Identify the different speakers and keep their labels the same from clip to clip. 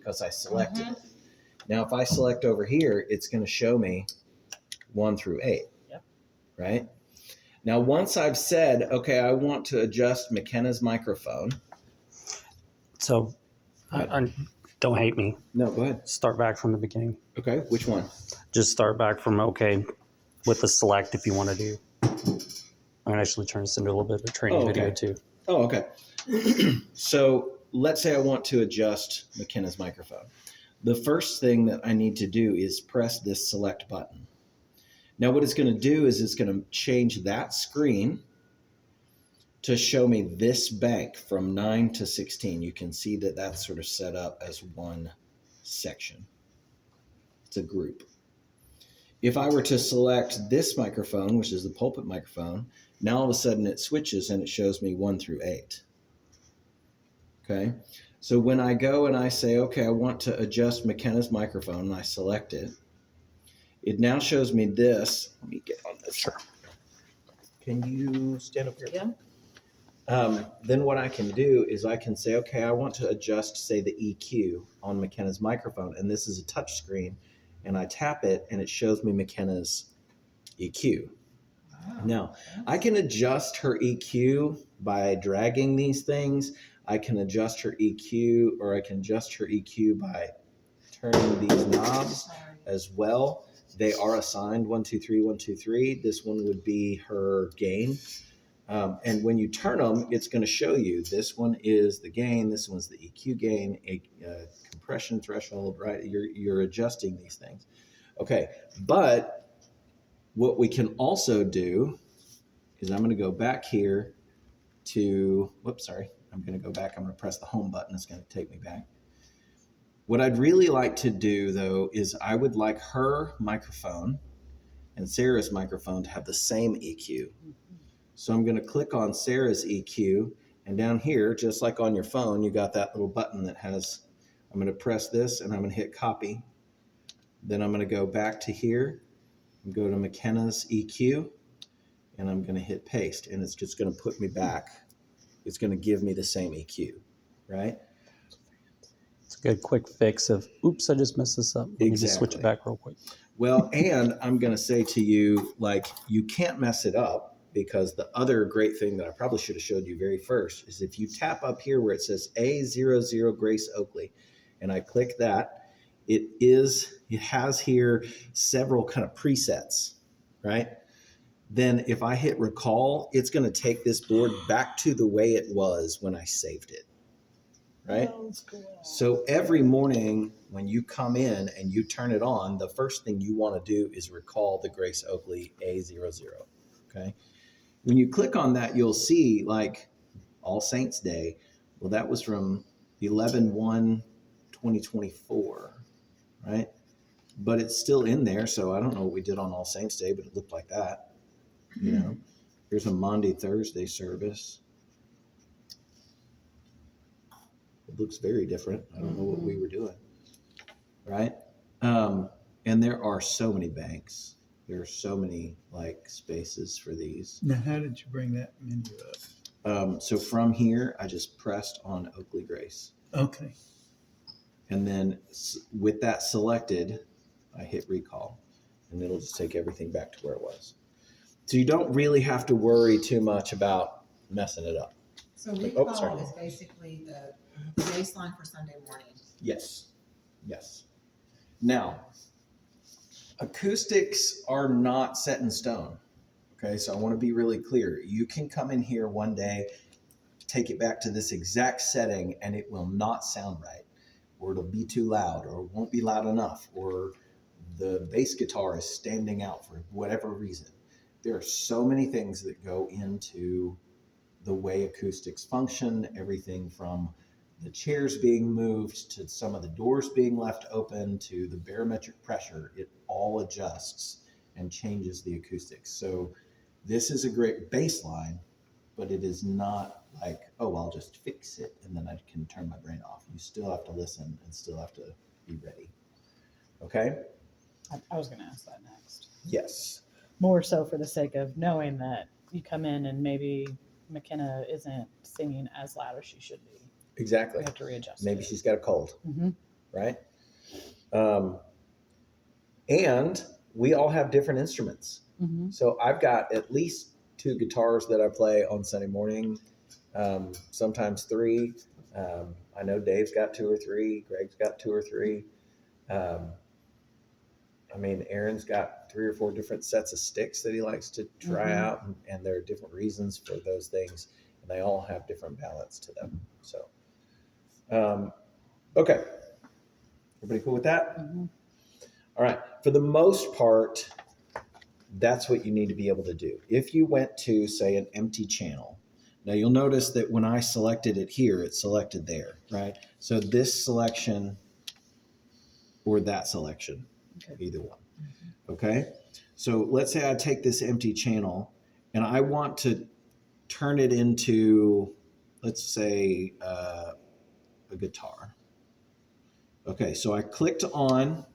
Speaker 1: because I selected it. Now, if I select over here, it's going to show me 1 through 8.
Speaker 2: Yep.
Speaker 1: Right? Now, once I've said, okay, I want to adjust McKenna's microphone.
Speaker 3: So, don't hate me.
Speaker 1: No, go ahead.
Speaker 3: Start back from the beginning.
Speaker 1: Okay, which one?
Speaker 3: Just start back from okay with the select if you want to do. I'm gonna actually turn this into a little bit of a training video too.
Speaker 1: Oh, okay. So let's say I want to adjust McKenna's microphone. The first thing that I need to do is press this select button. Now what it's going to do is it's going to change that screen to show me this bank from 9 to 16. You can see that that's sort of set up as one section. It's a group. If I were to select this microphone, which is the pulpit microphone, now all of a sudden it switches and it shows me 1 through 8. Okay, so when I go and I say, okay, I want to adjust McKenna's microphone, and I select it, it now shows me this. Let me get on this.
Speaker 3: Sure.
Speaker 1: Can you stand up here?
Speaker 2: Yeah.
Speaker 1: Then what I can do is I can say, okay, I want to adjust, say, the EQ on McKenna's microphone, and this is a touch screen, and I tap it, and it shows me McKenna's EQ.
Speaker 2: Wow.
Speaker 1: Now, I can adjust her EQ by dragging these things. I can adjust her EQ, or I can adjust her EQ by turning these knobs as well. They are assigned 1, 2, 3, 1, 2, 3. This one would be her gain. And when you turn them, it's going to show you this one is the gain, this one's the EQ gain, compression threshold, right? You're adjusting these things. Okay, but what we can also do is I'm going to go back here to, whoops, sorry. I'm going to go back. I'm going to press the home button. It's going to take me back. What I'd really like to do, though, is I would like her microphone and Sarah's microphone to have the same EQ. So I'm going to click on Sarah's EQ, and down here, just like on your phone, you got that little button that has, I'm going to press this, and I'm going to hit copy. Then I'm going to go back to here and go to McKenna's EQ, and I'm going to hit paste, and it's just going to put me back. It's going to give me the same EQ, right?
Speaker 3: It's a good quick fix of, oops, I just messed this up. Let me just switch it back real quick.
Speaker 1: Well, and I'm going to say to you, like, you can't mess it up, because the other great thing that I probably should have showed you very first is if you tap up here where it says A00 Grace Oakley, and I click that, it has here several kind of presets, right? Then if I hit recall, it's going to take this board back to the way it was when I saved it, right?
Speaker 2: Cool.
Speaker 1: So every morning when you come in and you turn it on, the first thing you want to do is recall the Grace Oakley A00, okay? When you click on that, you'll see like All Saints Day. Well, that was from 11/1/2024, right? But it's still in there, so I don't know what we did on All Saints Day, but it looked like that. You know, here's a Maundy Thursday service. It looks very different. I don't know what we were doing, right? And there are so many banks. There are so many like spaces for these.
Speaker 4: Now, how did you bring that menu up?
Speaker 1: So from here, I just pressed on Oakley Grace.
Speaker 4: Okay.
Speaker 1: And then with that selected, I hit recall, and it'll just take everything back to where it was. So you don't really have to worry too much about messing it up.
Speaker 5: So recall is basically the baseline for Sunday morning.
Speaker 1: Yes. Yes. Now, acoustics are not set in stone. Okay, so I want to be really clear. You can come in here one day, take it back to this exact setting, and it will not sound right, or it'll be too loud, or it won't be loud enough, or the bass guitar is standing out for whatever reason. There are so many things that go into the way acoustics function, everything from the chairs being moved to some of the doors being left open to the barometric pressure. It all adjusts and changes the acoustics. So this is a great baseline, but it is not like, oh, I'll just fix it and then I can turn my brain off. You still have to listen and still have to be ready. Okay?
Speaker 2: I was going to ask that next.
Speaker 1: Yes.
Speaker 2: More so for the sake of knowing that you come in and maybe McKenna isn't singing as loud as she should be.
Speaker 1: Exactly.
Speaker 2: We have to readjust.
Speaker 1: Maybe she's got a cold.
Speaker 2: Mm-hmm.
Speaker 1: right? And we all have different instruments.
Speaker 2: Mm-hmm.
Speaker 1: So I've got at least 2 guitars that I play on Sunday morning, sometimes 3. I know Dave's got 2 or 3. Greg's got 2 or 3. I mean, Aaron's got 3 or 4 different sets of sticks that he likes to try out, and there are different reasons for those things, and they all have different balance to them. So, okay, everybody cool with that?
Speaker 2: Mm-hmm.
Speaker 1: All right. For the most part, that's what you need to be able to do. If you went to, say, an empty channel, now you'll notice that when I selected it here, it selected there, right? So this selection or that selection,
Speaker 2: Okay.
Speaker 1: either one. Okay. So let's say I take this empty channel and I want to turn it into, let's say, a guitar. Okay. So I clicked on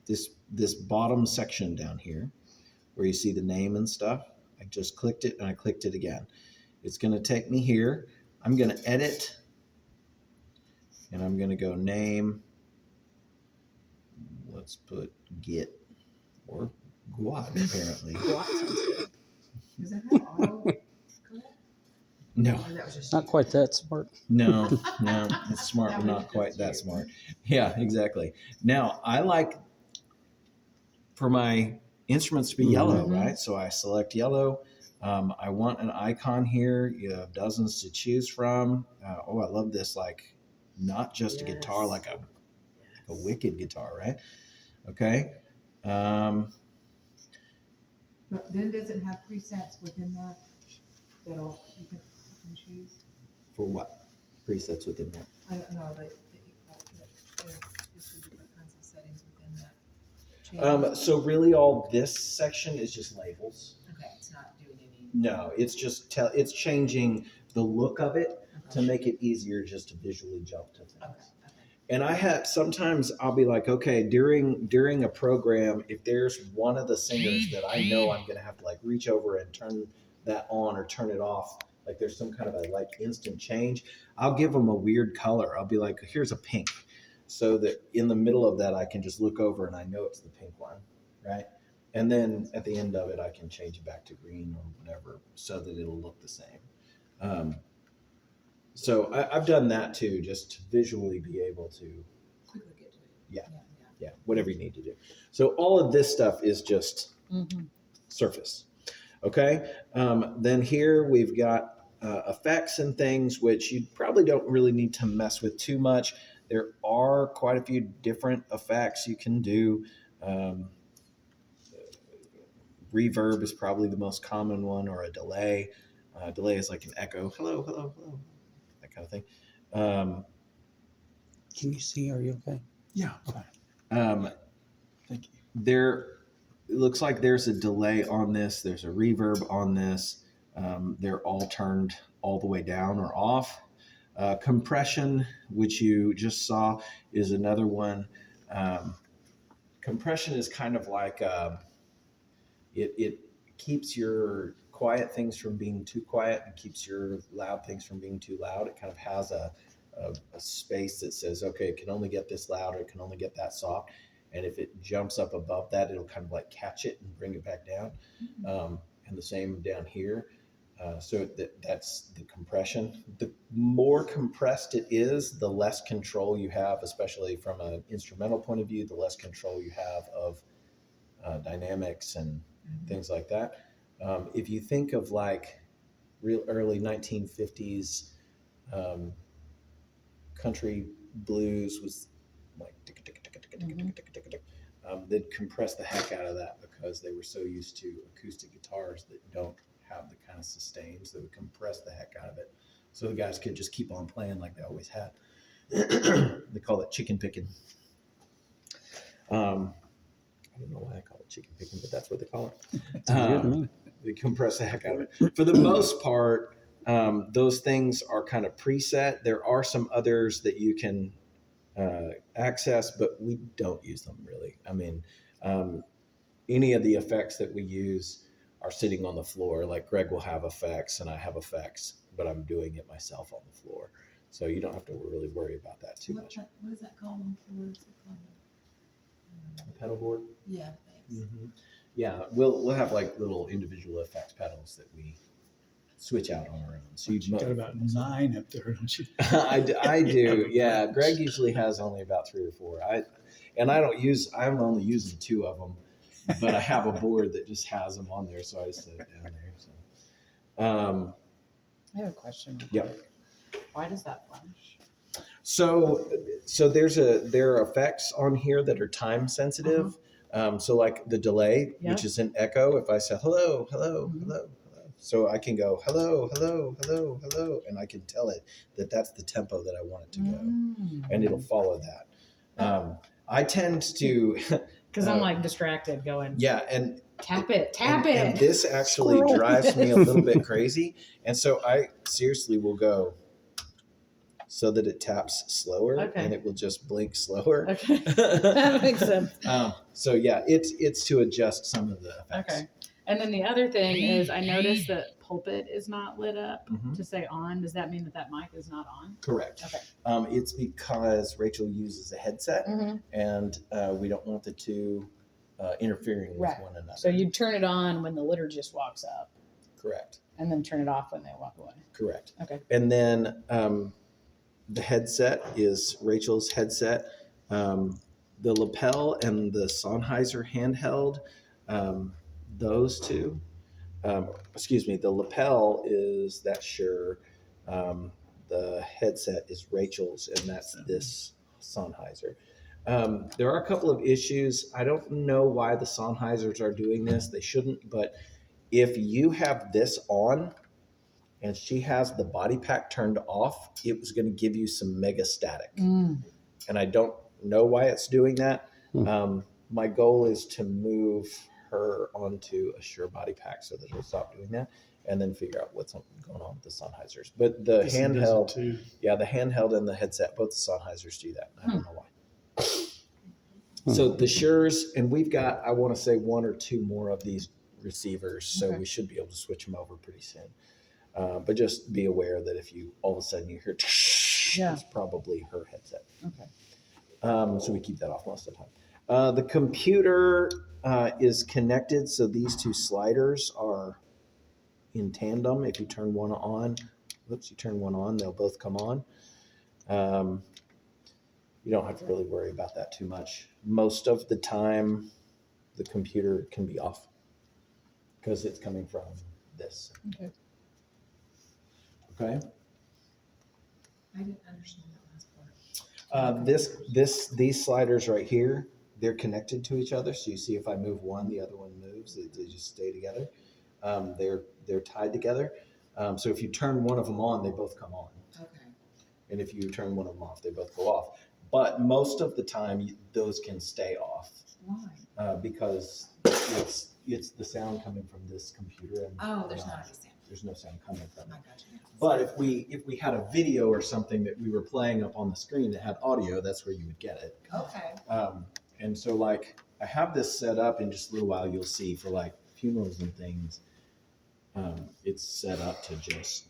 Speaker 1: this bottom section down here where you see the name and stuff. I just clicked it and I clicked it again. It's going to take me here. I'm going to edit and I'm going to go name. Let's put Git or Guad, apparently.
Speaker 5: Does it have auto correct?
Speaker 1: No,
Speaker 5: Or that was just
Speaker 3: Not
Speaker 5: you?
Speaker 3: quite that smart.
Speaker 1: no, it's smart,
Speaker 5: That
Speaker 1: but
Speaker 5: was
Speaker 1: not quite
Speaker 5: just
Speaker 1: that
Speaker 5: you.
Speaker 1: smart. Yeah, exactly. Now, I like for my instruments to be yellow,
Speaker 5: Mhm.
Speaker 1: right? So I select yellow. I want an icon here. You have dozens to choose from. I love this, like not just a guitar,
Speaker 5: Yes.
Speaker 1: like a wicked guitar, right? Okay. Um,
Speaker 5: But then does it have presets within that that'll you can choose?
Speaker 1: for what? Presets within that.
Speaker 5: I don't know, but just the different kinds of settings within that channel.
Speaker 1: So really all this section is just labels.
Speaker 5: Okay, it's not doing any.
Speaker 1: No, it's just it's changing the look of it to
Speaker 5: Okay.
Speaker 1: make it easier just to visually jump to things.
Speaker 5: Okay.
Speaker 1: And I have sometimes I'll be like, okay, during a program, if there's one of the singers that I know I'm gonna have to like reach over and turn that on or turn it off, like there's some kind of a like instant change, I'll give them a weird color. I'll be like, here's a pink, so that in the middle of that I can just look over and I know it's the pink one, right? And then at the end of it, I can change it back to green or whatever so that it'll look the same. So I've done that too, just to visually be able to,
Speaker 5: Quickly get to it.
Speaker 1: Yeah.
Speaker 5: Yeah.
Speaker 1: whatever you need to do. So all of this stuff is just
Speaker 2: Mm-hmm.
Speaker 1: surface. Okay. Then here we've got effects and things, which you probably don't really need to mess with too much. There are quite a few different effects you can do. Reverb is probably the most common one, or a delay. Delay is like an echo, hello, hello, hello, that kind of thing.
Speaker 3: Can you see? Are you okay?
Speaker 4: Yeah. Thank you.
Speaker 1: There, it looks like there's a delay on this. There's a reverb on this. They're all turned all the way down or off. Compression, which you just saw, is another one. Compression is kind of like it keeps your quiet things from being too quiet and keeps your loud things from being too loud. It kind of has a space that says, okay, it can only get this loud or it can only get that soft. And if it jumps up above that, it'll kind of like catch it and bring it back down. And the same down here. So that's the compression. The more compressed it is, the less control you have, especially from an instrumental point of view, the less control you have of dynamics and things like that. If you think of like real early 1950s country blues was like they'd compress the heck out of that because they were so used to acoustic guitars that don't have the kind of sustains that would compress the heck out of it. So the guys could just keep on playing like they always had. They call it chicken picking. I don't know why I call it chicken picking, but that's what they call it.
Speaker 3: Weird to me.
Speaker 1: They compress the heck out of it. For the most part, those things are kind of preset. There are some others that you can access, but we don't use them really. I mean, any of the effects that we use are sitting on the floor. Like Greg will have effects and I have effects, but I'm doing it myself on the floor. So you don't have to really worry about that too much.
Speaker 5: What is that called on floors?
Speaker 1: The pedal board.
Speaker 5: Yeah, thanks.
Speaker 1: Yeah, we'll have like little individual effects pedals that we switch out on our own. So
Speaker 4: You got about 9 up there, don't you?
Speaker 1: I do. Yeah, Greg usually has only about 3 or 4. I'm only using 2 of them, but I have a board that just has them on there, so I just set it down there. So,
Speaker 2: I have a question.
Speaker 1: Yep.
Speaker 2: Why does that flash?
Speaker 1: so there are effects on here that are time sensitive. So like the delay,
Speaker 2: Yeah.
Speaker 1: which is an echo. If I say hello, hello,
Speaker 2: Mhm.
Speaker 1: hello, hello, so I can go hello, hello, hello, hello, and I can tell it that that's the tempo that I want it to go, and it'll follow that. I tend to,
Speaker 2: Because I'm like distracted going,
Speaker 1: yeah, and
Speaker 2: tap it, tap it.
Speaker 1: and this actually
Speaker 2: Scroll
Speaker 1: drives me a
Speaker 2: this.
Speaker 1: little bit crazy, and so I seriously will go so that it taps slower,
Speaker 2: Okay.
Speaker 1: and it will just blink slower.
Speaker 2: Okay, that makes sense.
Speaker 1: So yeah, it's to adjust some of the effects.
Speaker 2: Okay. And then the other thing is I noticed that pulpit is not lit up
Speaker 1: Mhm.
Speaker 2: to say on. Does that mean that that mic is not on?
Speaker 1: Correct.
Speaker 2: Okay.
Speaker 1: It's because Rachel uses a headset, and we don't want the two interfering with
Speaker 2: Right.
Speaker 1: one another.
Speaker 2: So you turn it on when the liturgist walks up
Speaker 1: Correct.
Speaker 2: and then turn it off when they walk away.
Speaker 1: Correct.
Speaker 2: Okay.
Speaker 1: And then the headset is Rachel's headset. The lapel and the Sennheiser handheld, those two. The lapel is that Shure. The headset is Rachel's, and that's this Sennheiser. There are a couple of issues. I don't know why the Sennheisers are doing this. They shouldn't, but if you have this on and she has the body pack turned off, it was going to give you some mega static. And I don't know why it's doing that. My goal is to move her onto a Shure body pack so that it'll stop doing that, and then figure out what's going on with the Sennheisers. But the
Speaker 4: This one does it
Speaker 1: handheld,
Speaker 4: too.
Speaker 1: yeah, the handheld and the headset, both the Sennheisers do that. I don't know why. So the Shures, and we've got, I want to say 1 or 2 more of these receivers, so
Speaker 2: Okay.
Speaker 1: we should be able to switch them over pretty soon. But just be aware that if you all of a sudden you hear,
Speaker 2: Yeah.
Speaker 1: it's probably her headset.
Speaker 2: Okay.
Speaker 1: So we keep that off most of the time. The computer is connected, so these 2 sliders are in tandem. If you turn one on, they'll both come on. You don't have to really worry about that too much. Most of the time, the computer can be off because it's coming from this.
Speaker 2: Okay.
Speaker 1: Okay.
Speaker 5: I didn't understand that last part.
Speaker 1: These sliders right here, they're connected to each other. So you see, if I move one, the other one moves. They just stay together. They're tied together. So if you turn one of them on, they both come on.
Speaker 5: Okay.
Speaker 1: And if you turn one of them off, they both go off. But most of the time, those can stay off
Speaker 5: Why?
Speaker 1: because it's the sound coming from this computer. And
Speaker 5: Oh, there's not any sound.
Speaker 1: There's no sound coming from
Speaker 5: I
Speaker 1: it.
Speaker 5: got you.
Speaker 1: But if we had a video or something that we were playing up on the screen that had audio, that's where you would get it.
Speaker 5: Okay.
Speaker 1: And so like I have this set up in just a little while, you'll see for like funerals and things. It's set up to just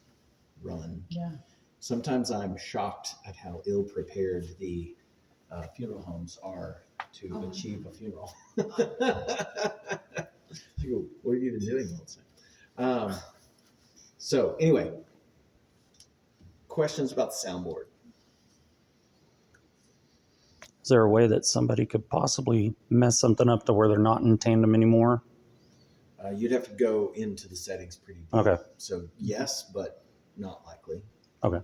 Speaker 1: run.
Speaker 2: Yeah.
Speaker 1: Sometimes I'm shocked at how ill prepared the funeral homes are to achieve a funeral. What are you even doing all the time? So anyway, questions about the soundboard.
Speaker 3: Is there a way that somebody could possibly mess something up to where they're not in tandem anymore?
Speaker 1: You'd have to go into the settings pretty deep.
Speaker 3: Okay.
Speaker 1: So yes, but not likely.
Speaker 3: Okay.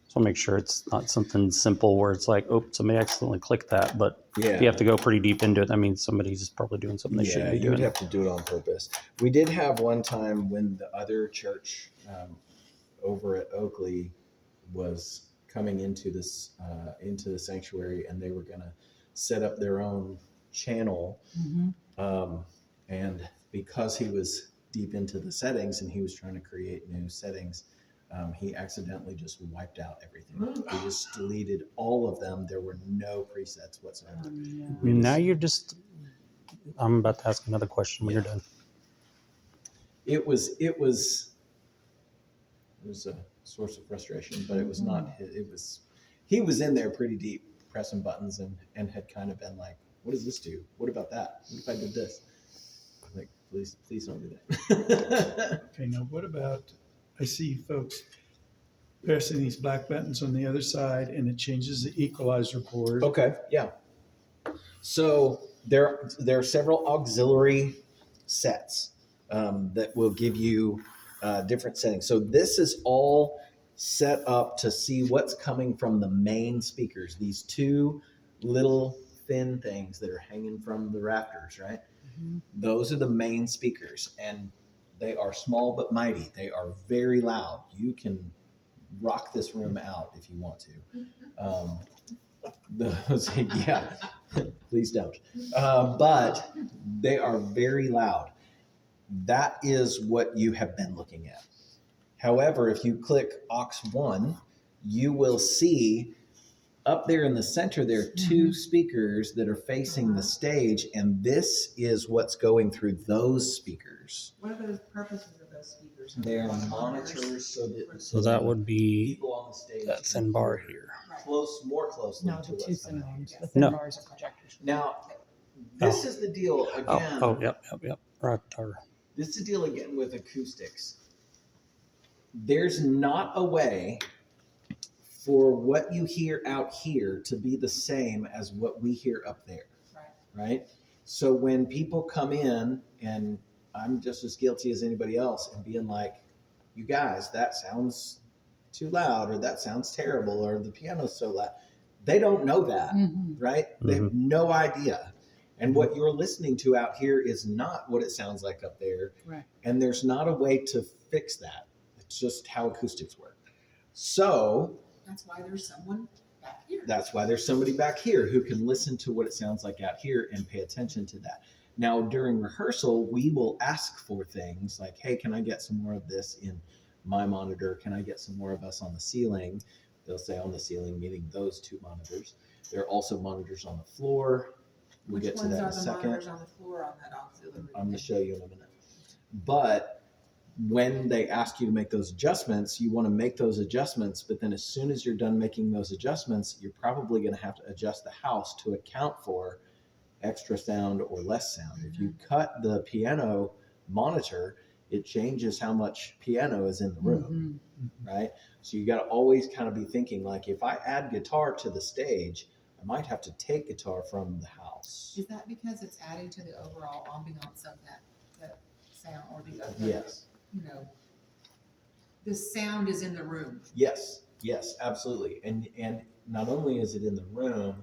Speaker 3: So make sure it's not something simple where it's like, oh, somebody accidentally clicked that. But
Speaker 1: Yeah.
Speaker 3: if you have to go pretty deep into it, that means somebody's probably doing something they shouldn't be
Speaker 1: you would
Speaker 3: doing.
Speaker 1: have to do it on purpose. We did have one time when the other church over at Oakley was coming into this into the sanctuary, and they were going to set up their own channel. And because he was deep into the settings and he was trying to create new settings, he accidentally just wiped out everything. He just deleted all of them. There were no presets whatsoever.
Speaker 3: Now you're just, I'm about to ask another question when you're done.
Speaker 1: It was It was a source of frustration, but it was not. It was he was in there pretty deep, pressing buttons, and had kind of been like, "What does this do? What about that? What if I did this?" Like, please don't do that.
Speaker 4: Okay, now what about, I see folks pressing these black buttons on the other side and it changes the equalizer board.
Speaker 1: Okay, yeah. So there are several auxiliary sets that will give you different settings. So this is all set up to see what's coming from the main speakers. These two little thin things that are hanging from the rafters, right? Those are the main speakers, and they are small but mighty. They are very loud. You can rock this room out if you want to. Those, yeah, please don't. But they are very loud. That is what you have been looking at. However, if you click aux 1, you will see up there in the center, there are two speakers that are facing the stage, and this is what's going through those speakers.
Speaker 5: What are those purposes of those speakers?
Speaker 1: They are monitors
Speaker 3: So that would be
Speaker 1: people on the stage
Speaker 3: that thin bar here.
Speaker 5: Right.
Speaker 1: more closely
Speaker 2: No,
Speaker 1: to
Speaker 2: the two
Speaker 1: what's
Speaker 2: thin
Speaker 1: coming.
Speaker 2: ones. The thin
Speaker 3: No.
Speaker 2: bars are projectors.
Speaker 1: Now, this is the deal again.
Speaker 3: Yep. Right there.
Speaker 1: This is the deal again with acoustics. There's not a way for what you hear out here to be the same as what we hear up there,
Speaker 5: Right.
Speaker 1: right? So when people come in, and I'm just as guilty as anybody else, and being like, you guys, that sounds too loud, or that sounds terrible, or the piano's so loud. They don't know that, right? They have no idea. And what you're listening to out here is not what it sounds like up there.
Speaker 2: Right.
Speaker 1: And there's not a way to fix that. It's just how acoustics work. So
Speaker 5: That's why there's someone back here.
Speaker 1: that's why there's somebody back here who can listen to what it sounds like out here and pay attention to that. Now, during rehearsal, we will ask for things like, hey, can I get some more of this in my monitor? Can I get some more of us on the ceiling? They'll say on the ceiling, meaning those two monitors. There are also monitors on the floor. We'll
Speaker 5: Which
Speaker 1: get to
Speaker 5: ones
Speaker 1: that in
Speaker 5: are
Speaker 1: a
Speaker 5: the
Speaker 1: second.
Speaker 5: monitors on the floor on that auxiliary?
Speaker 1: I'm going to show you in a minute. But when they ask you to make those adjustments, you want to make those adjustments. But then as soon as you're done making those adjustments, you're probably going to have to adjust the house to account for extra sound or less sound. If you cut the piano monitor, it changes how much piano is in the room, right? So you got to always kind of be thinking like, if I add guitar to the stage, I might have to take guitar from the house.
Speaker 5: Is that because it's adding to the overall ambiance of that sound, or the other?
Speaker 1: Yes.
Speaker 5: You know, the sound is in the room.
Speaker 1: Yes, absolutely. And not only is it in the room,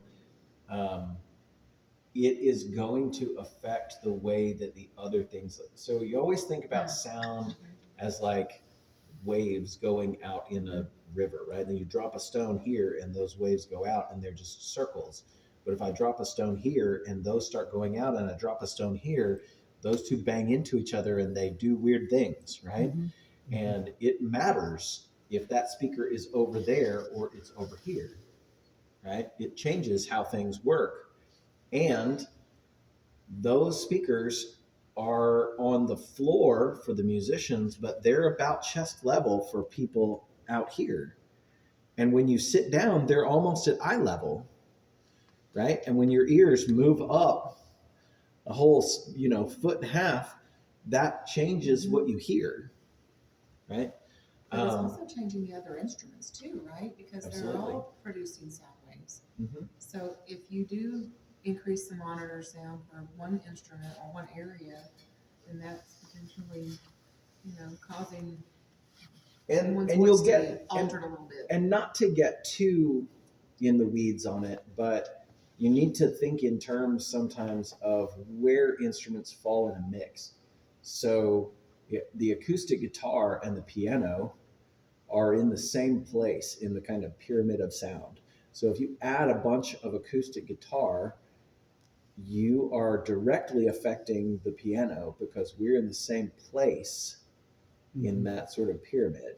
Speaker 1: it is going to affect the way that the other things. So you always think about sound as like waves going out in a river, right? And you drop a stone here and those waves go out and they're just circles. But if I drop a stone here and those start going out and I drop a stone here, those two bang into each other and they do weird things, right? And it matters if that speaker is over there or it's over here, right? It changes how things work. And those speakers are on the floor for the musicians, but they're about chest level for people out here. And when you sit down, they're almost at eye level, right? And when your ears move up a whole, foot and a half, that changes what you hear, right?
Speaker 5: But it's also changing the other instruments too, right? Because they're
Speaker 1: Absolutely.
Speaker 5: all producing sound waves.
Speaker 1: Mhm.
Speaker 5: So if you do increase the monitor sound for one instrument or one area, then that's potentially, causing
Speaker 1: And
Speaker 5: someone's
Speaker 1: and
Speaker 5: voice
Speaker 1: you'll
Speaker 5: to
Speaker 1: get
Speaker 5: be altered a little bit.
Speaker 1: and not to get too in the weeds on it, but you need to think in terms sometimes of where instruments fall in a mix. So the acoustic guitar and the piano are in the same place in the kind of pyramid of sound. So if you add a bunch of acoustic guitar, you are directly affecting the piano because we're in the same place in that sort of pyramid.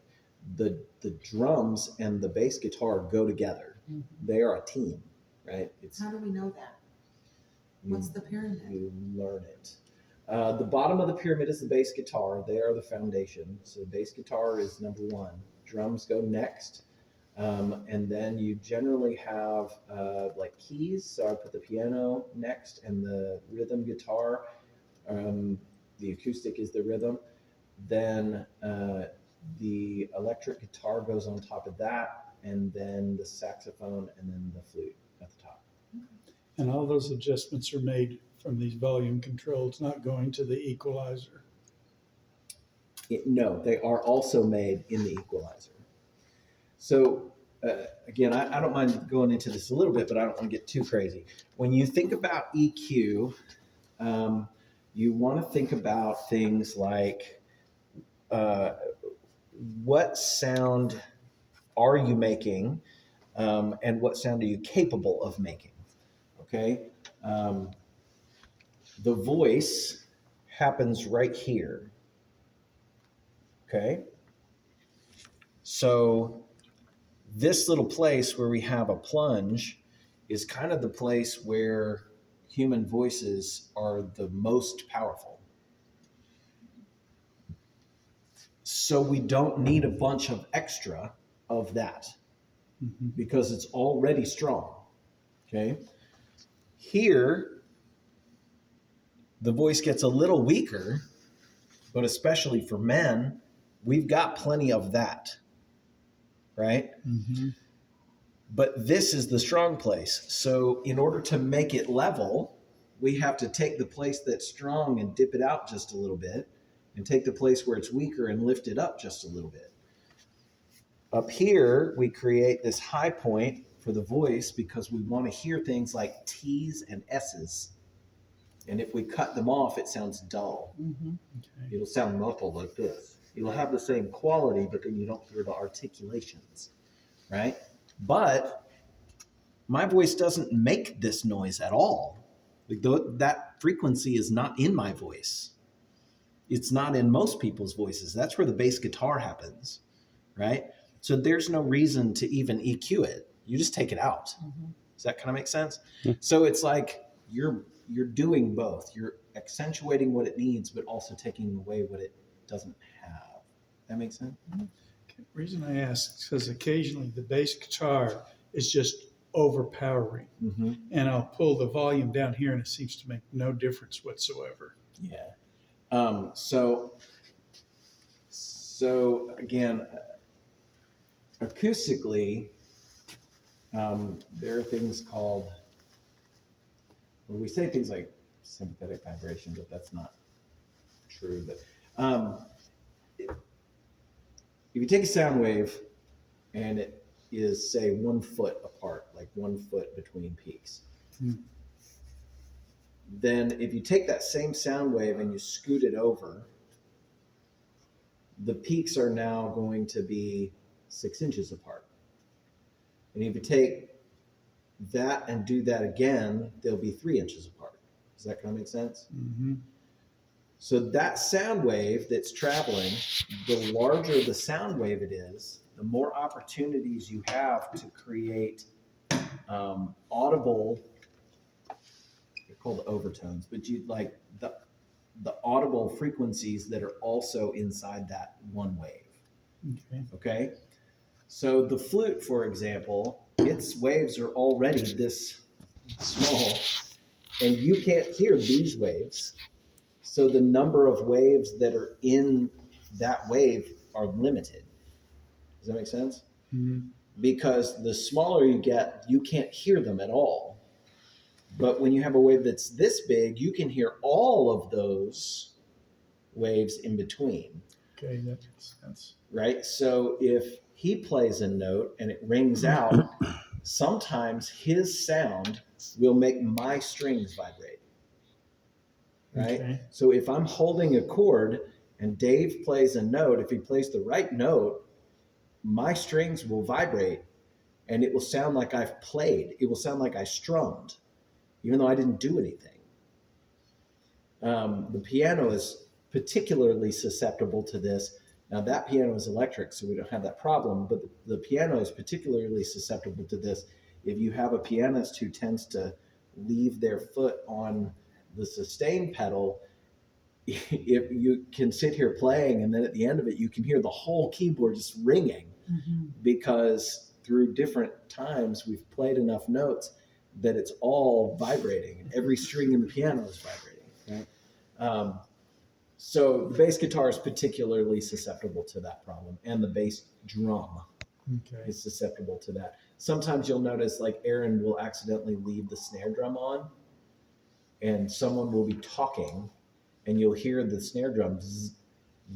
Speaker 1: The drums and the bass guitar go together. They are a team, right?
Speaker 5: How do we know that? What's the pyramid?
Speaker 1: You learn it. The bottom of the pyramid is the bass guitar. They are the foundation. So bass guitar is number one. drums go next. And then you generally have like keys. So I put the piano next and the rhythm guitar. The acoustic is the rhythm. Then the electric guitar goes on top of that, and then the saxophone, and then the flute at the top.
Speaker 4: And all those adjustments are made from these volume controls, not going to the equalizer.
Speaker 1: No, they are also made in the equalizer. So again, I don't mind going into this a little bit, but I don't want to get too crazy. When you think about EQ, you want to think about things like what sound are you making, and what sound are you capable of making? Okay, the voice happens right here. Okay, so this little place where we have a plunge is kind of the place where human voices are the most powerful. So we don't need a bunch of extra of that because it's already strong. Okay. Here, the voice gets a little weaker, but especially for men, we've got plenty of that. Right?
Speaker 4: Mm-hmm.
Speaker 1: But this is the strong place. So in order to make it level, we have to take the place that's strong and dip it out just a little bit, and take the place where it's weaker and lift it up just a little bit. Up here, we create this high point for the voice because we want to hear things like T's and S's. And if we cut them off, it sounds dull.
Speaker 4: Okay.
Speaker 1: It'll sound muffled like this. It'll have the same quality, but then you don't hear the articulations, right? But my voice doesn't make this noise at all. Like that frequency is not in my voice. It's not in most people's voices. That's where the bass guitar happens, right? So there's no reason to even EQ it. You just take it out. Does that kind of make sense?
Speaker 3: Yeah.
Speaker 1: So it's like you're doing both. You're accentuating what it needs, but also taking away what it doesn't have. That makes sense?
Speaker 4: Okay. The reason I ask is because occasionally the bass guitar is just overpowering,
Speaker 1: Mm-hmm.
Speaker 4: and I'll pull the volume down here, and it seems to make no difference whatsoever.
Speaker 1: Yeah. So again, acoustically, there are things called, well, we say things like sympathetic vibration, but that's not true. But if you take a sound wave and it is, say, 1 foot apart, like 1 foot between peaks, then if you take that same sound wave and you scoot it over, the peaks are now going to be 6 inches apart. And if you take that and do that again, they'll be 3 inches apart. Does that kind of make sense?
Speaker 4: Mm-hmm.
Speaker 1: So that sound wave that's traveling, the larger the sound wave it is, the more opportunities you have to create audible, they're called overtones, but you like the audible frequencies that are also inside that one wave.
Speaker 4: Okay.
Speaker 1: Okay. So the flute, for example, its waves are already this small, and you can't hear these waves. So the number of waves that are in that wave are limited. Does that make sense?
Speaker 4: Mm-hmm.
Speaker 1: Because the smaller you get, you can't hear them at all. But when you have a wave that's this big, you can hear all of those waves in between.
Speaker 4: Okay, that makes sense.
Speaker 1: Right? So if he plays a note and it rings out, sometimes his sound will make my strings vibrate. Right?
Speaker 4: Okay.
Speaker 1: So if I'm holding a chord and Dave plays a note, if he plays the right note, my strings will vibrate and it will sound like I've played. It will sound like I strummed, even though I didn't do anything. The piano is particularly susceptible to this. Now that piano is electric, so we don't have that problem, but the piano is particularly susceptible to this. If you have a pianist who tends to leave their foot on the sustain pedal, if you can sit here playing and then at the end of it, you can hear the whole keyboard just ringing. because through different times we've played enough notes that it's all vibrating and every string in the piano is vibrating, right? So the bass guitar is particularly susceptible to that problem, and the bass drum
Speaker 4: Okay.
Speaker 1: is susceptible to that. Sometimes you'll notice like Aaron will accidentally leave the snare drum on, and someone will be talking and you'll hear the snare drum zzz,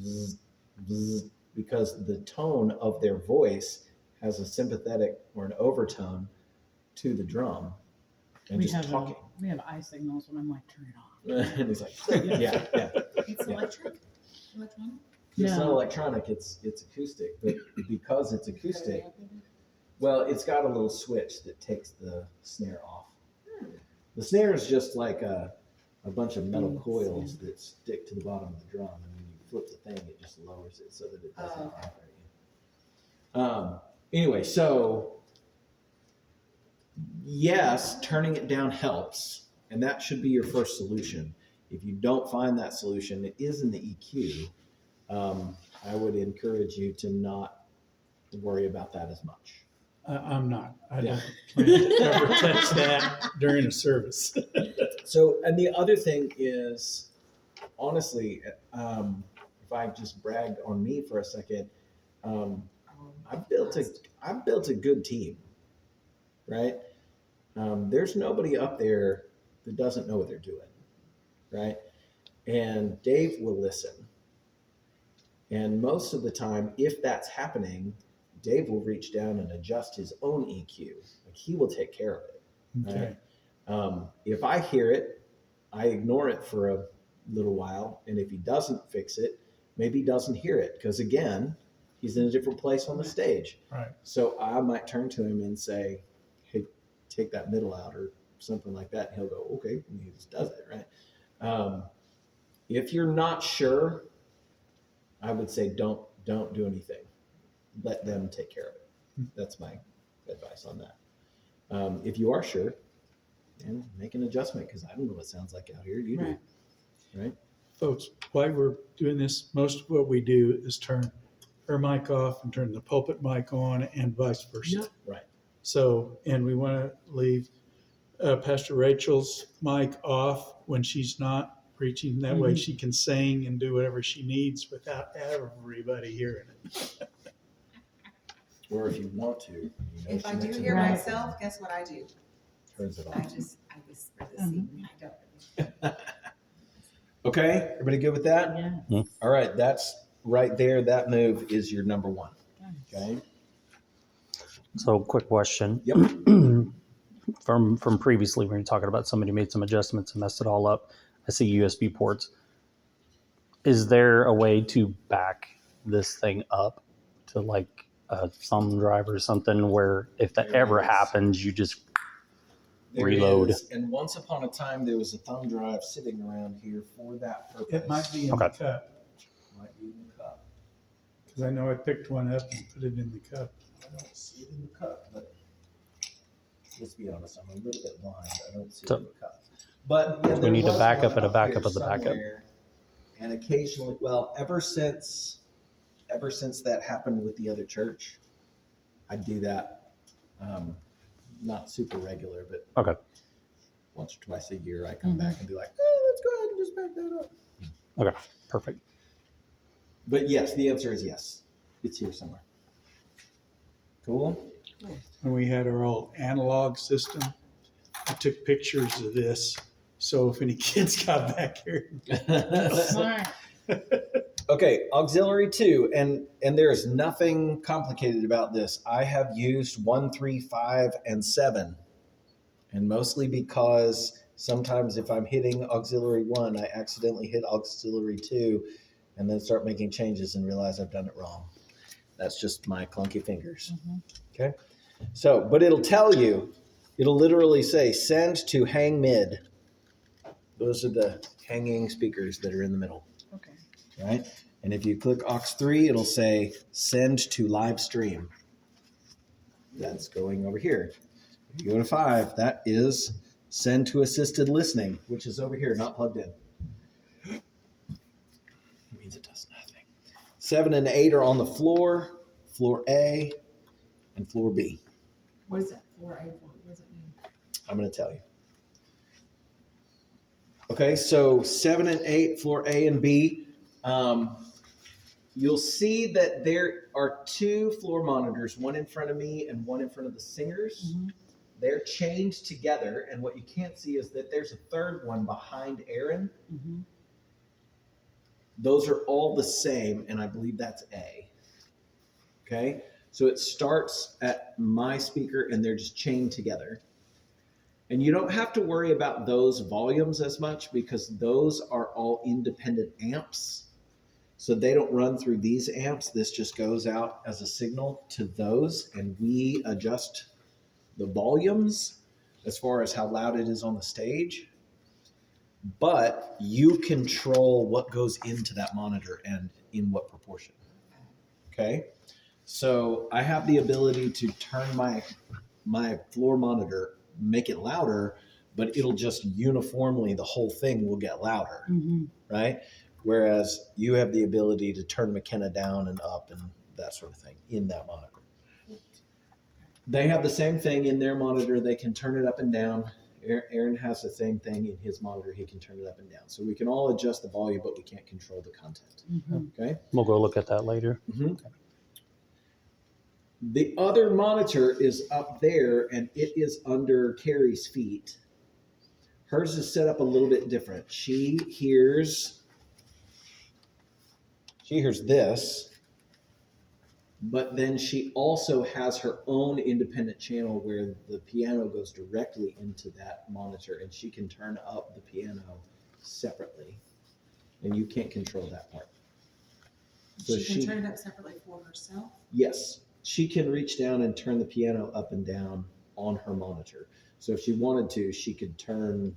Speaker 1: zzz, zzz, because the tone of their voice has a sympathetic or an overtone to the drum and
Speaker 2: We
Speaker 1: just
Speaker 2: have
Speaker 1: talking.
Speaker 2: we have eye signals when I'm like, turn it off.
Speaker 1: And he's like, yeah.
Speaker 5: It's
Speaker 1: Yeah.
Speaker 5: electronic?
Speaker 1: It's not
Speaker 2: No.
Speaker 1: electronic, it's acoustic, but because it's acoustic, well, it's got a little switch that takes the snare off. The snare is just like a bunch of metal coils that stick to the bottom of the drum, and when you flip the thing, it just lowers it so that it doesn't
Speaker 5: Oh, okay.
Speaker 1: vibrate. Anyway, so yes, turning it down helps, and that should be your first solution. If you don't find that solution, it is in the EQ. I would encourage you to not worry about that as much.
Speaker 4: I'm not. I
Speaker 1: Yeah.
Speaker 4: don't plan to ever touch that during a service.
Speaker 1: So, and the other thing is, honestly, if I just bragged on me for a second, I've built a good team, right? There's nobody up there that doesn't know what they're doing, right? And Dave will listen. And most of the time, if that's happening, Dave will reach down and adjust his own EQ. Like he will take care of it.
Speaker 4: Okay.
Speaker 1: If I hear it, I ignore it for a little while. And if he doesn't fix it, maybe he doesn't hear it. Because again, he's in a different place on the stage.
Speaker 4: Right.
Speaker 1: So I might turn to him and say, hey, take that middle out or something like that. And he'll go, okay. And he just does it, right? If you're not sure, I would say don't do anything. Let them take care of it. That's my advice on that. If you are sure, and make an adjustment, because I don't know what it sounds like out here. You do, right?
Speaker 4: Folks, while we're doing this, most of what we do is turn her mic off and turn the pulpit mic on and vice versa.
Speaker 1: Right.
Speaker 4: So, and we want to leave Pastor Rachel's mic off when she's not preaching. That way she can sing and do whatever she needs without everybody hearing it.
Speaker 1: Or if you want to,
Speaker 5: If I
Speaker 1: she
Speaker 5: do
Speaker 1: mentioned
Speaker 5: hear
Speaker 2: Right.
Speaker 5: myself, guess what I do?
Speaker 1: turns it
Speaker 5: I
Speaker 1: off.
Speaker 5: whisper this evening. I don't.
Speaker 1: Okay, everybody good with that?
Speaker 2: Yeah.
Speaker 1: All right, that's right there. That move is your number one. Okay.
Speaker 3: So, quick question.
Speaker 1: Yep.
Speaker 3: From previously when you're talking about somebody made some adjustments and messed it all up, I see USB ports. Is there a way to back this thing up to like a thumb drive or something where if that
Speaker 1: There
Speaker 3: ever
Speaker 1: is.
Speaker 3: happens, you just
Speaker 1: There
Speaker 3: Reload.
Speaker 1: is, and once upon a time, there was a thumb drive sitting around here for that purpose.
Speaker 4: It might be in
Speaker 3: Okay.
Speaker 4: the cup,
Speaker 1: Might be in the cup.
Speaker 4: because I know I picked one up and put it in the cup.
Speaker 1: I don't see it in the cup, but let's be honest, I'm a little bit blind. I don't see it
Speaker 3: So-
Speaker 1: in the cup. But yeah,
Speaker 3: we
Speaker 1: there
Speaker 3: need a
Speaker 1: was
Speaker 3: backup
Speaker 1: one
Speaker 3: and a
Speaker 1: up
Speaker 3: backup
Speaker 1: here
Speaker 3: of the backup.
Speaker 1: somewhere. And occasionally, well, ever since that happened with the other church, I do that. Not super regular, but
Speaker 3: Okay.
Speaker 1: once or twice a year, I come back and be like, hey, let's go ahead and just back that up.
Speaker 3: Okay, perfect.
Speaker 1: But yes, the answer is yes. It's here somewhere. Cool.
Speaker 4: When we had our old analog system, I took pictures of this. So if any kids got back here,
Speaker 2: Smart.
Speaker 1: Okay, auxiliary 2, and there's nothing complicated about this. I have used 1, 3, 5, and 7, and mostly because sometimes if I'm hitting auxiliary 1, I accidentally hit auxiliary 2, and then start making changes and realize I've done it wrong. That's just my clunky fingers. Okay, so but it'll tell you, it'll literally say send to hang mid. Those are the hanging speakers that are in the middle.
Speaker 2: Okay.
Speaker 1: Right? And if you click aux 3, it'll say send to live stream. That's going over here. If you go to 5, that is send to assisted listening, which is over here, not plugged in. It means it does nothing. 7 and 8 are on the floor. floor A and floor B.
Speaker 5: What is that for? What does it mean?
Speaker 1: I'm going to tell you. Okay, so 7 and 8, floor A and B. You'll see that there are 2 floor monitors, one in front of me and one in front of the singers.
Speaker 2: Mhm.
Speaker 1: They're chained together, and what you can't see is that there's a third one behind Aaron.
Speaker 2: Mhm.
Speaker 1: Those are all the same, and I believe that's A. Okay, so it starts at my speaker, and they're just chained together. And you don't have to worry about those volumes as much because those are all independent amps. So they don't run through these amps. This just goes out as a signal to those, and we adjust the volumes as far as how loud it is on the stage. But you control what goes into that monitor and in what proportion. Okay? So I have the ability to turn my floor monitor, make it louder, but it'll just uniformly, the whole thing will get louder,
Speaker 2: Mhm.
Speaker 1: right? Whereas you have the ability to turn McKenna down and up and that sort of thing in that monitor. They have the same thing in their monitor. They can turn it up and down. Aaron has the same thing in his monitor. He can turn it up and down. So we can all adjust the volume, but we can't control the content.
Speaker 2: Mhm.
Speaker 1: Okay?
Speaker 3: We'll go look at that later.
Speaker 1: Mm-hmm. The other monitor is up there, and it is under Carrie's feet. Hers is set up a little bit different. She hears this, but then she also has her own independent channel where the piano goes directly into that monitor, and she can turn up the piano separately, and you can't control that part. So
Speaker 5: She can turn it up separately for herself.
Speaker 1: Yes, she can reach down and turn the piano up and down on her monitor. So if she wanted to, she could turn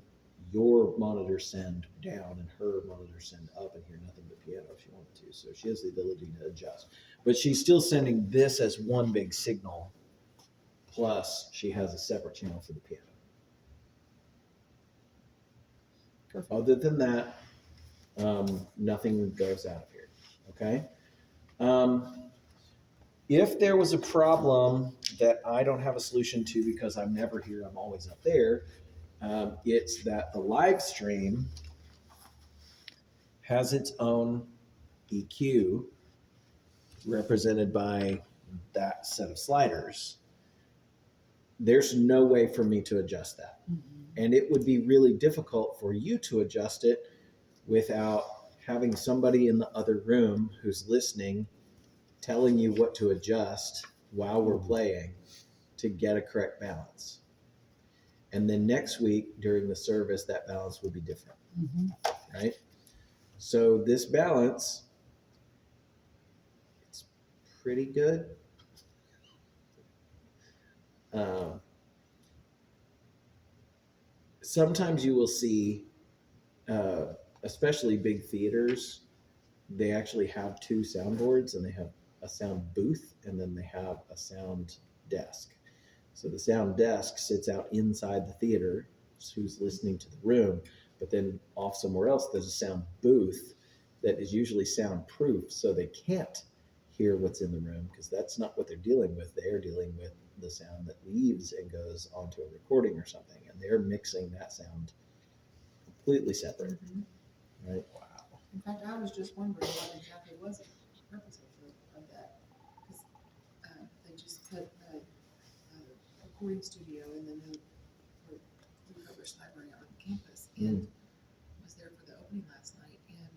Speaker 1: your monitor send down and her monitor send up and hear nothing but piano if she wanted to. So she has the ability to adjust. But she's still sending this as one big signal, plus she has a separate channel for the piano. Other than that, nothing goes out of here. Okay? If there was a problem that I don't have a solution to because I'm never here, I'm always up there, it's that the live stream has its own EQ represented by that set of sliders. There's no way for me to adjust that.
Speaker 2: Mhm.
Speaker 1: And it would be really difficult for you to adjust it without having somebody in the other room who's listening telling you what to adjust while we're playing to get a correct balance. And then next week during the service, that balance would be different,
Speaker 2: Mhm.
Speaker 1: right? So this balance, it's pretty good. Sometimes you will see, especially big theaters, they actually have 2 soundboards, and they have a sound booth and then they have a sound desk. So the sound desk sits out inside the theater, who's listening to the room, but then off somewhere else, there's a sound booth that is usually soundproof, so they can't hear what's in the room because that's not what they're dealing with. They're dealing with the sound that leaves and goes onto a recording or something, and they're mixing that sound completely separate,
Speaker 5: Mhm.
Speaker 1: right?
Speaker 5: In fact, I was just wondering what exactly was the purpose of that. Because they just put a recording studio in the new refurbished library on campus, and was there for the opening last night. And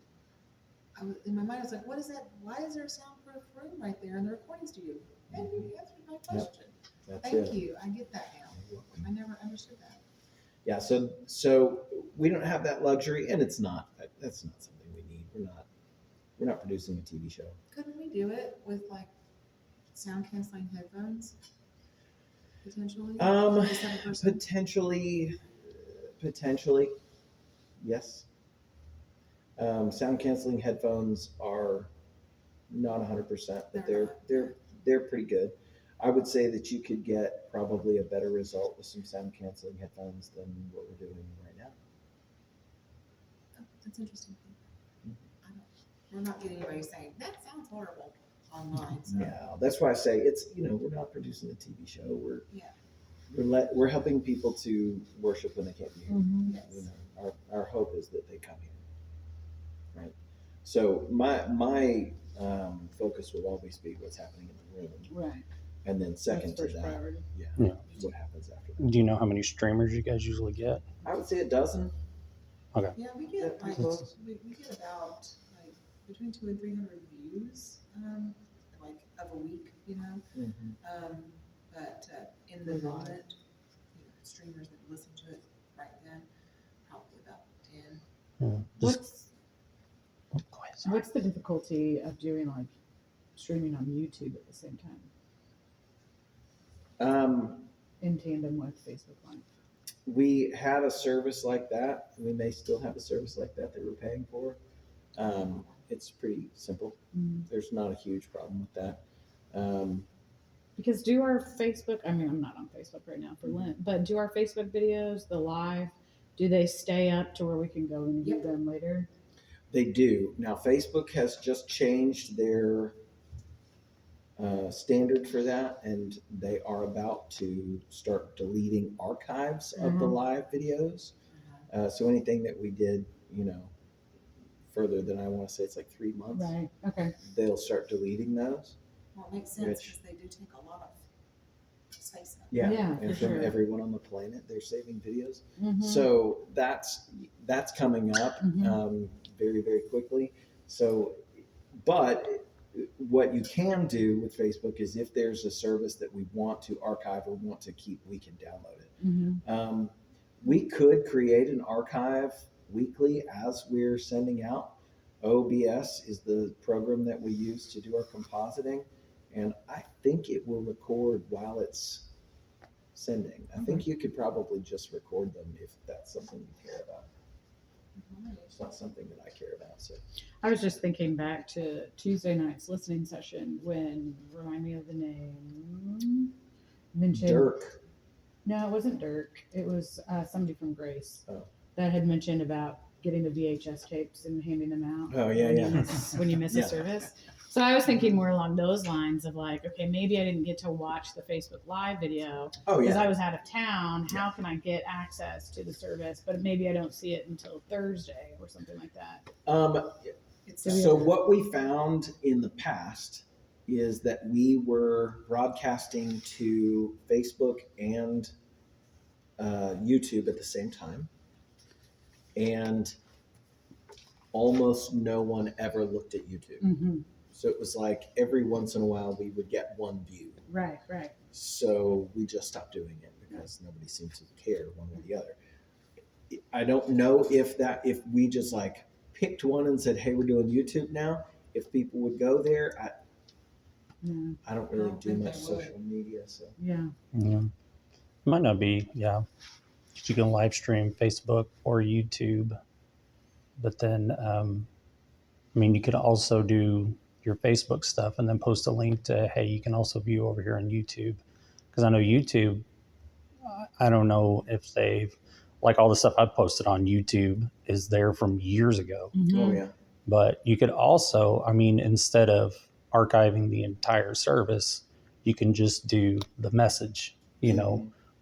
Speaker 5: I was, in my mind, I was like, what is that? Why is there a soundproof room right there in the recording studio? And you answered my question.
Speaker 1: That's
Speaker 5: Thank
Speaker 1: it.
Speaker 5: you. I get that now. I never understood that.
Speaker 1: Yeah, so we don't have that luxury, and that's not something we need. We're not producing a TV show.
Speaker 5: Couldn't we do it with like sound canceling headphones? Potentially? Just have a person?
Speaker 1: Potentially, yes. Sound canceling headphones are not 100%, but they're pretty good. I would say that you could get probably a better result with some sound canceling headphones than what we're doing right now.
Speaker 5: Oh, that's interesting. I don't, we're not getting anybody saying, that sounds horrible. online, so.
Speaker 1: No, that's why I say it's, we're not producing a TV show.
Speaker 5: Yeah.
Speaker 1: We're helping people to worship when they can't be here.
Speaker 2: Mhm.
Speaker 5: Yes.
Speaker 1: Our hope is that they come here, right? So my focus will always be what's happening in the room,
Speaker 2: Right.
Speaker 1: and then second
Speaker 2: That's
Speaker 1: to
Speaker 2: first
Speaker 1: that,
Speaker 2: priority.
Speaker 3: Yeah.
Speaker 1: what happens after that.
Speaker 3: Do you know how many streamers you guys usually get?
Speaker 1: I would say a dozen.
Speaker 5: Yeah, we get
Speaker 1: Pretty
Speaker 5: like,
Speaker 1: close.
Speaker 5: we get about like between 200 and 300 views, like of a week, but in the moment, streamers that listen to it right then, probably about 10.
Speaker 2: What's
Speaker 3: Go ahead, sorry.
Speaker 2: what's the difficulty of doing like streaming on YouTube at the same time in tandem with Facebook Live?
Speaker 1: We had a service like that. We may still have a service like that we're paying for. It's pretty simple. There's not a huge problem with that.
Speaker 2: Because do our Facebook, I mean, I'm not on Facebook right now for Lent, but do our Facebook videos, the live, do they stay up to where we can go and view
Speaker 5: Yep.
Speaker 2: them later?
Speaker 1: They do. Now, Facebook has just changed their standard for that, and they are about to start deleting archives of the live videos. So anything that we did, further than I want to say it's like 3 months,
Speaker 2: Right. Okay.
Speaker 1: they'll start deleting those.
Speaker 5: Well, it makes sense
Speaker 1: Which-
Speaker 5: because they do take a lot of space up.
Speaker 2: Yeah,
Speaker 1: and
Speaker 2: for
Speaker 1: from
Speaker 2: sure.
Speaker 1: everyone on the planet, they're saving videos.
Speaker 2: Mhm.
Speaker 1: So that's coming up
Speaker 2: Mhm.
Speaker 1: very, very quickly. So, but what you can do with Facebook is if there's a service that we want to archive or want to keep, we can download it.
Speaker 2: Mhm.
Speaker 1: We could create an archive weekly as we're sending out. OBS is the program that we use to do our compositing, and I think it will record while it's sending. I think you could probably just record them if that's something you care about. It's not something that I care about. So
Speaker 2: I was just thinking back to Tuesday night's listening session when, remind me of the name, mentioned.
Speaker 1: Dirk,
Speaker 2: No, it wasn't Dirk. It was somebody from Grace
Speaker 1: Oh.
Speaker 2: that had mentioned about getting the VHS tapes and handing them out.
Speaker 1: Oh, yeah,
Speaker 2: when
Speaker 1: yeah.
Speaker 2: You miss
Speaker 1: Yeah.
Speaker 2: a service. So I was thinking more along those lines of like, okay, maybe I didn't get to watch the Facebook Live video
Speaker 1: oh
Speaker 2: because
Speaker 1: yeah,
Speaker 2: I was out of town. How can I get access to the service? But maybe I don't see it until Thursday or something like that.
Speaker 5: It's
Speaker 1: So what we found in the past is that we were broadcasting to Facebook and YouTube at the same time, and almost no one ever looked at YouTube.
Speaker 2: Mm-hmm.
Speaker 1: So it was like every once in a while we would get one view.
Speaker 2: Right, right.
Speaker 1: So we just stopped doing it because nobody seemed to care one way or the other. I don't know if we just like picked one and said, "Hey, we're doing YouTube now." If people would go there,
Speaker 2: Yeah.
Speaker 1: I don't really
Speaker 5: I don't
Speaker 1: do
Speaker 5: think
Speaker 1: much
Speaker 5: they would.
Speaker 1: social media, so
Speaker 2: Yeah.
Speaker 3: Yeah. It might not be, yeah. You can live stream Facebook or YouTube, but then, you could also do your Facebook stuff and then post a link to, hey, you can also view over here on YouTube. Because I know YouTube, I don't know if they've, like all the stuff I've posted on YouTube is there from years ago.
Speaker 2: Mhm.
Speaker 1: oh yeah,
Speaker 3: But you could also, instead of archiving the entire service, you can just do the message,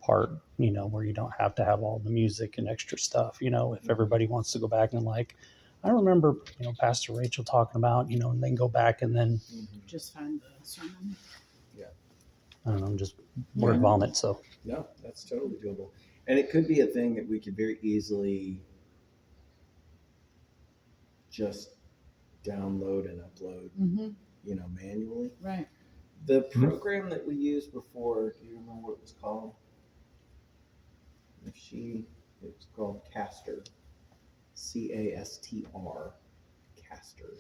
Speaker 3: part, where you don't have to have all the music and extra stuff, if everybody wants to go back and like, I remember, Pastor Rachel talking about, and then go back and then,
Speaker 2: Just find the sermon.
Speaker 3: I don't know, just word vomit. So,
Speaker 1: no, that's totally doable, and it could be a thing that we could very easily just download and upload,
Speaker 2: Mm-hmm.
Speaker 1: Manually.
Speaker 2: Right.
Speaker 1: The program that we used before, do you remember what it was called? It's called Caster, CASTR, Caster,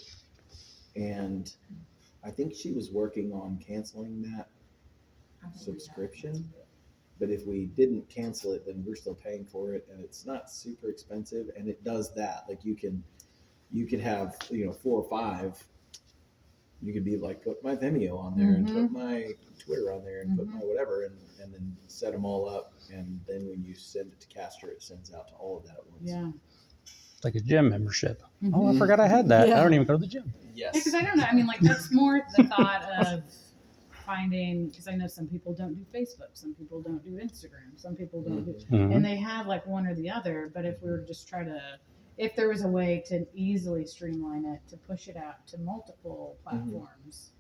Speaker 1: and I think she was working on canceling that
Speaker 5: I think we have
Speaker 1: subscription. But if we didn't cancel it, then we're still paying for it, and it's not super expensive, and it does that. Like you can have 4 or 5. You could be like, put my Vimeo on there and put my Twitter on there and put my whatever, and then set them all up, and then when you send it to Caster, it sends out to all of that at once.
Speaker 2: Yeah.
Speaker 3: like a gym membership. Oh,
Speaker 2: Mhm.
Speaker 3: I forgot I had that.
Speaker 2: Yeah.
Speaker 3: I don't even go to the gym.
Speaker 1: Yes.
Speaker 2: Because I don't know. I mean, like that's more the thought of finding. Because I know some people don't do Facebook, some people don't do Instagram, some people don't do,
Speaker 3: Mhm.
Speaker 2: and they have like one or the other. But if we were to just try to, if there was a way to easily streamline it to push it out to multiple platforms,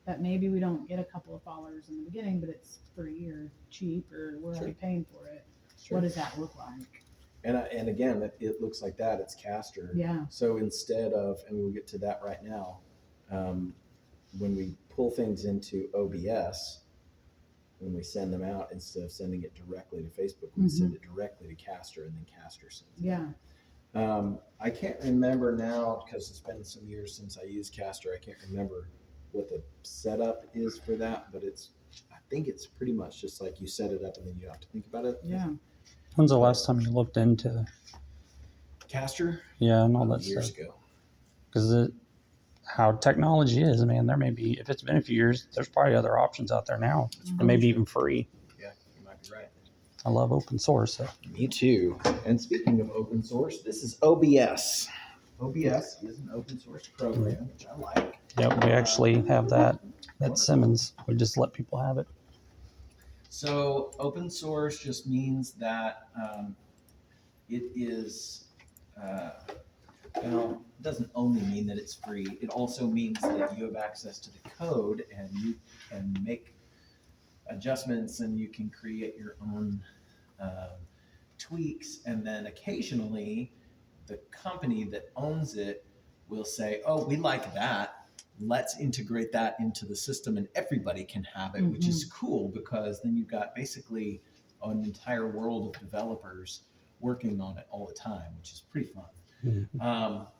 Speaker 2: that maybe we don't get a couple of followers in the beginning, but it's free or cheap or we're already paying for it.
Speaker 1: Sure.
Speaker 2: What does that look like?
Speaker 1: And again, it looks like that. It's Caster.
Speaker 2: Yeah.
Speaker 1: So instead of, and we'll get to that right now, when we pull things into OBS, when we send them out, instead of sending it directly to Facebook, we send it directly to Caster, and then Caster sends it.
Speaker 2: Yeah.
Speaker 1: I can't remember now because it's been some years since I used Caster. I can't remember what the setup is for that, but I think it's pretty much just like you set it up and then you have to think about it.
Speaker 2: Yeah.
Speaker 3: When's the last time you looked into
Speaker 1: Caster?
Speaker 3: and all that
Speaker 1: Years
Speaker 3: stuff?
Speaker 1: ago.
Speaker 3: Because how technology is, man, there may be, if it's been a few years, there's probably other options out there now, and maybe even free.
Speaker 1: Yeah, you might be right.
Speaker 3: I love open source. So.
Speaker 1: Me too. And speaking of open source, this is OBS. OBS is an open source program, which I like.
Speaker 3: Yep, we actually have that at Simmons. We just let people have it.
Speaker 1: So open source just means that it is, well, it doesn't only mean that it's free. It also means that you have access to the code and you can make adjustments and you can create your own tweaks. And then occasionally the company that owns it will say, oh, we like that. Let's integrate that into the system and everybody can have it, which is cool because then you've got basically an entire world of developers working on it all the time, which is pretty fun.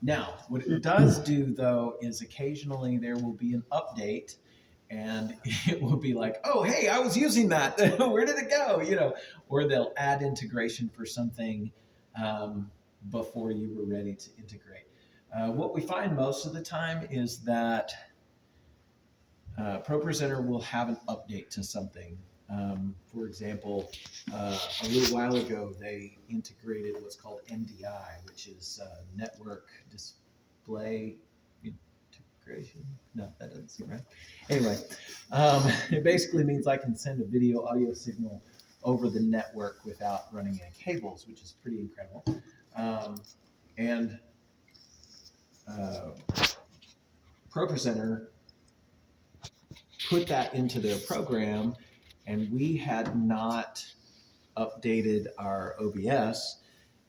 Speaker 1: Now, what it does do though is occasionally there will be an update and it will be like, oh, hey, I was using that. Where did it go? You know, or they'll add integration for something before you were ready to integrate. What we find most of the time is that ProPresenter will have an update to something. For example, a little while ago, they integrated what's called NDI, which is Network Display Integration. No, that doesn't seem right. Anyway, it basically means I can send a video audio signal over the network without running any cables, which is pretty incredible. And ProPresenter put that into their program, and we had not updated our OBS.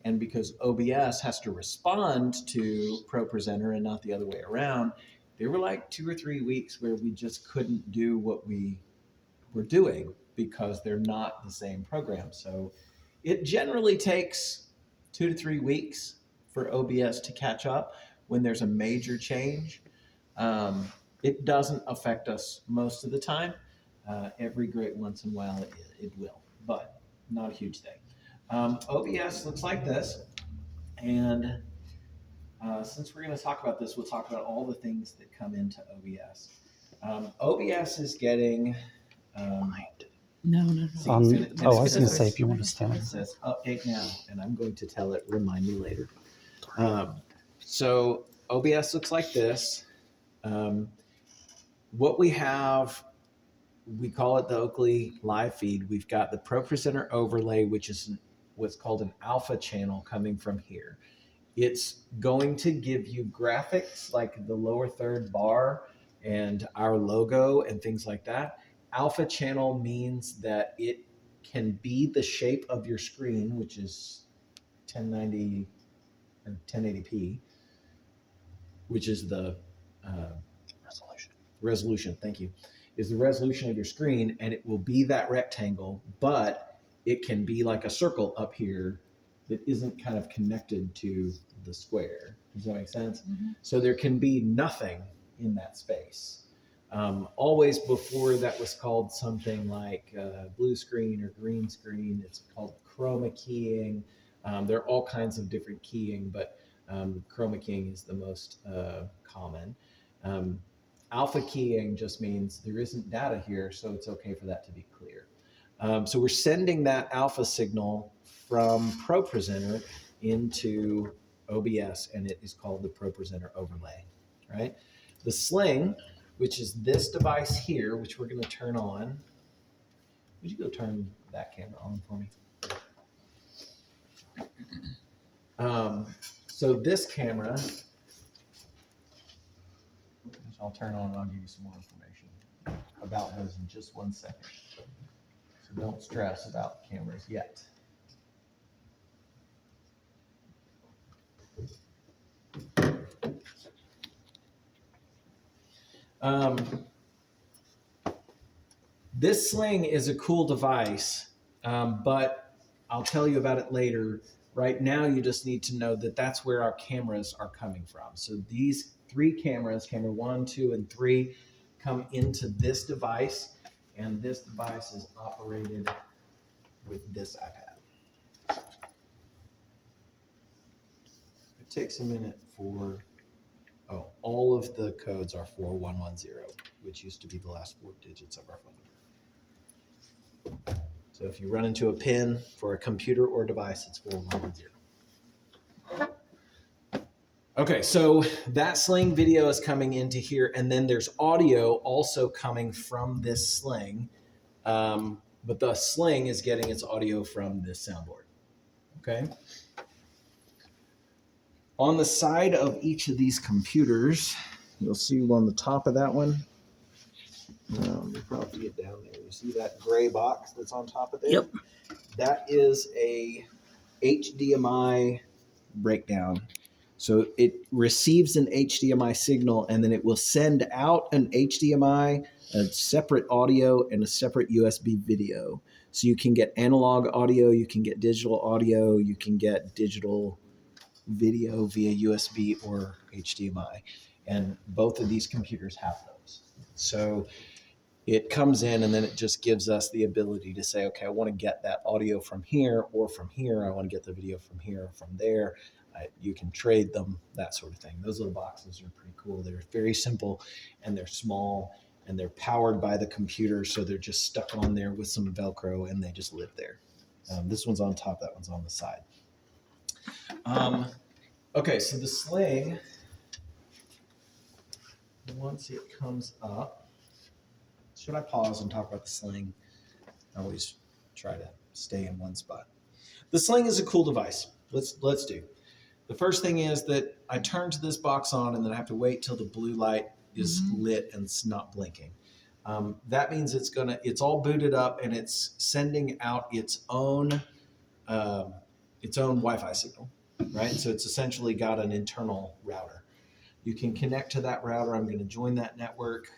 Speaker 1: And because OBS has to respond to ProPresenter and not the other way around, there were like 2 or 3 weeks where we just couldn't do what we were doing because they're not the same program. So it generally takes 2 to 3 weeks for OBS to catch up when there's a major change. It doesn't affect us most of the time. Every great once in a while it will, but not a huge thing. OBS looks like this. And since we're going to talk about this, we'll talk about all the things that come into OBS. OBS is getting...
Speaker 2: No.
Speaker 1: See,
Speaker 3: I was going to
Speaker 1: says-
Speaker 3: say if you want to stand.
Speaker 1: It says update now, and I'm going to tell it, remind me later. So OBS looks like this. What we have, we call it the Oakley live feed. We've got the ProPresenter overlay, which is what's called an alpha channel coming from here. It's going to give you graphics like the lower third bar and our logo and things like that. Alpha channel means that it can be the shape of your screen, which is 1090 or 1080p, which is the resolution, thank you, is the resolution of your screen, and it will be that rectangle, but it can be like a circle up here that isn't kind of connected to the square. Does that make sense? So there can be nothing in that space. Always before that was called something like blue screen or green screen. It's called chroma keying. There are all kinds of different keying, but chroma keying is the most common. Alpha keying just means there isn't data here, so it's okay for that to be clear. So we're sending that alpha signal from ProPresenter into OBS, and it is called the ProPresenter Overlay, right? The Sling, which is this device here, which we're going to turn on. Would you go turn that camera on for me? So this camera, which I'll turn on and I'll give you some more information about those in just 1 second. So don't stress about the cameras yet. This Sling is a cool device, but I'll tell you about it later. Right now, you just need to know that that's where our cameras are coming from. So these 3 cameras, camera 1, 2, and 3, come into this device, and this device is operated with this iPad. It takes a minute for, all of the codes are 4110, which used to be the last 4 digits of our phone number. So if you run into a PIN for a computer or device, it's 4110. Okay, so that Sling video is coming into here, and then there's audio also coming from this Sling, but the Sling is getting its audio from this soundboard, okay? On the side of each of these computers, you'll see on the top of that one, you'll probably get down there. You see that gray box that's on top of there?
Speaker 3: Yep.
Speaker 1: That is a HDMI breakdown. So it receives an HDMI signal, and then it will send out an HDMI, a separate audio, and a separate USB video. So you can get analog audio, you can get digital audio, you can get digital video via USB or HDMI. And both of these computers have those. So it comes in, and then it just gives us the ability to say, okay, I want to get that audio from here or from here. I want to get the video from here or from there. You can trade them, that sort of thing. Those little boxes are pretty cool. They're very simple, and they're small, and they're powered by the computer. So they're just stuck on there with some Velcro, and they just live there. This one's on top. That one's on the side. Okay, so the Sling, once it comes up, should I pause and talk about the Sling? I always try to stay in one spot. The Sling is a cool device. Let's do. The first thing is that I turn to this box on, and then I have to wait till the blue light is lit and it's not blinking. That means it's all booted up, and it's sending out its own Wi-Fi signal, right? So it's essentially got an internal router. You can connect to that router. I'm going to join that network.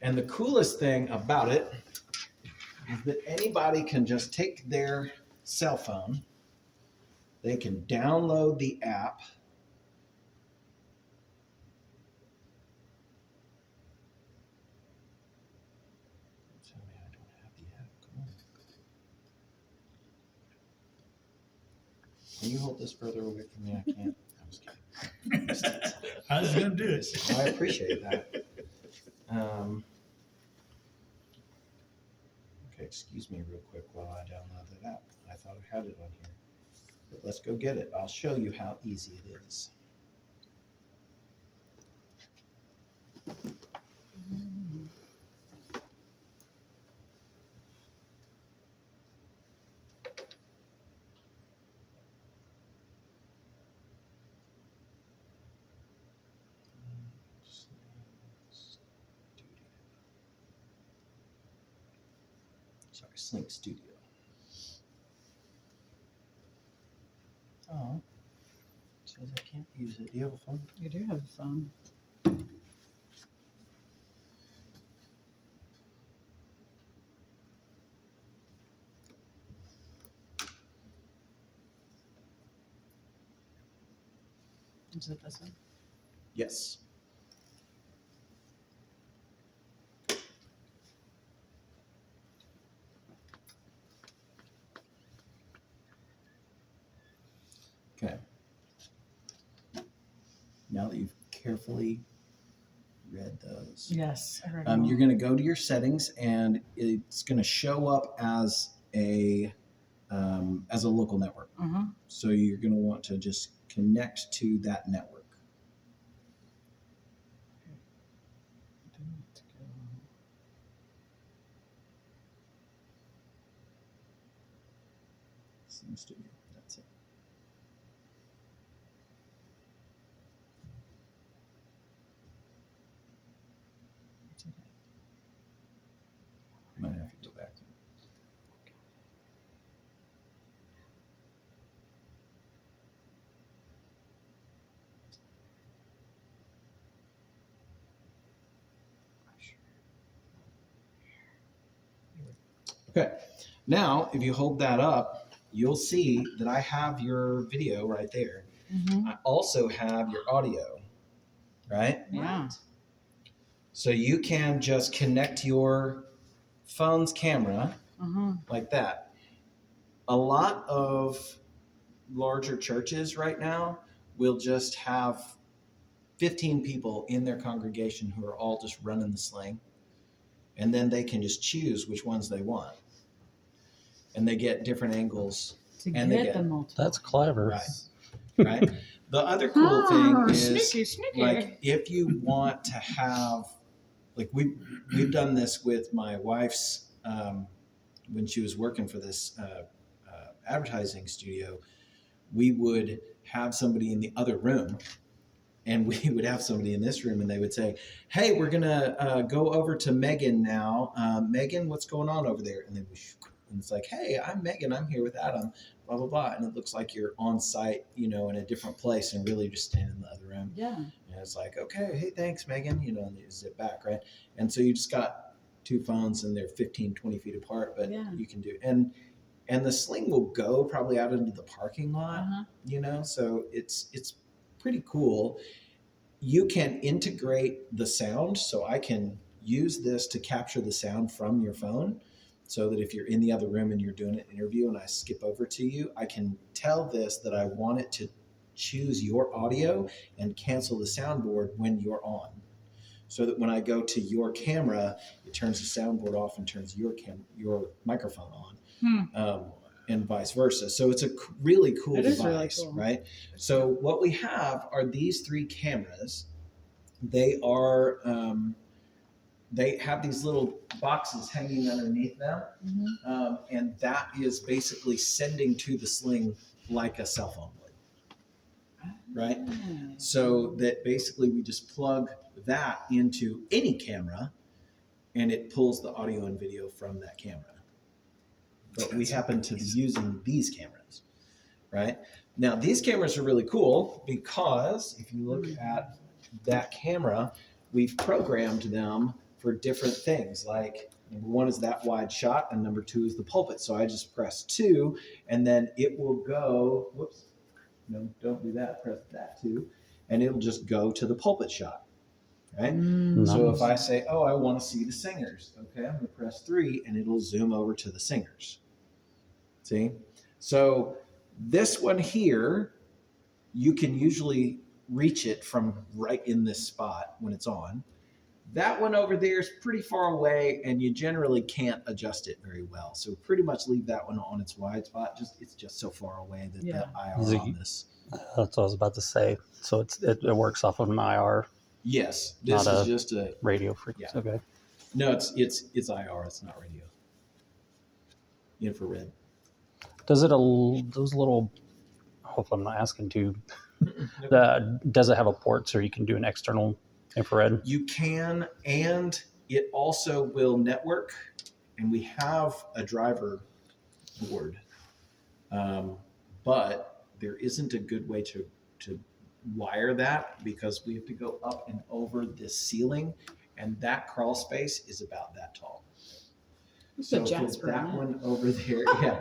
Speaker 1: And the coolest thing about it is that anybody can just take their cell phone, they can download the app, tell me I don't have the app. Come on. Can you hold this further away from me? I can't. I was kidding.
Speaker 4: I was going to do it.
Speaker 1: I appreciate that. Okay, excuse me real quick while I download that app. I thought I had it on here. But let's go get it. I'll show you how easy it is. Sorry, Sling Studio. Oh, says I can't use it. Do you have a phone?
Speaker 2: You do have a phone. Is it this one?
Speaker 1: Yes. Okay. Now that you've carefully read those,
Speaker 2: Yes, I heard.
Speaker 1: you're going to go to your settings, and it's going to show up as a as a local network. So you're going to want to just connect to that network. Sling Studio, that's it. Might have to go back. Okay, now if you hold that up, you'll see that I have your video right there. I also have your audio, right?
Speaker 2: Yeah.
Speaker 1: So you can just connect your phone's camera like that. A lot of larger churches right now will just have 15 people in their congregation who are all just running the sling, and then they can just choose which ones they want, and they get different angles.
Speaker 2: To
Speaker 1: And they
Speaker 2: get
Speaker 1: get-
Speaker 2: the multiple.
Speaker 3: That's clever.
Speaker 1: Right. The other cool thing is,
Speaker 2: sneaky.
Speaker 1: like, if you want to have, like, we've done this with my wife's when she was working for this advertising studio. We would have somebody in the other room, and we would have somebody in this room, and they would say, "Hey, we're gonna go over to Megan now. Megan, what's going on over there?" And then and it's like, "Hey, I'm Megan. I'm here with Adam. Blah blah blah." And it looks like you're on site, in a different place, and really just standing in the other room.
Speaker 2: Yeah.
Speaker 1: And it's like, "Okay, hey, thanks, Megan." And you zip back, right? And so you just got two phones, and they're 15, 20 feet apart, but
Speaker 2: Yeah.
Speaker 1: you can do. And the sling will go probably out into the parking lot. So it's pretty cool. You can integrate the sound, so I can use this to capture the sound from your phone, so that if you're in the other room and you're doing an interview and I skip over to you, I can tell this that I want it to choose your audio and cancel the soundboard when you're on, so that when I go to your camera, it turns the soundboard off and turns your microphone on. And vice versa. So it's a really cool
Speaker 2: That is
Speaker 1: device,
Speaker 2: really cool.
Speaker 1: right? So what we have are these three cameras. They are they have these little boxes hanging underneath them, and that is basically sending to the sling like a cell phone would, right? So that basically we just plug that into any camera, and it pulls the audio and video from that camera. But we happen to be using these cameras, right? Now, these cameras are really cool because if you look at that camera, we've programmed them for different things. Like, number one is that wide shot, and number two is the pulpit. So I just press 2, and then it will go, whoops, no, don't do that, press that 2, and it'll just go to the pulpit shot, right? So if I say, oh, I want to see the singers, okay, I'm going to press 3, and it'll zoom over to the singers. See? So this one here, you can usually reach it from right in this spot when it's on. That one over there is pretty far away, and you generally can't adjust it very well. So pretty much leave that one on its wide spot. It's just so far away that the IR on this.
Speaker 3: That's what I was about to say. So it works off of an IR
Speaker 1: Yes, this
Speaker 3: Not
Speaker 1: is just a
Speaker 3: radio frequency.
Speaker 1: Yeah.
Speaker 3: Okay.
Speaker 1: no. It's IR. It's not radio. Infrared.
Speaker 3: Does it those little? Hopefully, I'm not asking too. Does it have a port so you can do an external infrared?
Speaker 1: You can, and it also will network, and we have a driver board, but there isn't a good way to wire that because we have to go up and over this ceiling, and that crawl space is about that tall. So for
Speaker 2: Jasper
Speaker 1: that
Speaker 2: on it.
Speaker 1: one over there, yeah,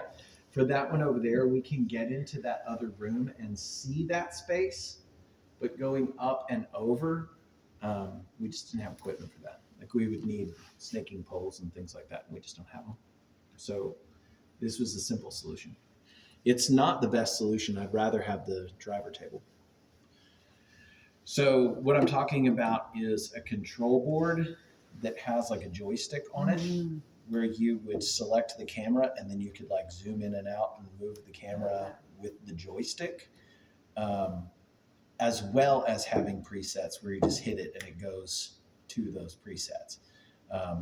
Speaker 1: for that one over there, we can get into that other room and see that space, but going up and over, we just didn't have equipment for that. Like we would need snaking poles and things like that, and we just don't have them. So this was a simple solution. It's not the best solution. I'd rather have the driver table. So what I'm talking about is a control board that has like a joystick on it. where you would select the camera and then you could like zoom in and out and move the camera with the joystick, as well as having presets where you just hit it and it goes to those presets.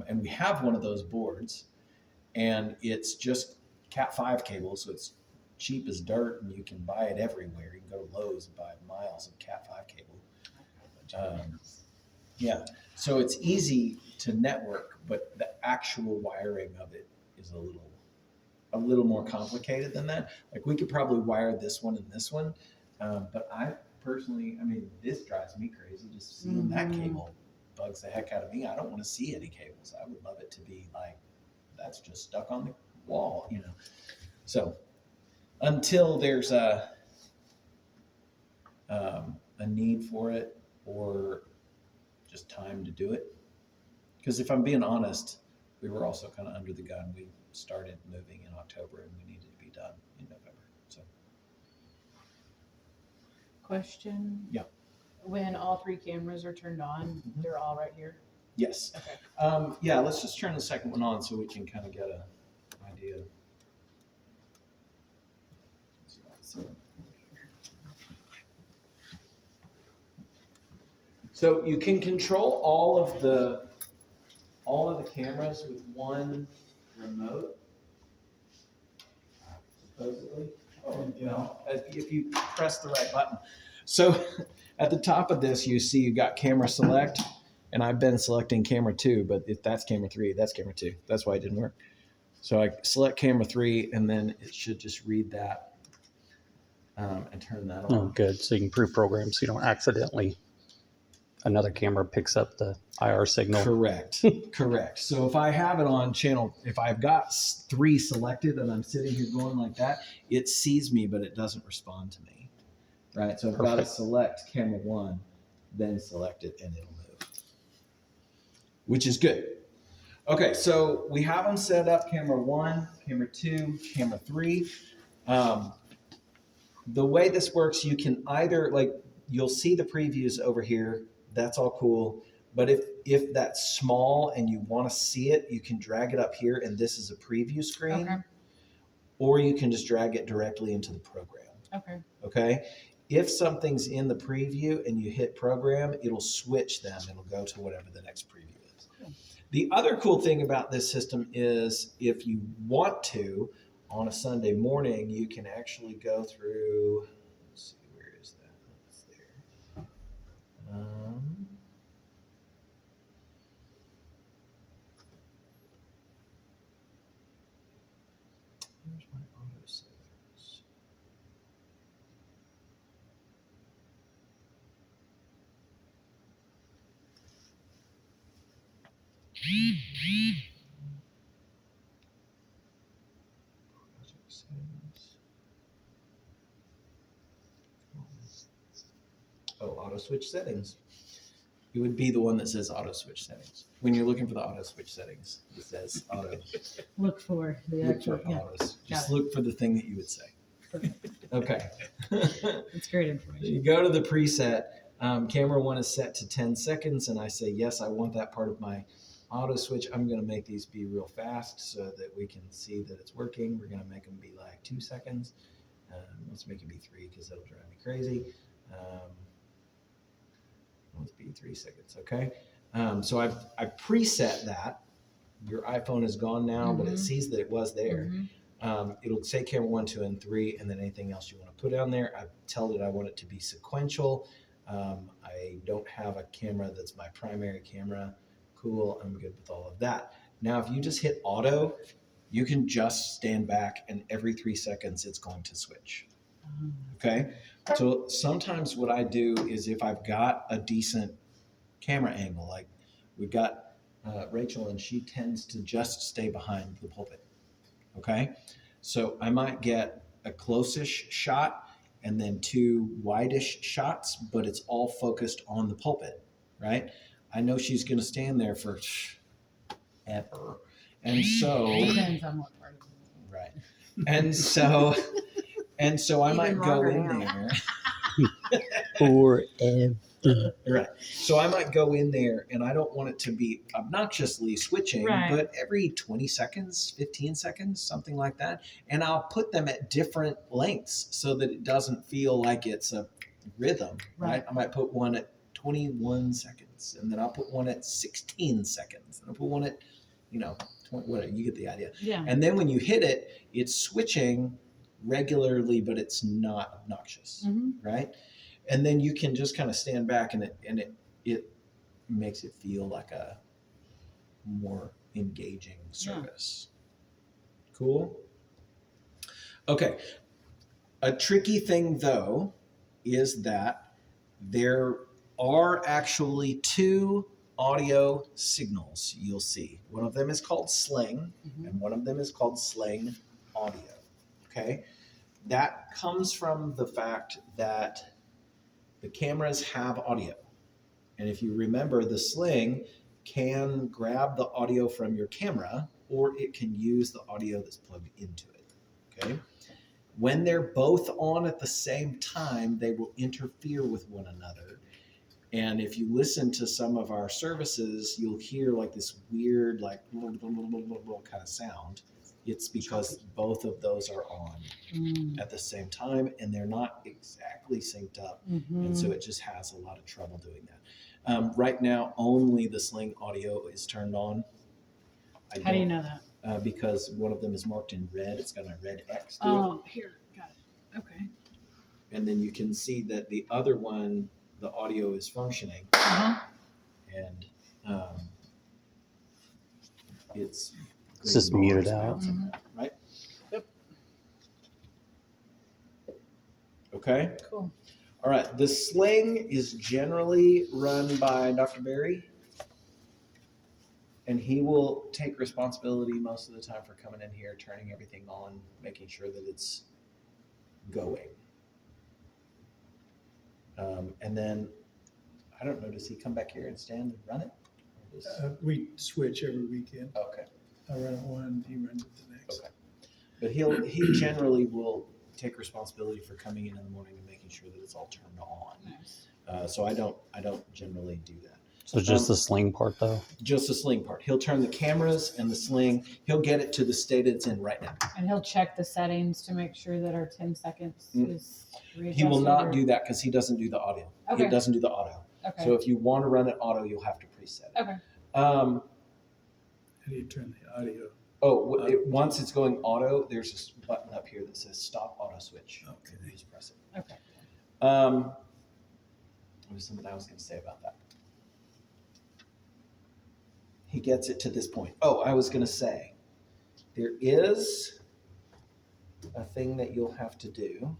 Speaker 1: And we have one of those boards, and it's just Cat5 cable, so it's cheap as dirt, and you can buy it everywhere. You can go to Lowe's and buy miles of Cat5 cable. Yeah, so it's easy to network, but the actual wiring of it is a little more complicated than that. Like we could probably wire this one and this one, but I personally, I mean, this drives me crazy. Just seeing that cable bugs the heck out of me. I don't want to see any cables. I would love it to be like that's just stuck on the wall, you know. So until there's a need for it or just time to do it. Because if I'm being honest, we were also kind of under the gun. We started moving in October and we needed to be done in November. So
Speaker 2: Question.
Speaker 1: Yeah.
Speaker 2: When all 3 cameras are turned on, they're all right here.
Speaker 1: yes.
Speaker 2: Okay.
Speaker 1: Yeah, let's just turn the second one on so we can kind of get an idea. So you can control all of the cameras with one remote, supposedly. Oh, you know, if you press the right button. So at the top of this, you see you got camera select, and I've been selecting camera 2, but if that's camera 3, that's camera 2. That's why it didn't work. So I select camera 3, and then it should just read that and turn that on.
Speaker 3: Oh, good. So you can pre-program so you don't accidentally, another camera picks up the IR signal.
Speaker 1: Correct. Correct. So if I have it on channel, if I've got 3 selected and I'm sitting here going like that, it sees me, but it doesn't respond to me. Right. So I've got to
Speaker 3: Perfect.
Speaker 1: select camera 1, then select it, and it'll move, which is good. Okay. So we have them set up: camera 1, camera 2, camera 3. The way this works, you can either you'll see the previews over here. That's all cool. But if that's small and you want to see it, you can drag it up here, and this is a preview screen.
Speaker 2: Okay.
Speaker 1: Or you can just drag it directly into the program.
Speaker 2: Okay.
Speaker 1: Okay? If something's in the preview and you hit program, it'll switch them. It'll go to whatever the next preview is.
Speaker 2: Cool.
Speaker 1: The other cool thing about this system is if you want to, on a Sunday morning, you can actually go through, let's see, where is that? It's there. Where's my auto settings? Project settings. Oh, auto switch settings. It would be the one that says auto switch settings. When you're looking for the auto switch settings, it says auto.
Speaker 2: Look for the
Speaker 1: Look
Speaker 2: actual.
Speaker 1: for
Speaker 2: Yeah.
Speaker 1: autos.
Speaker 2: Got
Speaker 1: Just
Speaker 2: it.
Speaker 1: look for the thing that you would say.
Speaker 2: Perfect.
Speaker 1: Okay.
Speaker 2: It's great information.
Speaker 1: You go to the preset. Camera 1 is set to 10 seconds, and I say, yes, I want that part of my auto switch. I'm going to make these be real fast so that we can see that it's working. We're going to make them be like 2 seconds. Let's make it be 3 because that'll drive me crazy. Let's be 3 seconds, okay? So I preset that. Your iPhone is gone now, but it sees that it was there.
Speaker 2: Mhm.
Speaker 1: It'll say camera 1, 2, and 3, and then anything else you want to put down there. I tell it I want it to be sequential. I don't have a camera that's my primary camera. Cool, I'm good with all of that. Now, if you just hit auto, you can just stand back, and every 3 seconds it's going to switch. Okay? So sometimes what I do is if I've got a decent camera angle, like we've got Rachel, and she tends to just stay behind the pulpit. Okay? So I might get a close-ish shot and then 2 wide-ish shots, but it's all focused on the pulpit, right? I know she's going to stand there for ever. And so,
Speaker 2: Depends on what part of it.
Speaker 1: right. And so I might
Speaker 5: Even
Speaker 1: go
Speaker 5: longer
Speaker 1: in
Speaker 5: now.
Speaker 1: there.
Speaker 3: Forever.
Speaker 1: Right. So I might go in there and I don't want it to be obnoxiously switching,
Speaker 2: Right.
Speaker 1: but every 20 seconds, 15 seconds, something like that. And I'll put them at different lengths so that it doesn't feel like it's a rhythm, right?
Speaker 2: Right.
Speaker 1: I might put one at 21 seconds and then I'll put one at 16 seconds and I'll put one at, 20, whatever, you get the idea.
Speaker 2: Yeah.
Speaker 1: And then when you hit it, it's switching regularly, but it's not obnoxious,
Speaker 2: Hmm.
Speaker 1: right? And then you can just kind of stand back and it makes it feel like a more engaging service. Cool. Okay. A tricky thing though is that there are actually two audio signals you'll see. One of them is called Sling
Speaker 2: Mhm.
Speaker 1: and one of them is called Sling Audio. Okay. That comes from the fact that the cameras have audio. And if you remember, the Sling can grab the audio from your camera or it can use the audio that's plugged into it. Okay. When they're both on at the same time, they will interfere with one another. And if you listen to some of our services, you'll hear like this weird, like kind of sound. It's because both of those are on
Speaker 2: Mm.
Speaker 1: at the same time and they're not exactly synced up.
Speaker 2: Mhm.
Speaker 1: And so it just has a lot of trouble doing that. Right now, only the Sling Audio is turned on.
Speaker 2: How do you know that?
Speaker 1: Because one of them is marked in red. It's got a red X to it.
Speaker 2: Oh, here, got it. Okay.
Speaker 1: And then you can see that the other one, the audio is functioning.
Speaker 2: Uh-huh.
Speaker 1: And it's
Speaker 3: It's just
Speaker 1: green
Speaker 3: muted
Speaker 1: bars
Speaker 3: out.
Speaker 1: bouncing,
Speaker 2: Mhm.
Speaker 1: right?
Speaker 2: Yep.
Speaker 1: Okay.
Speaker 2: Cool.
Speaker 1: All right. The Sling is generally run by Dr. Barry, and he will take responsibility most of the time for coming in here, turning everything on, making sure that it's going. And then, I don't know, does he come back here and stand and run it? Or does-
Speaker 4: We switch every weekend.
Speaker 1: Okay.
Speaker 4: I run it one, he runs it the next.
Speaker 1: Okay. But he generally will take responsibility for coming in the morning and making sure that it's all turned on.
Speaker 2: Nice.
Speaker 1: So I don't generally do that.
Speaker 3: So just the Sling part though.
Speaker 1: Just the Sling part. He'll turn the cameras and the Sling. He'll get it to the state it's in right now.
Speaker 2: And he'll check the settings to make sure that our 10 seconds
Speaker 1: Mm.
Speaker 2: is readjusted.
Speaker 1: He will not
Speaker 2: or-
Speaker 1: do that because he doesn't do the audio.
Speaker 2: Okay.
Speaker 1: He doesn't do the auto.
Speaker 2: Okay.
Speaker 1: So if you want to run it auto, you'll have to preset it.
Speaker 2: Okay.
Speaker 1: Um,
Speaker 4: How do you turn the audio?
Speaker 1: Once it's going auto, there's this button up here that says stop auto switch.
Speaker 4: Okay.
Speaker 1: You just press it.
Speaker 2: Okay.
Speaker 1: There was something I was going to say about that. He gets it to this point. I was going to say, there is a thing that you'll have to do.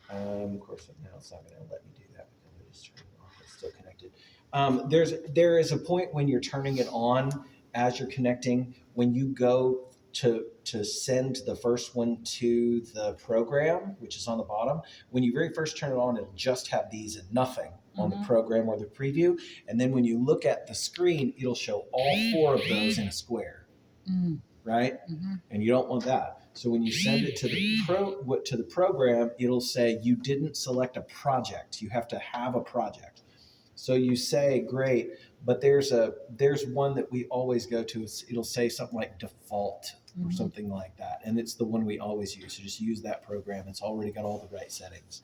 Speaker 1: Of course, now it's not going to let me do that because I just turned it off. It's still connected. There is a point when you're turning it on as you're connecting. When you go to send the first one to the program, which is on the bottom, when you very first turn it on, it'll just have these and nothing on the
Speaker 2: Mhm.
Speaker 1: program or the preview. And then when you look at the screen, it'll show all four of those in a square,
Speaker 2: Mm.
Speaker 1: right?
Speaker 2: Mhm.
Speaker 1: And you don't want that. So when you send it to the program, it'll say you didn't select a project. You have to have a project. So you say, great, but there's one that we always go to. It'll say something like default or
Speaker 2: Mhm.
Speaker 1: something like that, and it's the one we always use. So just use that program. It's already got all the right settings.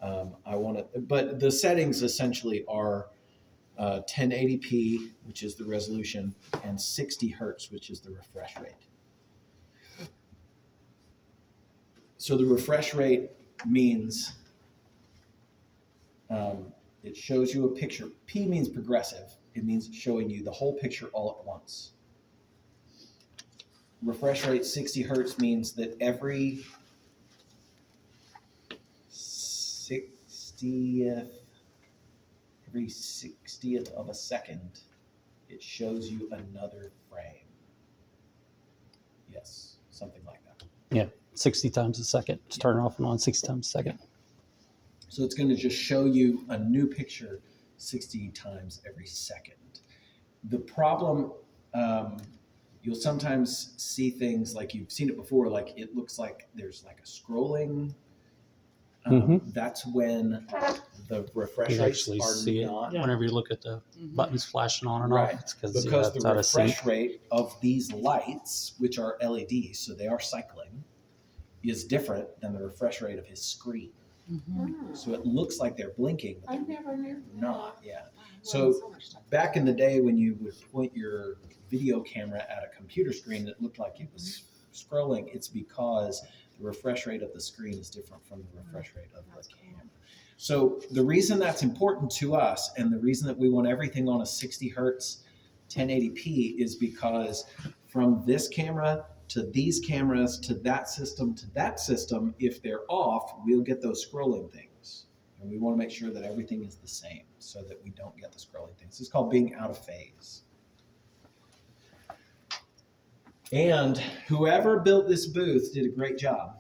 Speaker 1: But the settings essentially are 1080p, which is the resolution, and 60 hertz, which is the refresh rate. So the refresh rate means it shows you a picture. P means progressive. It means showing you the whole picture all at once. Refresh rate 60 hertz means that every 60th of a second, it shows you another frame. Yes, something like that.
Speaker 3: 60 times a second. Just turn it off and on 60 times a second.
Speaker 1: So it's going to just show you a new picture 60 times every second. The problem, you'll sometimes see things like you've seen it before, like it looks like there's like a scrolling That's when the refresh
Speaker 3: You
Speaker 1: rates
Speaker 3: actually
Speaker 1: are
Speaker 3: see it
Speaker 1: not
Speaker 3: whenever you look at the
Speaker 2: Mhm.
Speaker 3: buttons flashing on and
Speaker 1: Right.
Speaker 3: off. It's because
Speaker 1: because
Speaker 3: it's
Speaker 1: the
Speaker 3: out of sync.
Speaker 1: refresh rate of these lights, which are LEDs, so they are cycling, is different than the refresh rate of his screen.
Speaker 2: Mhm.
Speaker 1: So it looks like they're blinking, but
Speaker 5: I
Speaker 1: they're
Speaker 5: never knew.
Speaker 1: not. Yeah.
Speaker 5: Wow,
Speaker 1: So
Speaker 5: much time.
Speaker 1: back in the day when you would point your video camera at a computer screen that looked like it was scrolling, it's because the refresh rate of the screen is different from the refresh rate of the camera. So the reason that's important to us and the reason that we want everything on a 60 hertz 1080p is because from this camera to these cameras to that system, if they're off, we'll get those scrolling things. And we want to make sure that everything is the same so that we don't get the scrolling things. It's called being out of phase. And whoever built this booth did a great job.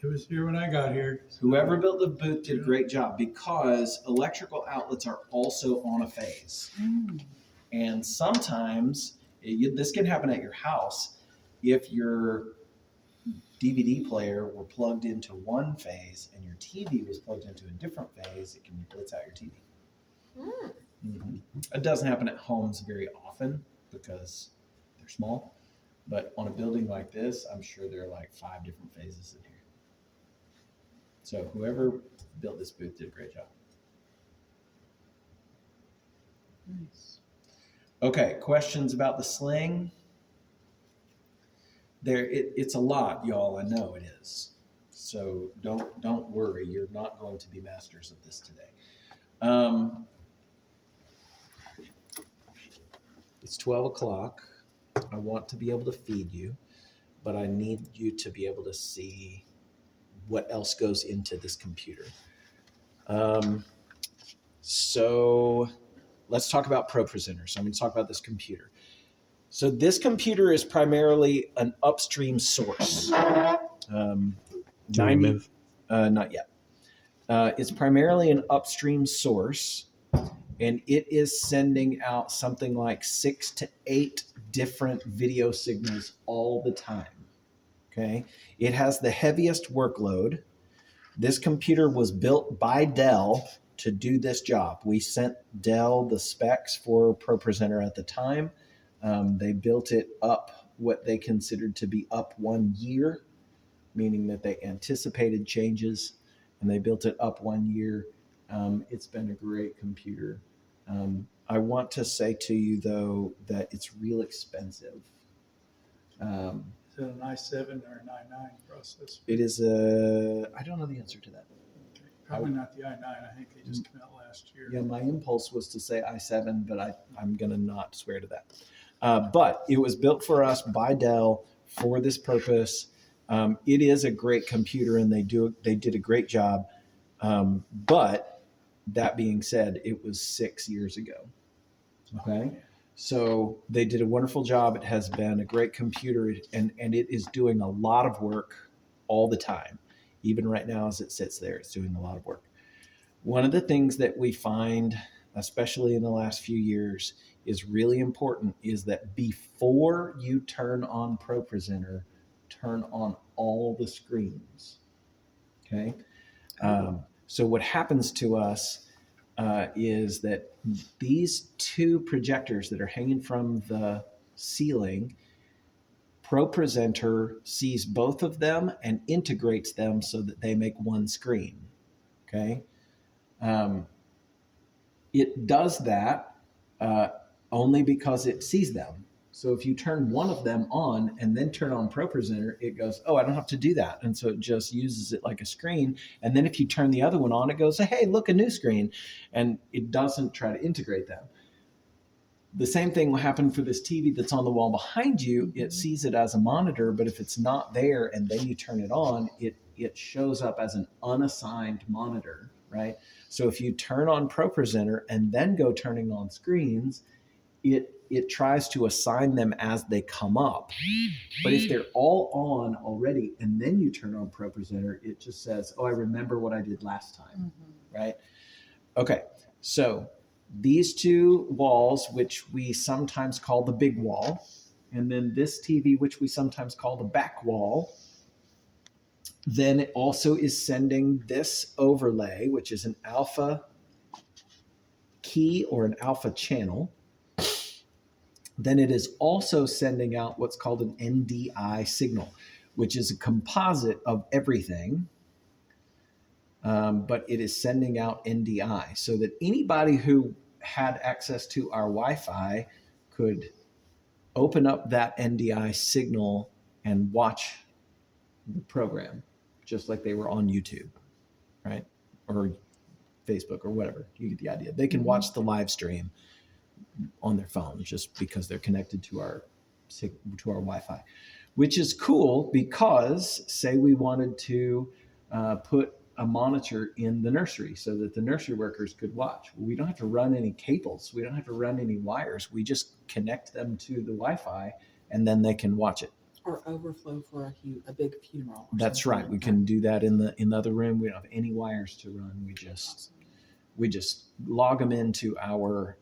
Speaker 4: It was here when I got here.
Speaker 1: Whoever built the booth did a great job because electrical outlets are also on a phase.
Speaker 2: Mm.
Speaker 1: And sometimes this can happen at your house if your DVD player were plugged into one phase and your TV was plugged into a different phase, it can blitz out your TV.
Speaker 5: Mm.
Speaker 1: It doesn't happen at homes very often because they're small, but on a building like this, I'm sure there are like 5 different phases in here. So whoever built this booth did a great job.
Speaker 2: Nice.
Speaker 1: Okay, questions about the sling? It's a lot, y'all. I know it is. So don't worry. You're not going to be masters of this today. It's 12 o'clock. I want to be able to feed you, but I need you to be able to see what else goes into this computer. So let's talk about ProPresenter. So I'm going to talk about this computer. So this computer is primarily an upstream source.
Speaker 3: Do we move?
Speaker 1: Not yet. It's primarily an upstream source, and it is sending out something like 6 to 8 different video signals all the time. Okay, it has the heaviest workload. This computer was built by Dell to do this job. We sent Dell the specs for ProPresenter at the time. They built it up what they considered to be up 1 year, meaning that they anticipated changes, and they built it up 1 year. It's been a great computer. I want to say to you, though, that it's real expensive.
Speaker 4: Is it an i7 or an i9 processor?
Speaker 1: It is I don't know the answer to that.
Speaker 4: Probably not the i9. I think they just came out last year.
Speaker 1: Yeah, my impulse was to say i7, but I'm going to not swear to that. But it was built for us by Dell for this purpose. It is a great computer, and they did a great job. But that being said, it was 6 years ago. Okay. So they did a wonderful job. It has been a great computer, and it is doing a lot of work all the time. Even right now as it sits there, it's doing a lot of work. One of the things that we find, especially in the last few years, is really important is that before you turn on ProPresenter, turn on all the screens. Okay. So what happens to us is that these 2 projectors that are hanging from the ceiling, ProPresenter sees both of them and integrates them so that they make one screen. Okay. It does that only because it sees them. So if you turn one of them on and then turn on ProPresenter, it goes, oh, I don't have to do that. And so it just uses it like a screen. And then if you turn the other one on, it goes, hey, look, a new screen. And it doesn't try to integrate them. The same thing will happen for this TV that's on the wall behind you. It sees it as a monitor, but if it's not there and then you turn it on, it shows up as an unassigned monitor, right? So if you turn on ProPresenter and then go turning on screens, it tries to assign them as they come up. But if they're all on already and then you turn on ProPresenter, it just says, oh, I remember what I did last time, right? Okay, so these 2 walls, which we sometimes call the big wall, and then this TV, which we sometimes call the back wall, then it also is sending this overlay, which is an alpha key or an alpha channel. Then it is also sending out what's called an NDI signal, which is a composite of everything. But it is sending out NDI so that anybody who had access to our Wi-Fi could open up that NDI signal and watch the program just like they were on YouTube, right? Or Facebook or whatever. You get the idea. They can watch the live stream on their phone just because they're connected to our Wi-Fi, which is cool because say we wanted to put a monitor in the nursery so that the nursery workers could watch. We don't have to run any cables. We don't have to run any wires. We just connect them to the Wi-Fi and then they can watch it.
Speaker 6: Or overflow for a big funeral. Or
Speaker 1: That's
Speaker 6: something
Speaker 1: right.
Speaker 6: like
Speaker 1: We
Speaker 6: that.
Speaker 1: can do that in the other room. We don't have any wires to run. We just log them into our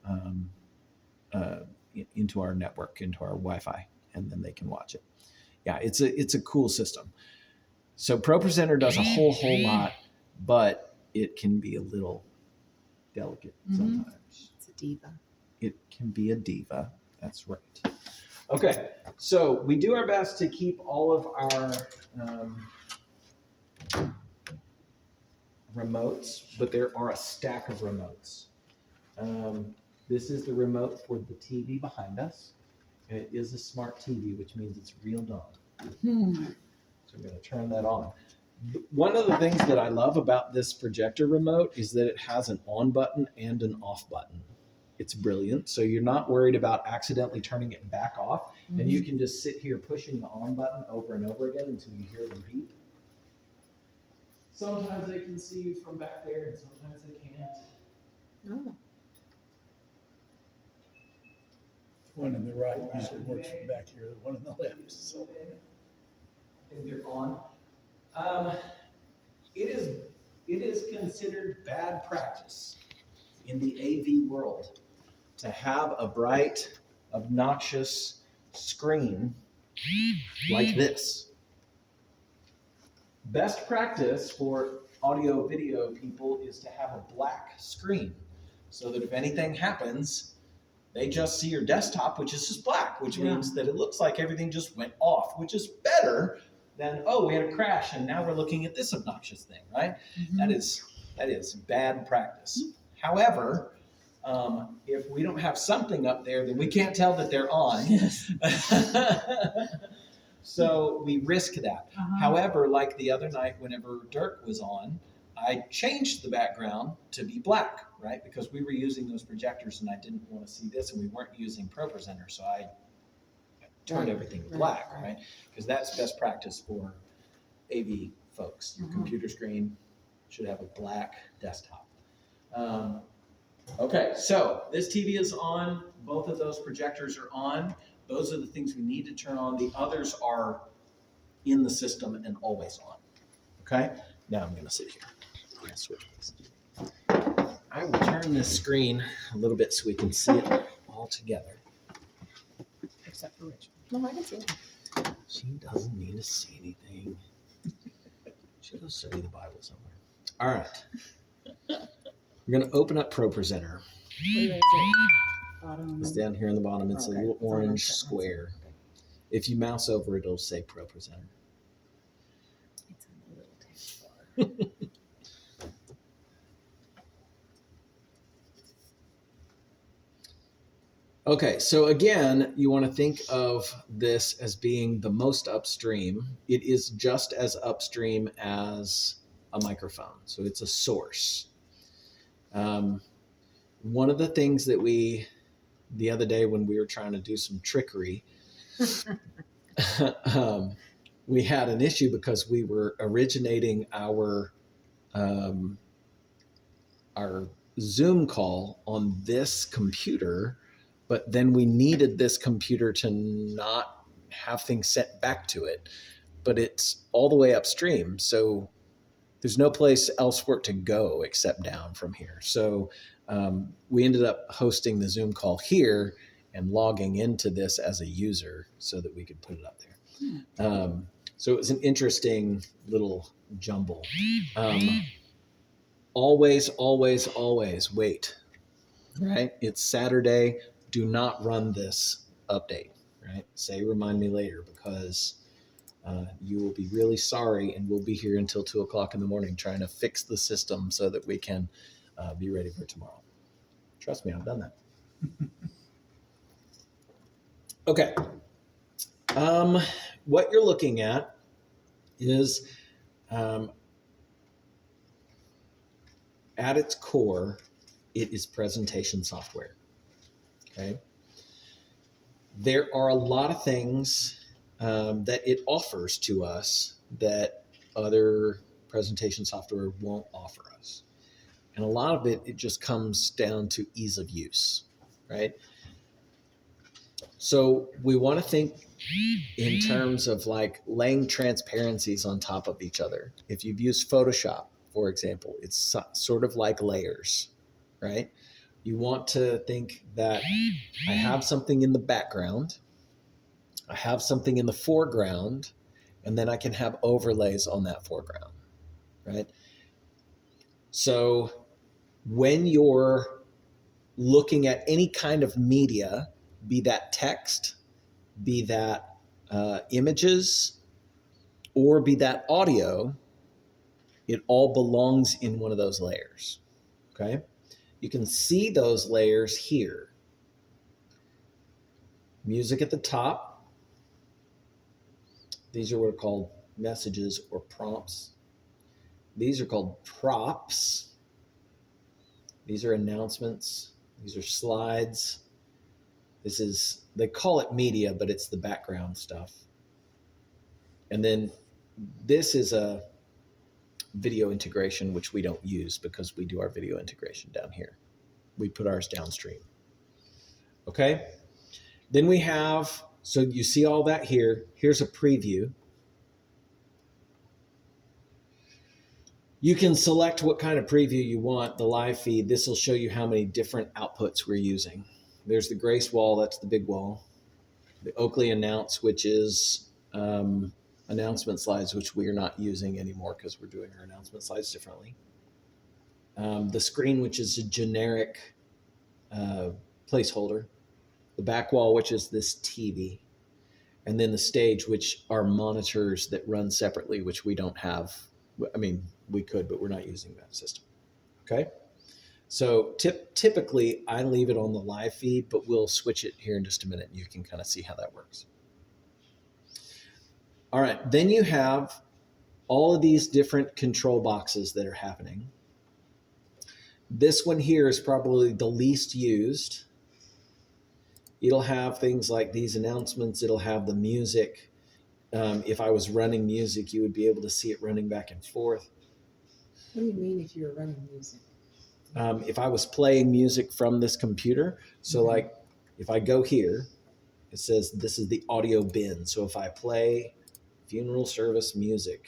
Speaker 1: network, into our Wi-Fi, and then they can watch it. Yeah, it's a cool system. So ProPresenter does a whole lot, but it can be a little delicate sometimes.
Speaker 6: It's a diva.
Speaker 1: It can be a diva. That's right. Okay, so we do our best to keep all of our remotes, but there are a stack of remotes. This is the remote for the TV behind us. It is a smart TV, which means it's real dumb. So I'm going to turn that on. One of the things that I love about this projector remote is that it has an on button and an off button. It's brilliant. So you're not worried about accidentally turning it back off. And you can just sit here pushing the on button over and over again until you hear the beep. Sometimes they can see you from back there and sometimes they can't.
Speaker 6: Oh.
Speaker 4: One on the right usually works from back here, the one on the left. So.
Speaker 1: I think they're on. It is considered bad practice in the AV world to have a bright, obnoxious screen like this. Best practice for audio video people is to have a black screen so that if anything happens, they just see your desktop, which is just black, which means that it looks like everything just went off, which is better than, oh, we had a crash and now we're looking at this obnoxious thing, right? That is bad practice. However, if we don't have something up there, then we can't tell that they're on.
Speaker 6: Yes.
Speaker 1: So we risk that. However, like the other night, whenever Dirk was on, I changed the background to be black, right? Because we were using those projectors and I didn't want to see this and we weren't using ProPresenter. So I turned everything black, right? Because that's best practice for AV folks. Your computer screen should have a black desktop. Okay, so this TV is on. Both of those projectors are on. Those are the things we need to turn on. The others are in the system and always on. Okay, now I'm going to sit here. I'm going to switch this. I will turn this screen a little bit so we can see it all together.
Speaker 2: Except for Rachel.
Speaker 6: No, I can see it.
Speaker 1: She doesn't need to see anything. She'll go study the Bible somewhere. All right. We're going to open up ProPresenter.
Speaker 2: Where is it? Bottom.
Speaker 1: It's down here in the bottom. It's
Speaker 6: Okay.
Speaker 1: a little
Speaker 6: It's on
Speaker 1: orange
Speaker 6: that side.
Speaker 1: square. If you mouse over it, it'll say ProPresenter.
Speaker 6: It's on the little taskbar.
Speaker 1: Okay, so again, you want to think of this as being the most upstream. It is just as upstream as a microphone, so it's a source. One of the things that the other day when we were trying to do some trickery, we had an issue because we were originating our Zoom call on this computer, but then we needed this computer to not have things sent back to it, but it's all the way upstream. So there's no place else for it to go except down from here. So we ended up hosting the Zoom call here and logging into this as a user so that we could put it up there. So it was an interesting little jumble. Always, always, always wait, right? It's Saturday. Do not run this update, right? Say, remind me later, because you will be really sorry, and we'll be here until 2:00 in the morning trying to fix the system so that we can be ready for tomorrow. Trust me, I've done that. Okay. What you're looking at is, at its core, it is presentation software. Okay. There are a lot of things that it offers to us that other presentation software won't offer us. And a lot of it just comes down to ease of use, right? So we want to think in terms of like laying transparencies on top of each other. If you've used Photoshop, for example, it's sort of like layers, right? You want to think that I have something in the background, I have something in the foreground, and then I can have overlays on that foreground, right? So when you're looking at any kind of media, be that text, be that images, or be that audio, it all belongs in one of those layers, okay? You can see those layers here. Music at the top. These are what are called messages or prompts. These are called props. These are announcements. These are slides. This is, they call it media, but it's the background stuff. And then this is a video integration, which we don't use because we do our video integration down here. We put ours downstream. Okay. Then we have, so you see all that here. Here's a preview. You can select what kind of preview you want, the live feed. This will show you how many different outputs we're using. There's the Grace wall, that's the big wall. The Oakley Announce, which is announcement slides, which we are not using anymore because we're doing our announcement slides differently. The screen, which is a generic placeholder. The back wall, which is this TV. And then the stage, which are monitors that run separately, which we don't have. I mean, we could, but we're not using that system. Okay. So typically I leave it on the live feed, but we'll switch it here in just a minute and you can kind of see how that works. All right. Then you have all of these different control boxes that are happening. This one here is probably the least used. It'll have things like these announcements. It'll have the music. If I was running music, you would be able to see it running back and forth.
Speaker 6: What do you mean if you're running music?
Speaker 1: If I was playing music from this computer, so like if I go here, it says this is the audio bin. So if I play funeral service music,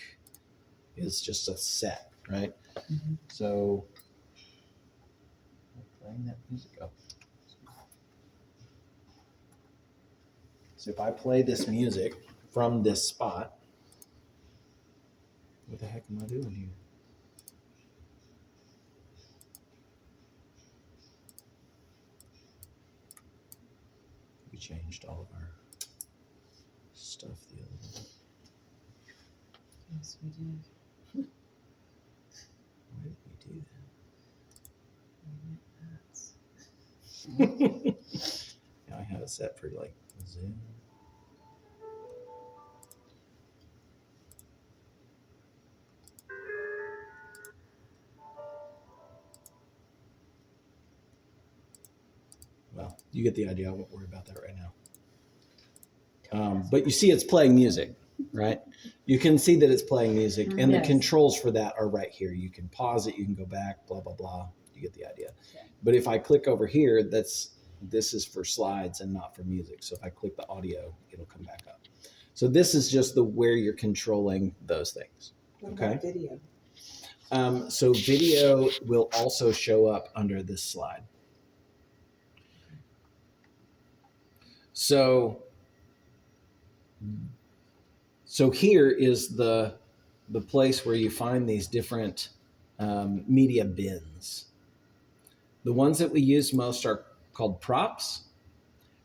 Speaker 1: it's just a set, right?
Speaker 6: Mm-hmm.
Speaker 1: So playing that music up. So if I play this music from this spot, what the heck am I doing here? We changed all of our stuff the other day.
Speaker 6: Yes, we did.
Speaker 1: Why did we do
Speaker 6: We went nuts.
Speaker 1: that? Now I have it set for like Zoom. Well, you get the idea. I won't worry about that right now. But you see it's playing music, right? You can see that it's playing music, and the
Speaker 2: Yes.
Speaker 1: controls for that are right here. You can pause it, you can go back, blah, blah, blah. You get the idea.
Speaker 2: Okay.
Speaker 1: But if I click over here, this is for slides and not for music. So if I click the audio, it'll come back up. So this is just the where you're controlling those things.
Speaker 6: What
Speaker 1: Okay.
Speaker 6: about video?
Speaker 1: So video will also show up under this slide. So So here is the place where you find these different media bins. The ones that we use most are called props,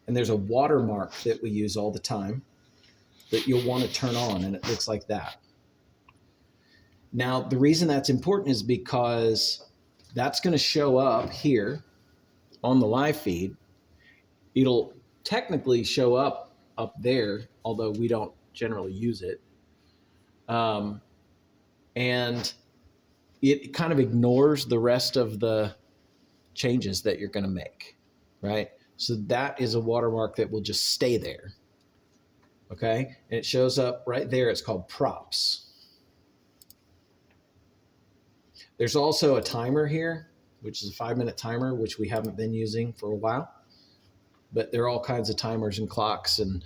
Speaker 1: and there's a watermark that we use all the time that you'll want to turn on, and it looks like that. Now, the reason that's important is because that's going to show up here on the live feed. It'll technically show up there, although we don't generally use it. And it kind of ignores the rest of the changes that you're going to make, right? So that is a watermark that will just stay there. Okay, and it shows up right there. It's called props. There's also a timer here, which is a 5-minute timer, which we haven't been using for a while. But there are all kinds of timers and clocks, and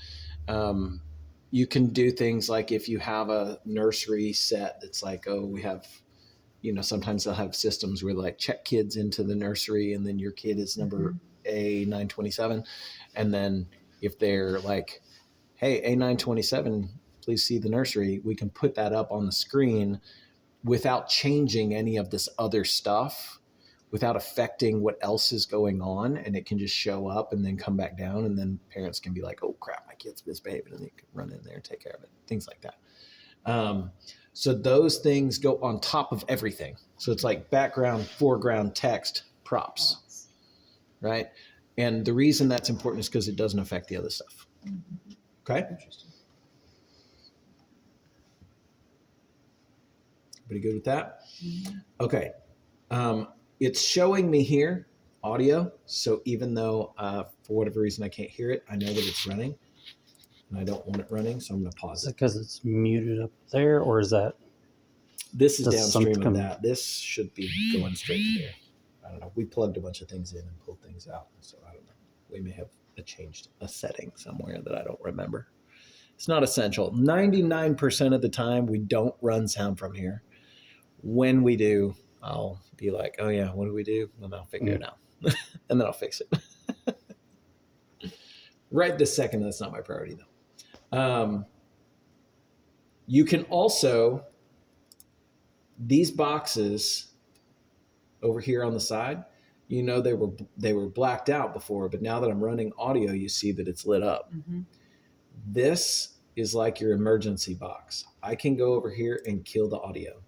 Speaker 1: you can do things like if you have a nursery set that's like, oh, we have, sometimes they'll have systems where like check kids into the nursery, and then your kid is number A927. And then if they're like, hey, A927, please see the nursery, we can put that up on the screen without changing any of this other stuff, without affecting what else is going on, and it can just show up and then come back down, and then parents can be like, oh crap, my kid's misbehaving, and they can run in there and take care of it, things like that. So those things go on top of everything. So it's like background, foreground, text, props, right? And the reason that's important is because it doesn't affect the other stuff. Okay?
Speaker 6: Interesting.
Speaker 1: Everybody good with that? Okay. It's showing me here audio. So even though for whatever reason I can't hear it, I know that it's running, and I don't want it running, so I'm going to
Speaker 3: Is
Speaker 1: pause
Speaker 3: it
Speaker 1: it.
Speaker 3: because it's muted up there, or is that
Speaker 1: This is
Speaker 3: Does
Speaker 1: downstream of
Speaker 3: something-
Speaker 1: that. This should be going straight to there. I don't know. We plugged a bunch of things in and pulled things out, so I don't know. We may have changed a setting somewhere that I don't remember. It's not essential. 99% of the time, we don't run sound from here. When we do, I'll be like, oh yeah, what do we do? And I'll figure it out. And then I'll fix it. Right this second, that's not my priority though. You can also, these boxes over here on the side, they were blacked out before, but now that I'm running audio, you see that it's lit up.
Speaker 2: Mm-hmm.
Speaker 1: This is like your emergency box. I can go over here and kill the audio.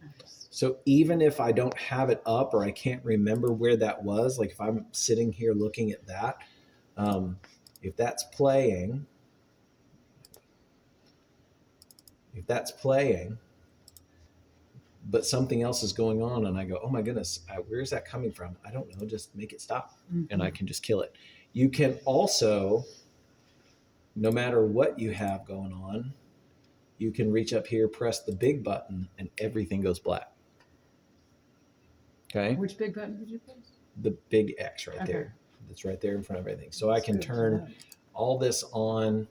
Speaker 2: Nice.
Speaker 1: So even if I don't have it up or I can't remember where that was, like if I'm sitting here looking at that, if that's playing, but something else is going on and I go, oh my goodness, where is that coming from? I don't know, just make it stop and I can just kill it. You can also, no matter what you have going on, you can reach up here, press the big button, and everything goes black. Okay?
Speaker 2: Which big button did you press?
Speaker 1: The big X right
Speaker 2: Okay.
Speaker 1: there. That's right there in front of everything. So I can turn all this on.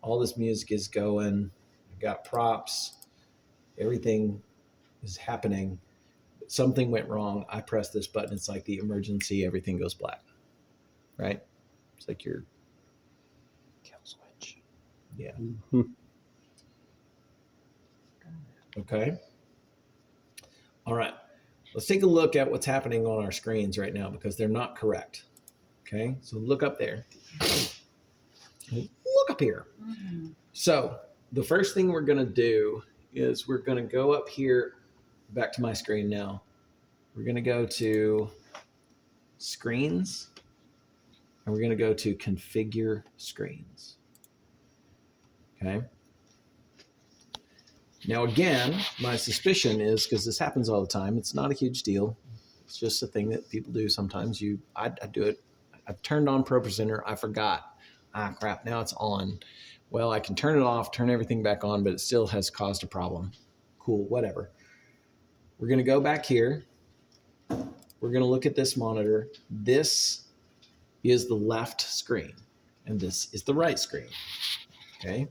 Speaker 1: All this music is going. I've got props. Everything is happening. Something went wrong. I press this button. It's like the emergency. Everything goes black. Right? It's like your
Speaker 3: kill switch?
Speaker 1: Yeah.
Speaker 3: Mhm.
Speaker 1: Okay. All right. Let's take a look at what's happening on our screens right now because they're not correct. Okay. So look up there. Look up here.
Speaker 2: Mm-hmm.
Speaker 1: So the first thing we're going to do is we're going to go up here back to my screen now. We're going to go to screens and we're going to go to configure screens. Okay. Now, again, my suspicion is, because this happens all the time, it's not a huge deal. It's just a thing that people do sometimes. I do it. I've turned on ProPresenter. I forgot. Crap, now it's on. Well, I can turn it off, turn everything back on, but it still has caused a problem. Cool, whatever. We're going to go back here. We're going to look at this monitor. This is the left screen, and this is the right screen. Okay.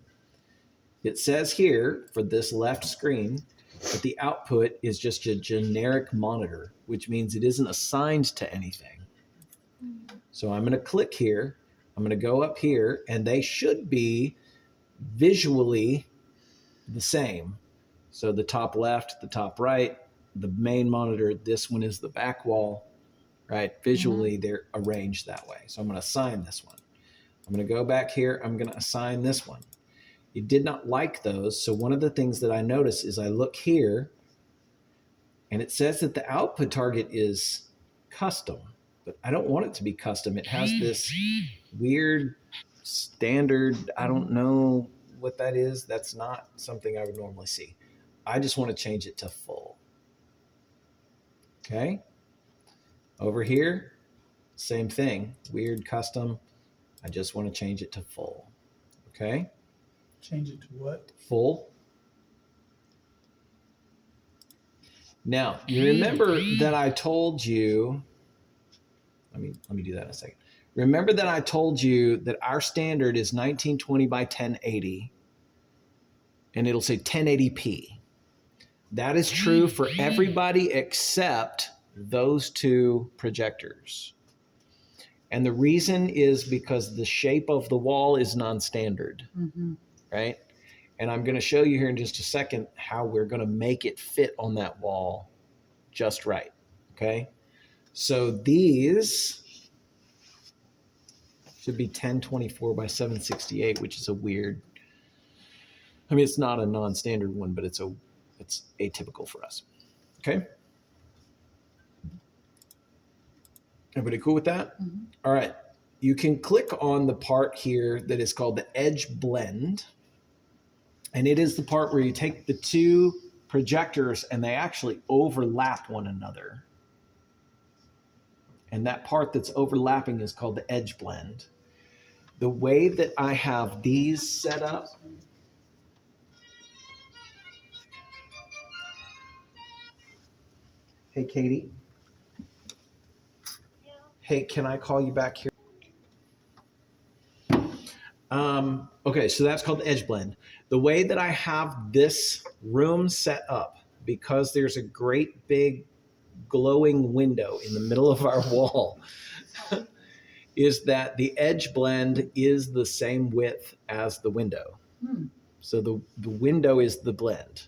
Speaker 1: It says here for this left screen that the output is just a generic monitor, which means it isn't assigned to anything. So I'm going to click here. I'm going to go up here, and they should be visually the same. So the top left, the top right, the main monitor, this one is the back wall, right? Visually, they're arranged that way. So I'm going to assign this one. I'm going to go back here. I'm going to assign this one. You did not like those. So one of the things that I notice is I look here and it says that the output target is custom, but I don't want it to be custom. It has this weird standard. I don't know what that is. That's not something I would normally see. I just want to change it to full. Okay. Over here, same thing, weird custom. I just want to change it to full. Okay.
Speaker 4: Change it to what?
Speaker 1: Full. Now, you remember that I told you, let me do that in a second. Remember that I told you that our standard is 1920 by 1080, and it'll say 1080p. That is true for everybody except those two projectors. And the reason is because the shape of the wall is non-standard, right? And I'm going to show you here in just a second how we're going to make it fit on that wall just right, okay? So these should be 1024 by 768, which is a weird, I mean, it's not a non-standard one, but it's atypical for us, okay? Everybody cool with that? All right. You can click on the part here that is called the edge blend. And it is the part where you take the two projectors and they actually overlap one another. And that part that's overlapping is called the edge blend. The way that I have these set up, hey, Katie. Hey, can I call you back here? Okay, so that's called the edge blend. The way that I have this room set up, because there's a great big glowing window in the middle of our wall, is that the edge blend is the same width as the window. So the window is the blend.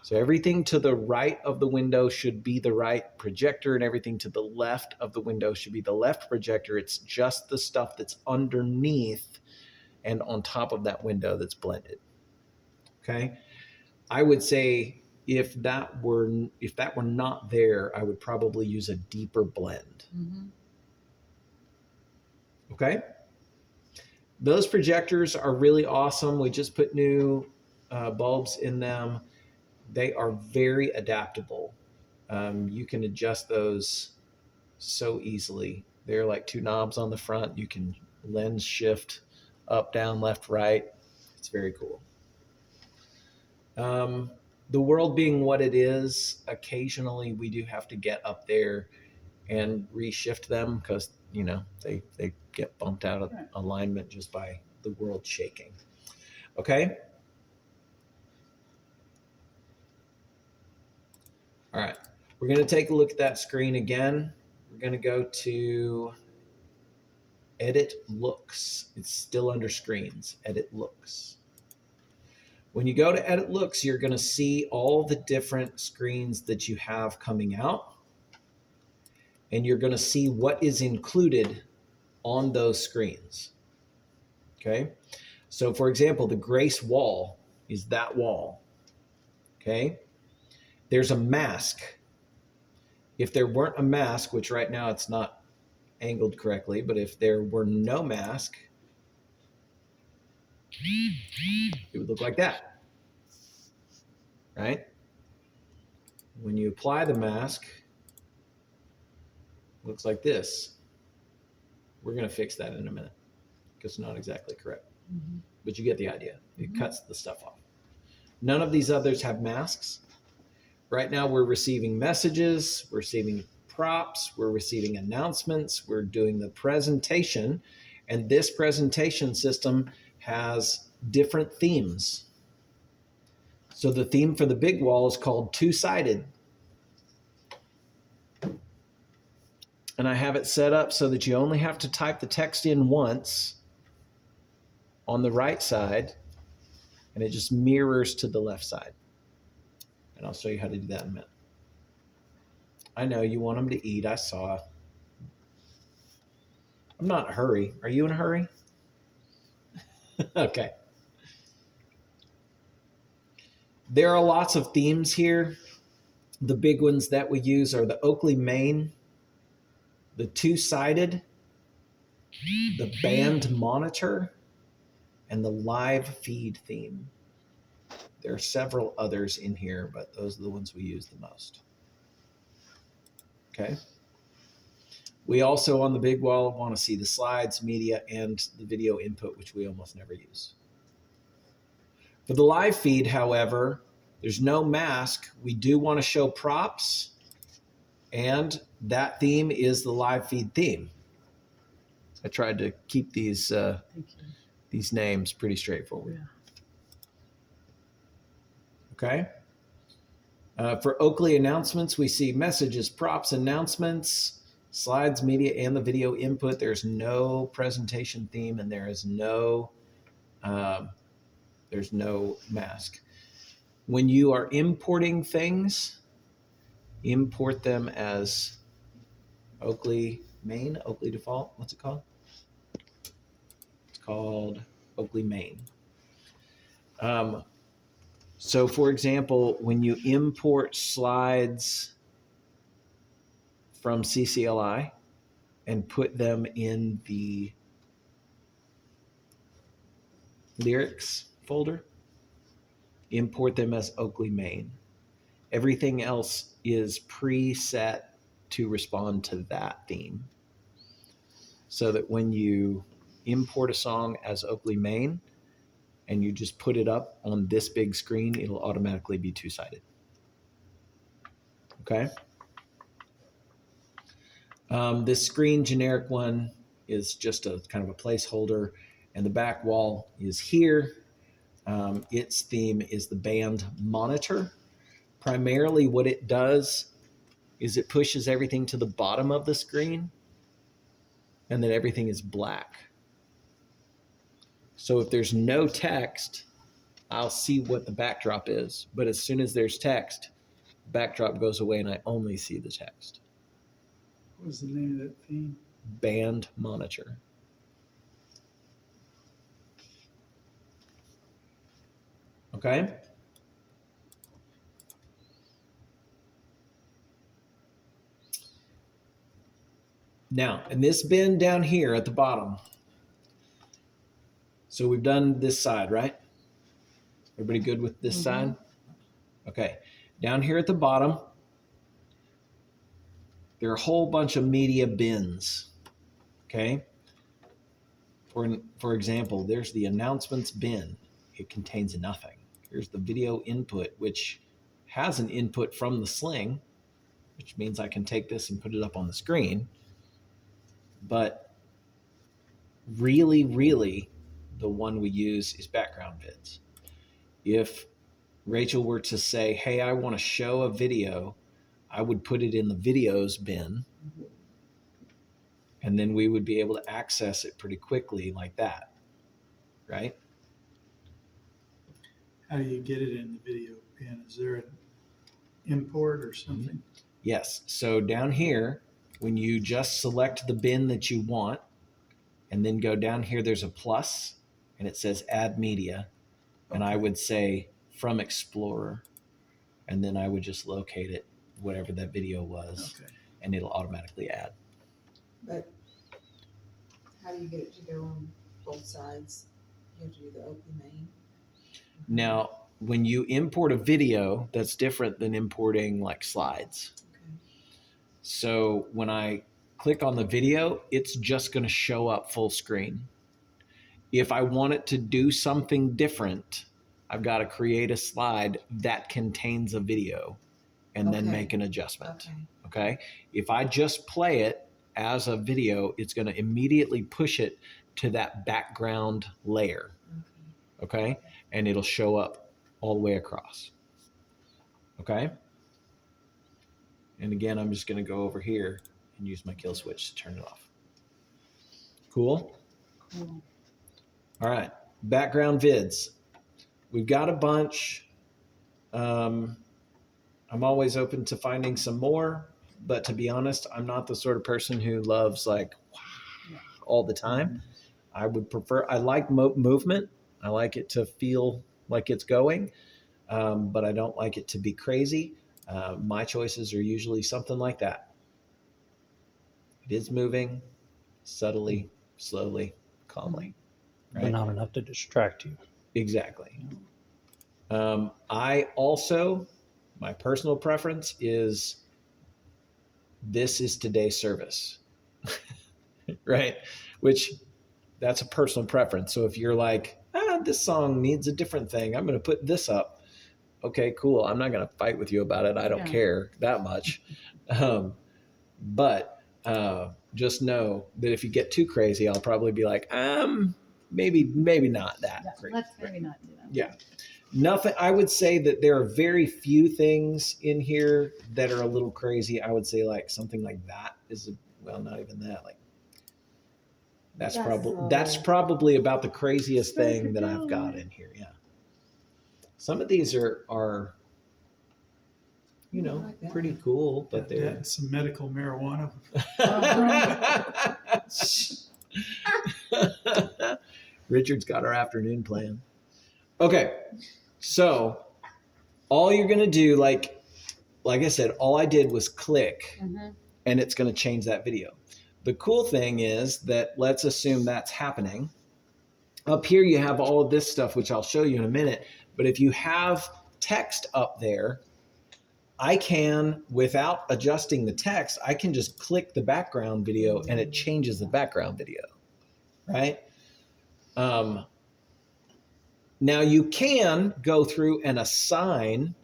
Speaker 1: So everything to the right of the window should be the right projector, and everything to the left of the window should be the left projector. It's just the stuff that's underneath and on top of that window that's blended. Okay. I would say if that were not there, I would probably use a deeper blend. Okay. Those projectors are really awesome. We just put new bulbs in them. They are very adaptable. You can adjust those so easily. They're like two knobs on the front. You can lens shift up, down, left, right. It's very cool. The world being what it is, occasionally we do have to get up there and reshift them because, you know, they get bumped out of alignment just by the world shaking. Okay. All right. We're going to take a look at that screen again. We're going to go to Edit Looks. It's still under Screens. Edit Looks. When you go to Edit Looks, you're going to see all the different screens that you have coming out. And you're going to see what is included on those screens. Okay. So for example, the Grace wall is that wall. Okay. There's a mask. If there weren't a mask, which right now it's not angled correctly, but if there were no mask, it would look like that, right? When you apply the mask, it looks like this. We're going to fix that in a minute because it's not exactly correct, but you get the idea. It cuts the stuff off. None of these others have masks. Right now we're receiving messages, we're receiving props, we're receiving announcements, we're doing the presentation, and this presentation system has different themes. So the theme for the big wall is called two-sided. And I have it set up so that you only have to type the text in once on the right side, and it just mirrors to the left side. And I'll show you how to do that in a minute. I know you want them to eat. I saw. I'm not in a hurry. Are you in a hurry? Okay. There are lots of themes here. The big ones that we use are the Oakley main, the two-sided, the band monitor, and the live feed theme. There are several others in here, but those are the ones we use the most. Okay. We also, on the big wall, want to see the slides, media, and the video input, which we almost never use. For the live feed, however, there's no mask. We do want to show props, and that theme is the live feed theme. I tried to keep these names pretty straightforward. Okay. For Oakley announcements, we see messages, props, announcements, slides, media, and the video input. There's no presentation theme, and there's no mask. When you are importing things, import them as Oakley main, Oakley default. What's it called? It's called Oakley main. So for example, when you import slides from CCLI and put them in the lyrics folder, import them as Oakley main. Everything else is preset to respond to that theme. So that when you import a song as Oakley main and you just put it up on this big screen, it'll automatically be two-sided. Okay. This screen generic one is just a kind of a placeholder, and the back wall is here. Its theme is the band monitor. Primarily what it does is it pushes everything to the bottom of the screen, and then everything is black. So if there's no text, I'll see what the backdrop is. But as soon as there's text, the backdrop goes away and I only see the text.
Speaker 4: What was the name of that theme?
Speaker 1: Band monitor. Okay. Now, in this bin down here at the bottom, so we've done this side, right? Everybody good with this side? Okay. Down here at the bottom, there are a whole bunch of media bins. Okay. For example, there's the announcements bin. It contains nothing. Here's the video input, which has an input from the sling, which means I can take this and put it up on the screen. But really, really, the one we use is background vids. If Rachel were to say, hey, I want to show a video, I would put it in the videos bin, and then we would be able to access it pretty quickly like that, right?
Speaker 4: How do you get it in the video bin? Is there an import or something?
Speaker 1: Yes. So down here, when you just select the bin that you want, and then go down here, there's a plus, and it says add media. And I would say from Explorer, and then I would just locate it, whatever that video was, and it'll automatically add.
Speaker 6: But how do you get it to go on both sides? You have to do the Oakley main.
Speaker 1: Now, when you import a video, that's different than importing like slides.
Speaker 6: Okay.
Speaker 1: So when I click on the video, it's just going to show up full screen. If I want it to do something different, I've got to create a slide that contains a video and then make an adjustment. Okay. If I just play it as a video, it's going to immediately push it to that background layer. Okay. And it'll show up all the way across. Okay. And again, I'm just going to go over here and use my kill switch to turn it off. Cool.
Speaker 2: Cool.
Speaker 1: All right. Background vids. we've got a bunch. I'm always open to finding some more, but to be honest, I'm not the sort of person who loves like all the time. I would prefer, I like movement. I like it to feel like it's going, but I don't like it to be crazy. My choices are usually something like that. It is moving subtly, slowly, calmly.
Speaker 3: but
Speaker 1: Right?
Speaker 3: not enough to distract you.
Speaker 1: Exactly. I also, my personal preference is this is today's service, right? Which that's a personal preference. So if you're like, this song needs a different thing, I'm going to put this up. Okay, cool. I'm not going to fight with you about it. I don't
Speaker 2: Yeah.
Speaker 1: care that much. But just know that if you get too crazy, I'll probably be like, maybe not that
Speaker 2: Yeah,
Speaker 1: crazy.
Speaker 2: let's maybe not do that.
Speaker 1: Yeah. Nothing. I would say that there are very few things in here that are a little crazy. I would say like something like that is, well, not even that. Like that's probably about the craziest thing that I've got in here. Yeah. Some of these are you know,
Speaker 6: like that
Speaker 1: pretty
Speaker 6: one.
Speaker 1: cool, but
Speaker 4: Got that
Speaker 1: they're
Speaker 4: and some medical marijuana.
Speaker 1: Richard's got our afternoon plan. Okay, so all you're gonna do, like I said, all I did was click,
Speaker 2: Mhm.
Speaker 1: and it's gonna change that video. The cool thing is that let's assume that's happening. Up here, you have all of this stuff, which I'll show you in a minute. But if you have text up there, I can, without adjusting the text, I can just click the background video and it changes the background video, right? Now you can go through and assign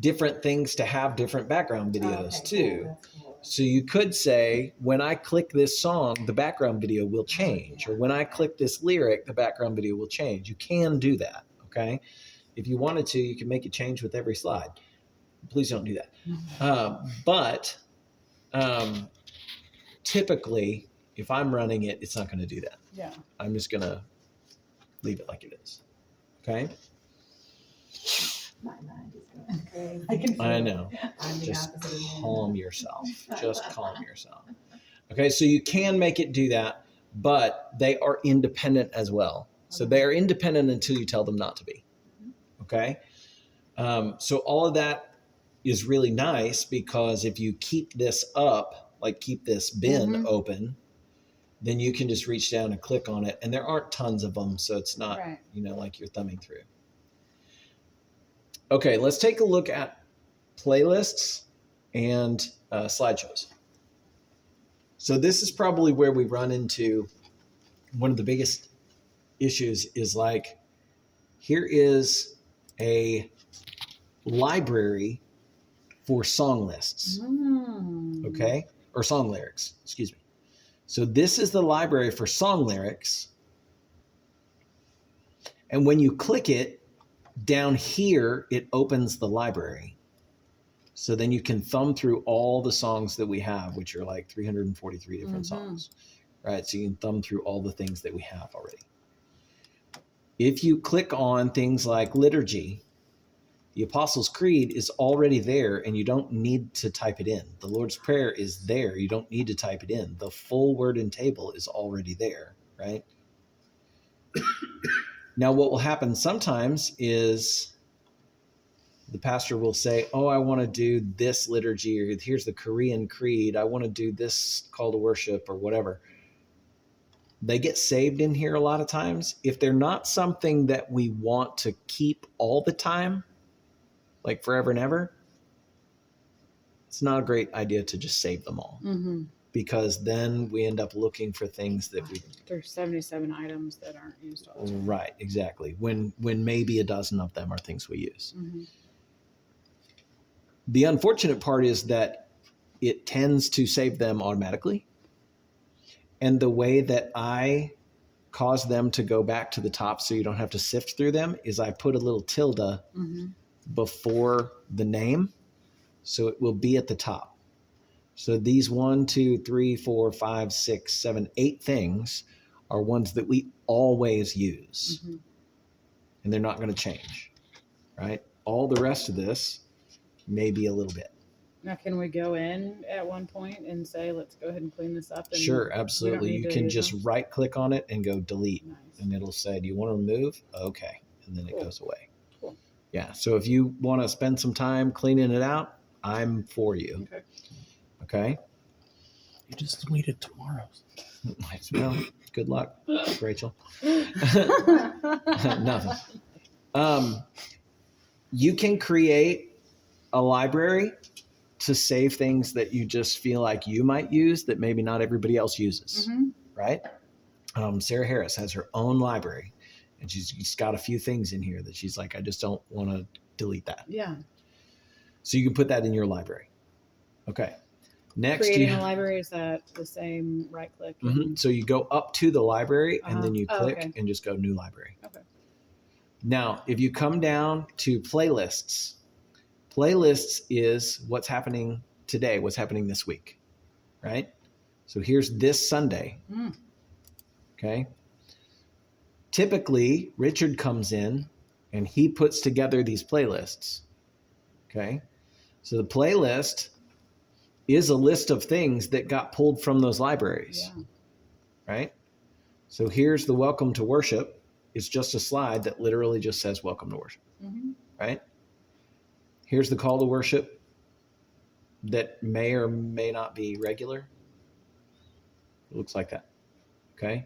Speaker 1: different things to have different background videos too. So you could say, when I click this song, the background video will change. Or when I click this lyric, the background video will change. You can do that, okay? If you wanted to, you can make it change with every slide. Please don't do that. But typically, if I'm running it, it's not going to do that.
Speaker 2: Yeah.
Speaker 1: I'm just going to leave it like it is. Okay?
Speaker 6: My mind is going crazy.
Speaker 2: I can feel
Speaker 1: I
Speaker 2: it.
Speaker 1: know.
Speaker 6: I'm the
Speaker 1: Just
Speaker 6: opposite of you.
Speaker 1: calm yourself. Just calm yourself. Okay, so you can make it do that, but they are independent as well. So they are independent until you tell them not to be. Okay? So all of that is really nice because if you keep this up, like keep this bin open, then you can just reach down and click on it. And there aren't tons of them, so it's not,
Speaker 2: Right.
Speaker 1: like you're thumbing through. Okay, let's take a look at playlists and slideshows. So this is probably where we run into one of the biggest issues is like, here is a library for song lists, okay? Or song lyrics, excuse me. So this is the library for song lyrics. And when you click it, down here, it opens the library. So then you can thumb through all the songs that we have, which are like 343 different songs, right? So you can thumb through all the things that we have already. If you click on things like liturgy, the Apostles' Creed is already there and you don't need to type it in. The Lord's Prayer is there. You don't need to type it in. The full word and table is already there, right? Now, what will happen sometimes is the pastor will say, oh, I want to do this liturgy, or here's the Korean Creed. I want to do this call to worship or whatever. They get saved in here a lot of times. If they're not something that we want to keep all the time, like forever and ever, it's not a great idea to just save them all because then we end up looking for things that we...
Speaker 2: There's 77 items that aren't used all the time.
Speaker 1: Right, exactly. When maybe a dozen of them are things we use. The unfortunate part is that it tends to save them automatically. And the way that I cause them to go back to the top so you don't have to sift through them is I put a little tilde before the name. So it will be at the top. So these 1, 2, 3, 4, 5, 6, 7, 8 things are ones that we always use. and they're not going to change, right? All the rest of this may be a little bit.
Speaker 2: Now, can we go in at one point and say, let's go ahead and clean this up? And
Speaker 1: Sure, absolutely.
Speaker 2: need
Speaker 1: You
Speaker 2: to
Speaker 1: can
Speaker 2: use
Speaker 1: just
Speaker 2: them?
Speaker 1: right click on it and go delete,
Speaker 2: Nice.
Speaker 1: and it'll say, do you want to remove? Okay. And then it
Speaker 2: Cool.
Speaker 1: goes away.
Speaker 2: Cool.
Speaker 1: Yeah. So if you want to spend some time cleaning it out, I'm for you.
Speaker 2: Okay.
Speaker 1: Okay.
Speaker 3: You just deleted tomorrow's.
Speaker 1: Well, good luck, Rachel. Nothing. You can create a library to save things that you just feel like you might use that maybe not everybody else uses,
Speaker 2: Mhm.
Speaker 1: right? Sarah Harris has her own library, and she's got a few things in here that she's like, I just don't want to delete that.
Speaker 2: Yeah.
Speaker 1: So you can put that in your library. Okay. Next,
Speaker 2: Creating
Speaker 1: you
Speaker 2: a library, is that the same right click?
Speaker 1: Mhm. So you go up to the library and then you
Speaker 2: Oh,
Speaker 1: click
Speaker 2: okay.
Speaker 1: and just go new library.
Speaker 2: Okay.
Speaker 1: Now, if you come down to playlists, playlists is what's happening today, what's happening this week, right? So here's this Sunday.
Speaker 2: Mm.
Speaker 1: Okay. Typically, Richard comes in and he puts together these playlists. Okay. So the playlist is a list of things that got pulled from those libraries,
Speaker 2: Yeah.
Speaker 1: right? So here's the welcome to worship. It's just a slide that literally just says welcome to worship,
Speaker 2: Mhm.
Speaker 1: right? Here's the call to worship that may or may not be regular. It looks like that. Okay.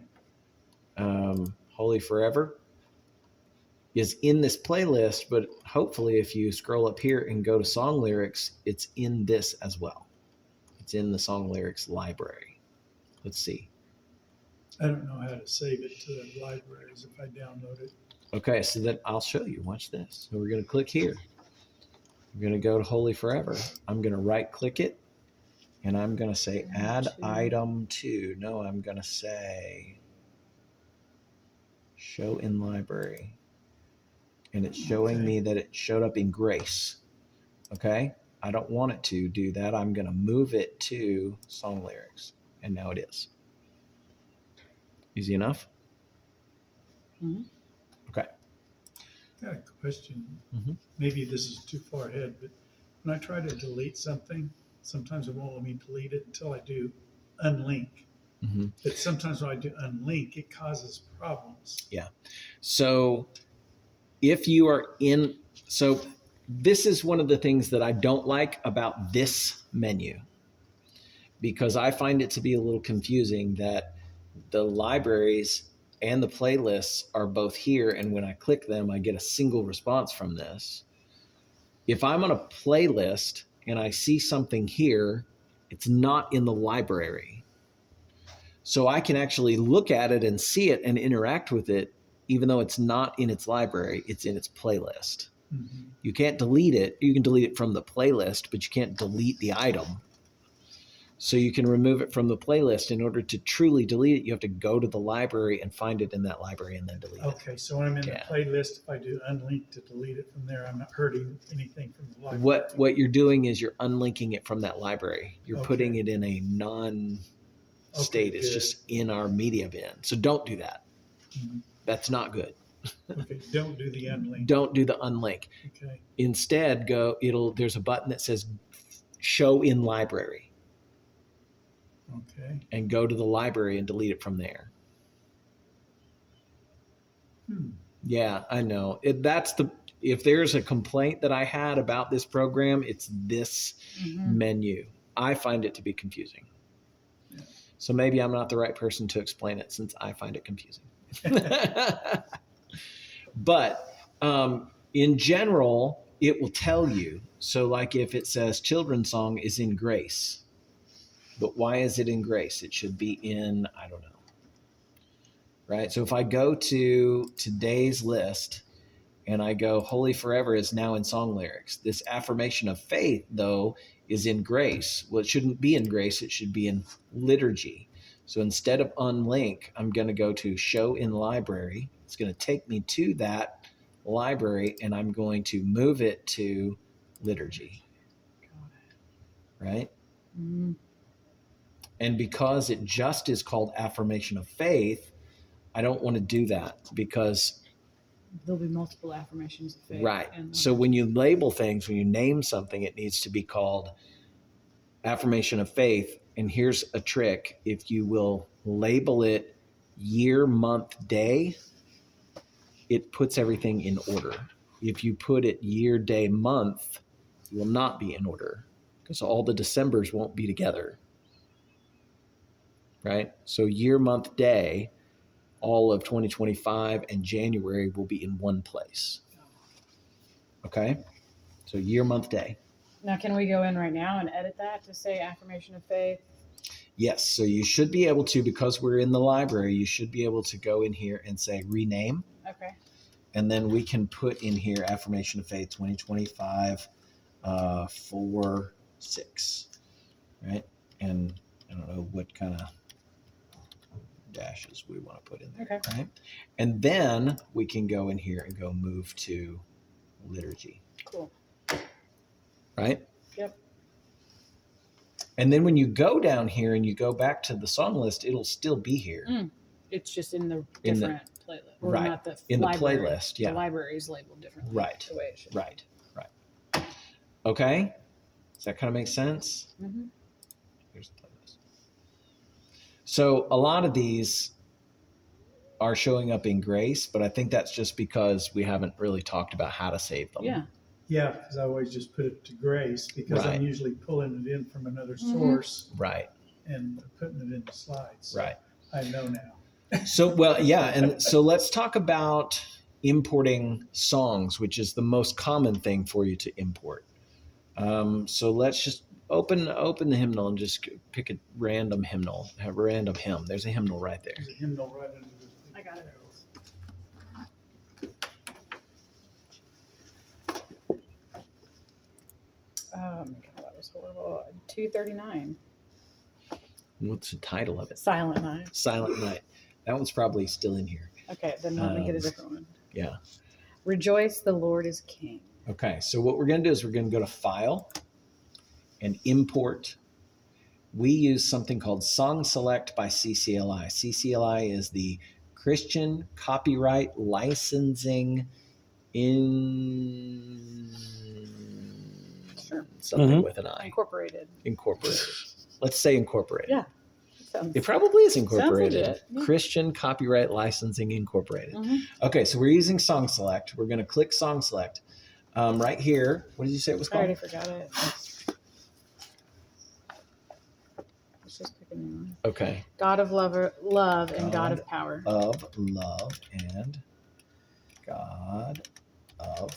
Speaker 1: Holy Forever is in this playlist, but hopefully if you scroll up here and go to song lyrics, it's in this as well. It's in the song lyrics library. Let's see.
Speaker 4: I don't know how to save it to the libraries if I download it.
Speaker 1: Okay, so then I'll show you. Watch this. So we're going to click here. We're going to go to Holy Forever. I'm going to right click it and I'm going to say add
Speaker 2: to.
Speaker 1: item to. No, I'm going to say show in library. And it's showing
Speaker 4: Okay.
Speaker 1: me that it showed up in Grace. Okay, I don't want it to do that. I'm going to move it to song lyrics. And now it is. Easy enough?
Speaker 2: Mhm.
Speaker 1: Okay.
Speaker 4: Got a question.
Speaker 1: Mhm.
Speaker 4: Maybe this is too far ahead, but when I try to delete something, sometimes it won't let me delete it until I do unlink.
Speaker 1: Mm-hmm.
Speaker 4: But sometimes when I do unlink, it causes problems.
Speaker 1: So if you are in, so this is one of the things that I don't like about this menu, because I find it to be a little confusing that the libraries and the playlists are both here. And when I click them, I get a single response from this. If I'm on a playlist and I see something here, it's not in the library. So I can actually look at it and see it and interact with it, even though it's not in its library, it's in its playlist.
Speaker 4: Mhm.
Speaker 1: You can't delete it. You can delete it from the playlist, but you can't delete the item. So you can remove it from the playlist. In order to truly delete it, you have to go to the library and find it in that library and then delete it.
Speaker 4: Okay, so when I'm in
Speaker 1: Yeah.
Speaker 4: the playlist, if I do unlink to delete it from there, I'm not hurting anything from the library.
Speaker 1: What you're doing is you're unlinking it from that library. You're
Speaker 4: Okay.
Speaker 1: putting it in a non-state.
Speaker 4: Okay,
Speaker 1: It's
Speaker 4: good.
Speaker 1: just in our media bin. So don't do that.
Speaker 4: Mhm.
Speaker 1: That's not good.
Speaker 4: Okay, don't do the unlink.
Speaker 1: Don't do the unlink.
Speaker 4: Okay,
Speaker 1: Instead, there's a button that says show in library,
Speaker 4: okay.
Speaker 1: and go to the library and delete it from there. Yeah, I know. If there's a complaint that I had about this program, it's this
Speaker 2: Mhm.
Speaker 1: menu. I find it to be confusing.
Speaker 4: Yeah.
Speaker 1: So maybe I'm not the right person to explain it since I find it confusing. But in general, it will tell you. So like if it says children's song is in Grace, but why is it in Grace? It should be in, I don't know. Right? So if I go to today's list and I go Holy Forever is now in song lyrics. This affirmation of faith, though, is in Grace. Well, it shouldn't be in Grace. It should be in liturgy. So instead of unlink, I'm going to go to show in library. It's going to take me to that library and I'm going to move it to liturgy. Right?
Speaker 2: Mhm.
Speaker 1: And because it just is called affirmation of faith, I don't want to do that because
Speaker 2: there'll be multiple affirmations of faith.
Speaker 1: Right.
Speaker 2: And
Speaker 1: So when you label things, when you name something, it needs to be called affirmation of faith. And here's a trick. If you will label it year, month, day, it puts everything in order. If you put it year, day, month, it will not be in order because all the Decembers won't be together. Right? So year, month, day, all of 2025 and January will be in one place. Okay? So year, month, day.
Speaker 2: now, can we go in right now and edit that to say affirmation of faith?
Speaker 1: Yes. So you should be able to, because we're in the library, you should be able to go in here and say rename.
Speaker 2: Okay.
Speaker 1: And then we can put in here affirmation of faith 2025 4/6. Right? And I don't know what kind of dashes we want to put in there.
Speaker 2: Okay.
Speaker 1: Right? And then we can go in here and go move to liturgy.
Speaker 2: Cool.
Speaker 1: Right?
Speaker 2: Yep.
Speaker 1: And then when you go down here and you go back to the song list, it'll still be here
Speaker 2: It's just in the
Speaker 1: In the-
Speaker 2: different playlist. Or
Speaker 1: right,
Speaker 2: not the
Speaker 1: in the
Speaker 2: library.
Speaker 1: playlist. Yeah.
Speaker 2: The library is labeled differently.
Speaker 1: Right.
Speaker 2: The way it should.
Speaker 1: Right. Okay. Does that kind of make sense?
Speaker 2: Mm-hmm.
Speaker 1: Here's the playlist. So a lot of these are showing up in Grace, but I think that's just because we haven't really talked about how to save them.
Speaker 2: Yeah.
Speaker 4: Yeah, because I always just put it to Grace because
Speaker 1: Right.
Speaker 4: I'm usually pulling it in from another
Speaker 2: Mhm.
Speaker 4: source
Speaker 1: Right.
Speaker 4: and putting it into slides. So
Speaker 1: Right.
Speaker 4: I know now.
Speaker 1: So, well, yeah. And so let's talk about importing songs, which is the most common thing for you to import. So let's just open the hymnal and just pick a random hymnal, a random hymn. There's a hymnal right there.
Speaker 4: There's a hymnal right under the.
Speaker 2: I got it. Oh my God, that was horrible. 239.
Speaker 1: What's the title of it?
Speaker 2: Silent Night.
Speaker 1: Silent Night. That one's probably still in here.
Speaker 2: Okay, then let me get a different one.
Speaker 1: Yeah.
Speaker 2: Rejoice, the Lord is King.
Speaker 1: Okay. So what we're going to do is we're going to go to File and Import. We use something called Song Select by CCLI. CCLI is the Christian Copyright Licensing in
Speaker 2: Sure.
Speaker 1: something
Speaker 3: Mhm.
Speaker 1: with an I.
Speaker 2: Incorporated.
Speaker 1: Incorporated. Let's say incorporated.
Speaker 2: Yeah. Sounds,
Speaker 1: It probably is incorporated.
Speaker 2: legit, yeah.
Speaker 1: Christian Copyright Licensing Incorporated.
Speaker 2: Mhm.
Speaker 1: Okay, so we're using Song Select. We're going to click Song Select. Right here, what did you say it was
Speaker 2: I
Speaker 1: called?
Speaker 2: already forgot it. Let's just pick a new one.
Speaker 1: Okay,
Speaker 2: God of love and God
Speaker 1: God
Speaker 2: of power.
Speaker 1: of love and God of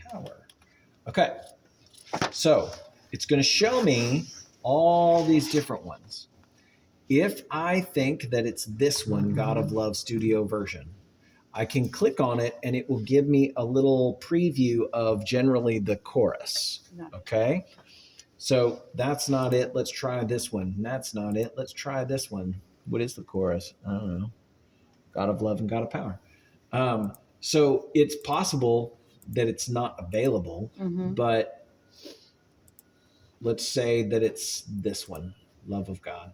Speaker 1: power. Okay, so it's going to show me all these different ones. If I think that it's this one, God of Love Studio version, I can click on it and it will give me a little preview of generally the chorus.
Speaker 2: No.
Speaker 1: Okay. So that's not it. Let's try this one. That's not it. Let's try this one. What is the chorus? I don't know. God of love and God of power. So it's possible that it's not available,
Speaker 2: Mhm.
Speaker 1: but let's say that it's this one, Love of God.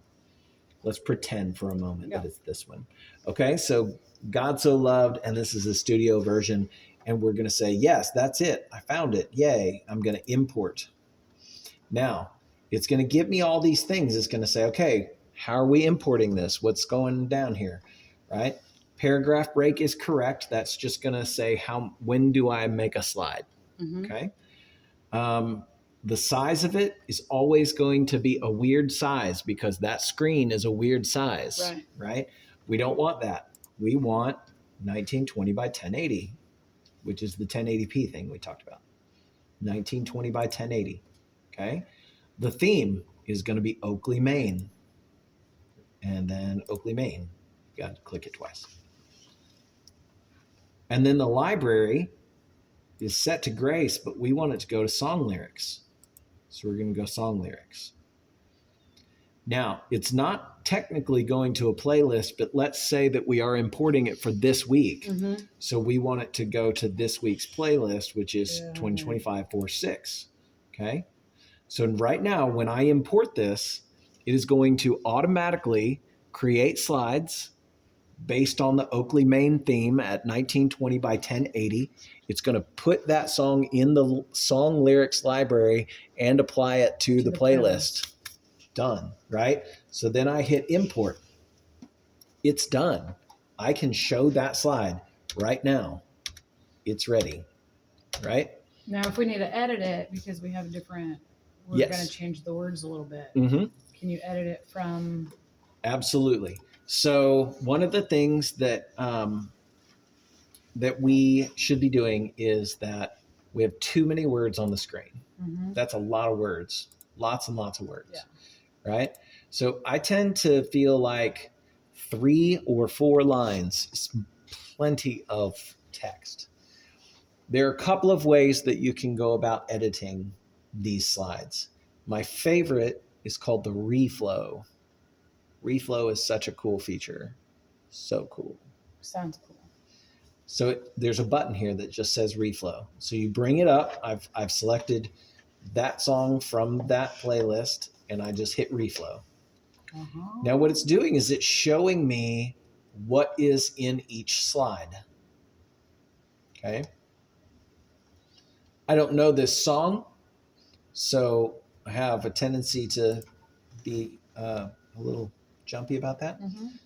Speaker 1: Let's pretend for a moment that
Speaker 2: Yeah.
Speaker 1: it's this one. Okay, so God so loved, and this is a studio version, and we're going to say, yes, that's it. I found it. Yay. I'm going to import. Now, it's going to give me all these things. It's going to say, okay, how are we importing this? What's going down here, right? Paragraph break is correct. That's just going to say when do I make a slide,
Speaker 2: Mhm.
Speaker 1: okay? The size of it is always going to be a weird size because that screen is a weird size, right? We don't want that. We want 1920 by 1080, which is the 1080p thing we talked about. 1920 by 1080, okay? The theme is going to be Oakley, Maine. And then Oakley, Maine. You got to click it twice. And then the library is set to Grace, but we want it to go to song lyrics. So we're going to go song lyrics. Now, it's not technically going to a playlist, but let's say that we are importing it for this week.
Speaker 2: Mhm.
Speaker 1: So we want it to go to this week's playlist, which is
Speaker 2: Yeah.
Speaker 1: 2025 4/6. Okay. So right now, when I import this, it is going to automatically create slides based on the Oakley Main theme at 1920 by 1080. It's going to put that song in the song lyrics library and apply it to the playlist. Done, right? So then I hit import. It's done. I can show that slide right now. It's ready, right?
Speaker 2: Now, if we need to edit it because we have a different, we're
Speaker 1: Yes.
Speaker 2: going to change the words a little bit.
Speaker 1: Mm-hmm.
Speaker 2: Can you edit it from?
Speaker 1: Absolutely. So one of the things that that we should be doing is that we have too many words on the screen.
Speaker 2: Mhm.
Speaker 1: That's a lot of words, lots and lots of words,
Speaker 2: Yeah.
Speaker 1: right? So I tend to feel like 3 or 4 lines is plenty of text. There are a couple of ways that you can go about editing these slides. My favorite is called the reflow. Reflow is such a cool feature. So cool.
Speaker 2: Sounds cool.
Speaker 1: So there's a button here that just says reflow. So you bring it up. I've selected that song from that playlist and I just hit reflow.
Speaker 2: Uh-huh.
Speaker 1: Now what it's doing is it's showing me what is in each slide. Okay. I don't know this song, so I have a tendency to be a little jumpy about that.
Speaker 2: Mhm.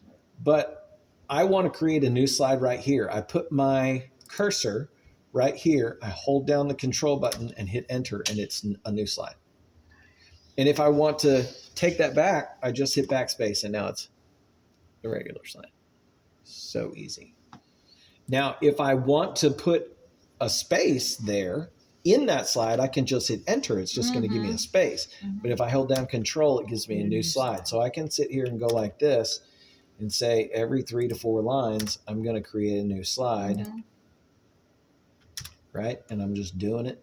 Speaker 1: But I want to create a new slide right here. I put my cursor right here. I hold down the control button and hit enter, and it's a new slide. And if I want to take that back, I just hit backspace, and now it's a regular slide. So easy. Now, if I want to put a space there in that slide, I can just hit enter. It's just going to give me a space.
Speaker 2: Mhm.
Speaker 1: But if I hold down control, it gives me a new slide. So I can sit here and go like this and say every 3 to 4 lines, I'm going to create a new slide,
Speaker 2: Mhm.
Speaker 1: right? And I'm just doing it.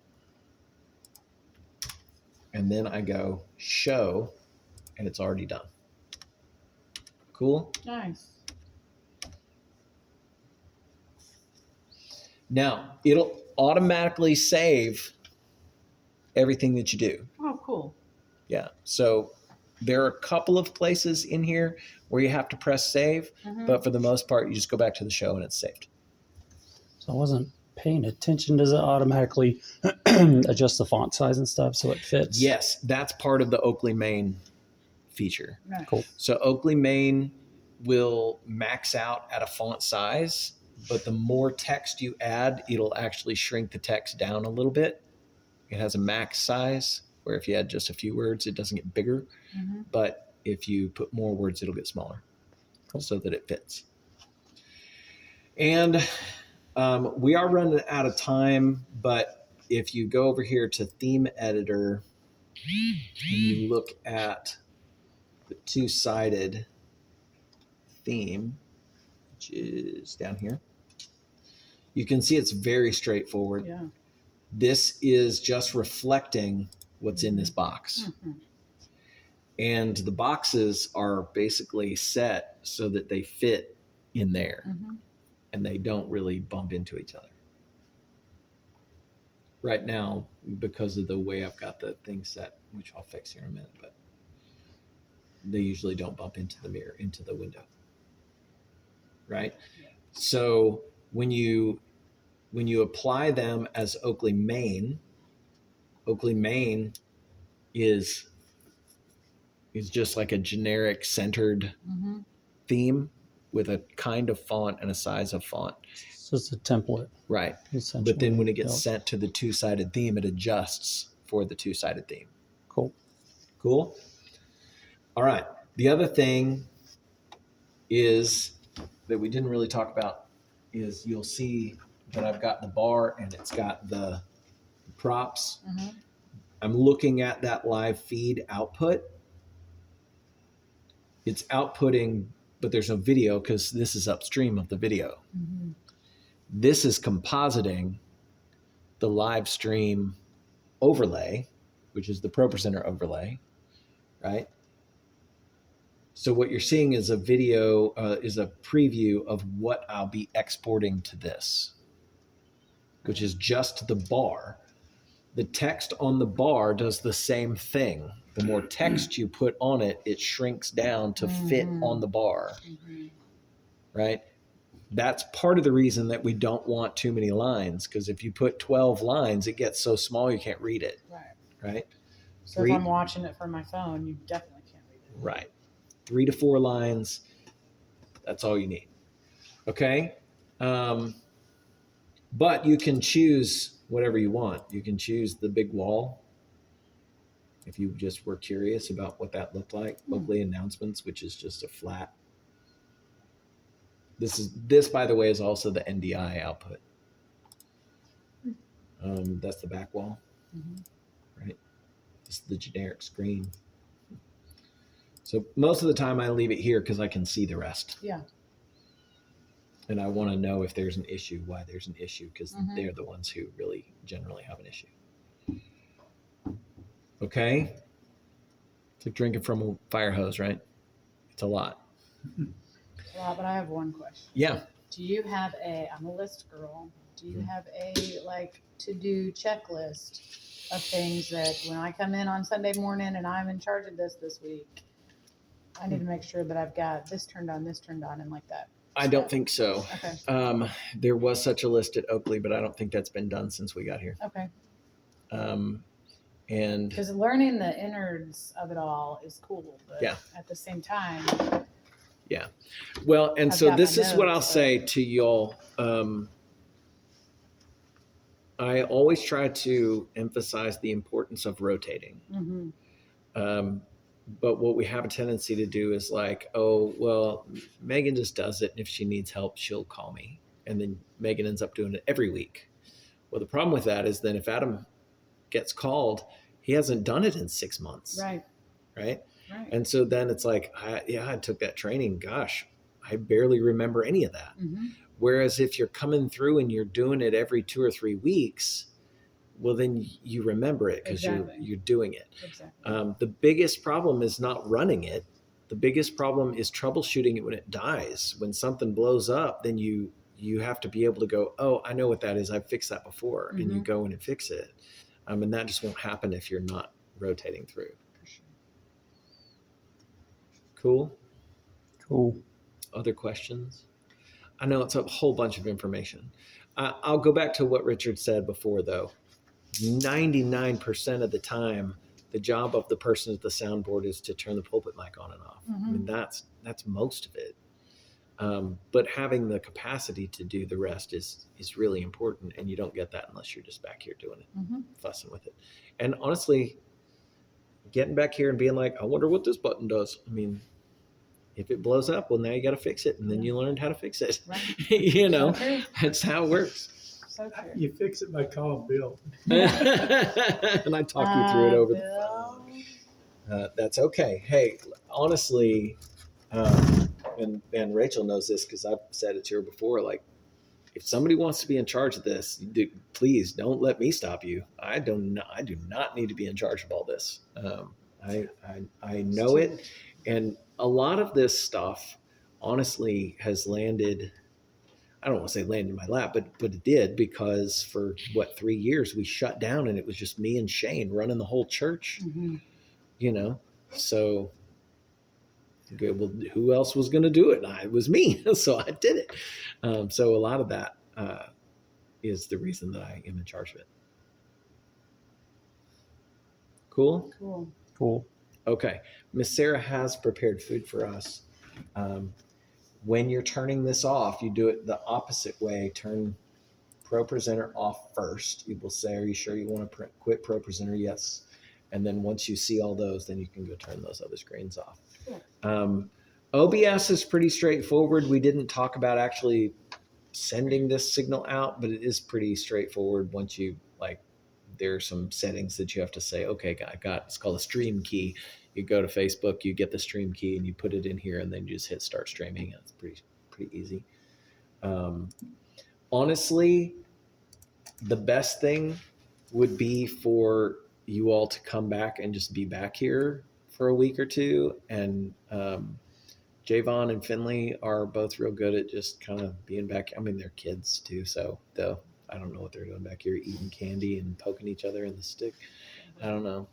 Speaker 1: And then I go show, and it's already done. Cool?
Speaker 2: Nice.
Speaker 1: Now, it'll automatically save everything that you do.
Speaker 2: Oh, cool.
Speaker 1: Yeah. So there are a couple of places in here where you have to press save,
Speaker 2: Mhm.
Speaker 1: but for the most part, you just go back to the show and it's saved.
Speaker 3: So I wasn't paying attention. Does it automatically adjust the font size and stuff so it fits?
Speaker 1: Yes, that's part of the Oakley Main feature.
Speaker 2: Nice.
Speaker 3: Cool.
Speaker 1: So Oakley Main will max out at a font size, but the more text you add, it'll actually shrink the text down a little bit. It has a max size where if you add just a few words, it doesn't get bigger.
Speaker 2: Mhm.
Speaker 1: But if you put more words, it'll get smaller so that it fits. And we are running out of time, but if you go over here to theme editor and you look at the two-sided theme, which is down here, you can see it's very straightforward.
Speaker 2: Yeah.
Speaker 1: This is just reflecting what's in this box.
Speaker 2: Mhm.
Speaker 1: And the boxes are basically set so that they fit in there
Speaker 2: Mhm.
Speaker 1: and they don't really bump into each other. Right now, because of the way I've got the thing set, which I'll fix here in a minute, but they usually don't bump into the mirror, into the window. Right?
Speaker 2: Yeah.
Speaker 1: So when you apply them as Oakley Main is just like a generic centered
Speaker 2: Mhm.
Speaker 1: theme with a kind of font and a size of font.
Speaker 3: So it's a template,
Speaker 1: Right.
Speaker 3: essentially.
Speaker 1: But then when it gets
Speaker 3: Yep.
Speaker 1: sent to the two-sided theme, it adjusts for the two-sided theme.
Speaker 3: Cool.
Speaker 1: Cool? All right. The other thing is that we didn't really talk about is you'll see that I've got the bar and it's got the props.
Speaker 2: Mhm.
Speaker 1: I'm looking at that live feed output. It's outputting, but there's no video because this is upstream of the video.
Speaker 2: Mhm.
Speaker 1: This is compositing the live stream overlay, which is the ProPresenter overlay, right? So what you're seeing is a video, is a preview of what I'll be exporting to this, which is just the bar. The text on the bar does the same thing. The more text you put on it, it shrinks down to fit
Speaker 2: Mhm.
Speaker 1: on the bar.
Speaker 2: Mhm.
Speaker 1: right? That's part of the reason that we don't want too many lines, because if you put 12 lines, it gets so small you can't read it,
Speaker 2: Right.
Speaker 1: right?
Speaker 2: So if I'm watching it from my phone, you definitely can't read it.
Speaker 1: Right. 3 to 4 lines. That's all you need. Okay. But you can choose whatever you want. You can choose the big wall. If you just were curious about what that looked like, locally announcements, which is just a flat. This, by the way, is also the NDI output. That's the back wall, right? Just the generic screen. So most of the time I leave it here because I can see the rest.
Speaker 2: Yeah.
Speaker 1: And I want to know if there's an issue, why there's an issue, because they're the ones who really generally have an issue. Okay? It's like drinking from a fire hose, right? It's a lot.
Speaker 2: Well, but I have one question.
Speaker 1: Yeah.
Speaker 2: Do you have I'm a list girl. Do you have a to-do checklist of things that when I come in on Sunday morning and I'm in charge of this week, I need to make sure that I've got this turned on, and like that?
Speaker 1: I don't think so.
Speaker 2: Okay.
Speaker 1: There was such a list at Oakley, but I don't think that's been done since we got here.
Speaker 2: Okay.
Speaker 1: And
Speaker 2: Because learning the innards of it all is cool, but
Speaker 1: Yeah.
Speaker 2: at the same time,
Speaker 1: well, and
Speaker 2: I've
Speaker 1: so
Speaker 2: got
Speaker 1: this
Speaker 2: my
Speaker 1: is what I'll
Speaker 2: notes,
Speaker 1: say to y'all. I always try to emphasize the importance of rotating. But what we have a tendency to do is like, oh, well, Megan just does it. And if she needs help, she'll call me. And then Megan ends up doing it every week. Well, the problem with that is then if Adam gets called, he hasn't done it in 6 months.
Speaker 2: right.
Speaker 1: Right.
Speaker 2: Right.
Speaker 1: And so then it's like, I took that training. Gosh, I barely remember any of that. Whereas if you're coming through and you're doing it every 2 or 3 weeks, well, then you remember it because
Speaker 2: Exactly.
Speaker 1: you're doing it.
Speaker 2: Exactly.
Speaker 1: The biggest problem is not running it. The biggest problem is troubleshooting it when it dies. When something blows up, then you have to be able to go, oh, I know what that is. I've fixed that before. And you go in and fix it. And that just won't happen if you're not rotating through.
Speaker 2: For sure.
Speaker 1: Cool. Other questions? I know it's a whole bunch of information. I'll go back to what Richard said before, though. 99% of the time, the job of the person at the soundboard is to turn the pulpit mic on and off. I mean, that's most of it. But having the capacity to do the rest is really important, and you don't get that unless you're just back here doing it, fussing with it. And honestly, getting back here and being like, I wonder what this button does. I mean, if it blows up, well, now you got to fix it, and then you learned how to fix it.
Speaker 2: Right.
Speaker 1: You know,
Speaker 2: So true.
Speaker 1: that's how it works.
Speaker 2: So true.
Speaker 4: You fix it by calling Bill.
Speaker 1: And I talk you through it over the
Speaker 2: Bill.
Speaker 1: phone. That's okay. Hey, honestly, and Rachel knows this because I've said it to her before. Like, if somebody wants to be in charge of this, please don't let me stop you. I do not need to be in charge of all this. I know it, and a lot of this stuff, honestly, has landed. I don't want to say landed in my lap, but it did, because for 3 years we shut down and it was just me and Shane running the whole church. You know, so. Okay, well, who else was going to do it? It was me, so I did it. So a lot of that is the reason that I am in charge of it. Cool. Okay. Miss Sarah has prepared food for us. When you're turning this off, you do it the opposite way. Turn ProPresenter off first. You will say, are you sure you want to quit ProPresenter? Yes. And then once you see all those, then you can go turn those other screens off. OBS is pretty straightforward. We didn't talk about actually sending this signal out, but it is pretty straightforward. Once you there are some settings that you have to say, okay, I got, it's called a stream key. You go to Facebook, you get the stream key and you put it in here and then you just hit start streaming. It's pretty easy. Honestly, the best thing would be for you all to come back and just be back here for a week or two. And Javon and Finley are both real good at just kind of being back. I mean, they're kids too, so though I don't know what they're doing back here, eating candy and poking each other in the stick. I don't know.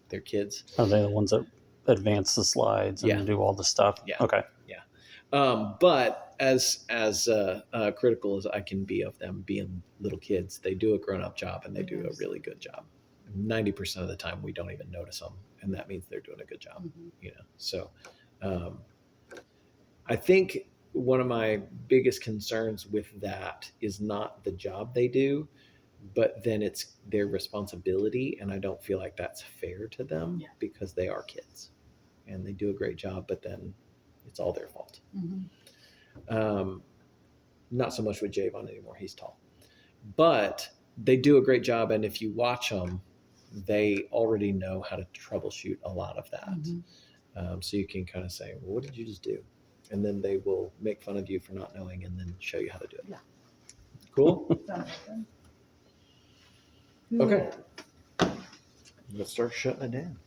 Speaker 1: They're kids.
Speaker 3: Are they the ones that advance the slides and
Speaker 1: Yeah.
Speaker 3: do all the stuff?
Speaker 1: Yeah.
Speaker 3: Okay.
Speaker 1: But as critical as I can be of them being little kids, they do a grown up job and they do a
Speaker 2: Yes.
Speaker 1: really good job. 90% of the time, we don't even notice them, and that means they're doing a good job.
Speaker 2: Mhm.
Speaker 1: So I think one of my biggest concerns with that is not the job they do, but then it's their responsibility, and I don't feel like that's fair to them
Speaker 2: Yeah.
Speaker 1: because they are kids and they do a great job, but then it's all their fault.
Speaker 2: Mhm.
Speaker 1: Not so much with Javon anymore, he's tall, but they do a great job, and if you watch them, they already know how to troubleshoot a lot of that.
Speaker 2: Mhm.
Speaker 1: So you can kind of say, well, what did you just do? And then they will make fun of you for not knowing and then show you how to do it.
Speaker 2: Yeah.
Speaker 1: Cool.
Speaker 2: Sounds like that.
Speaker 1: Okay. Let's start shutting it down.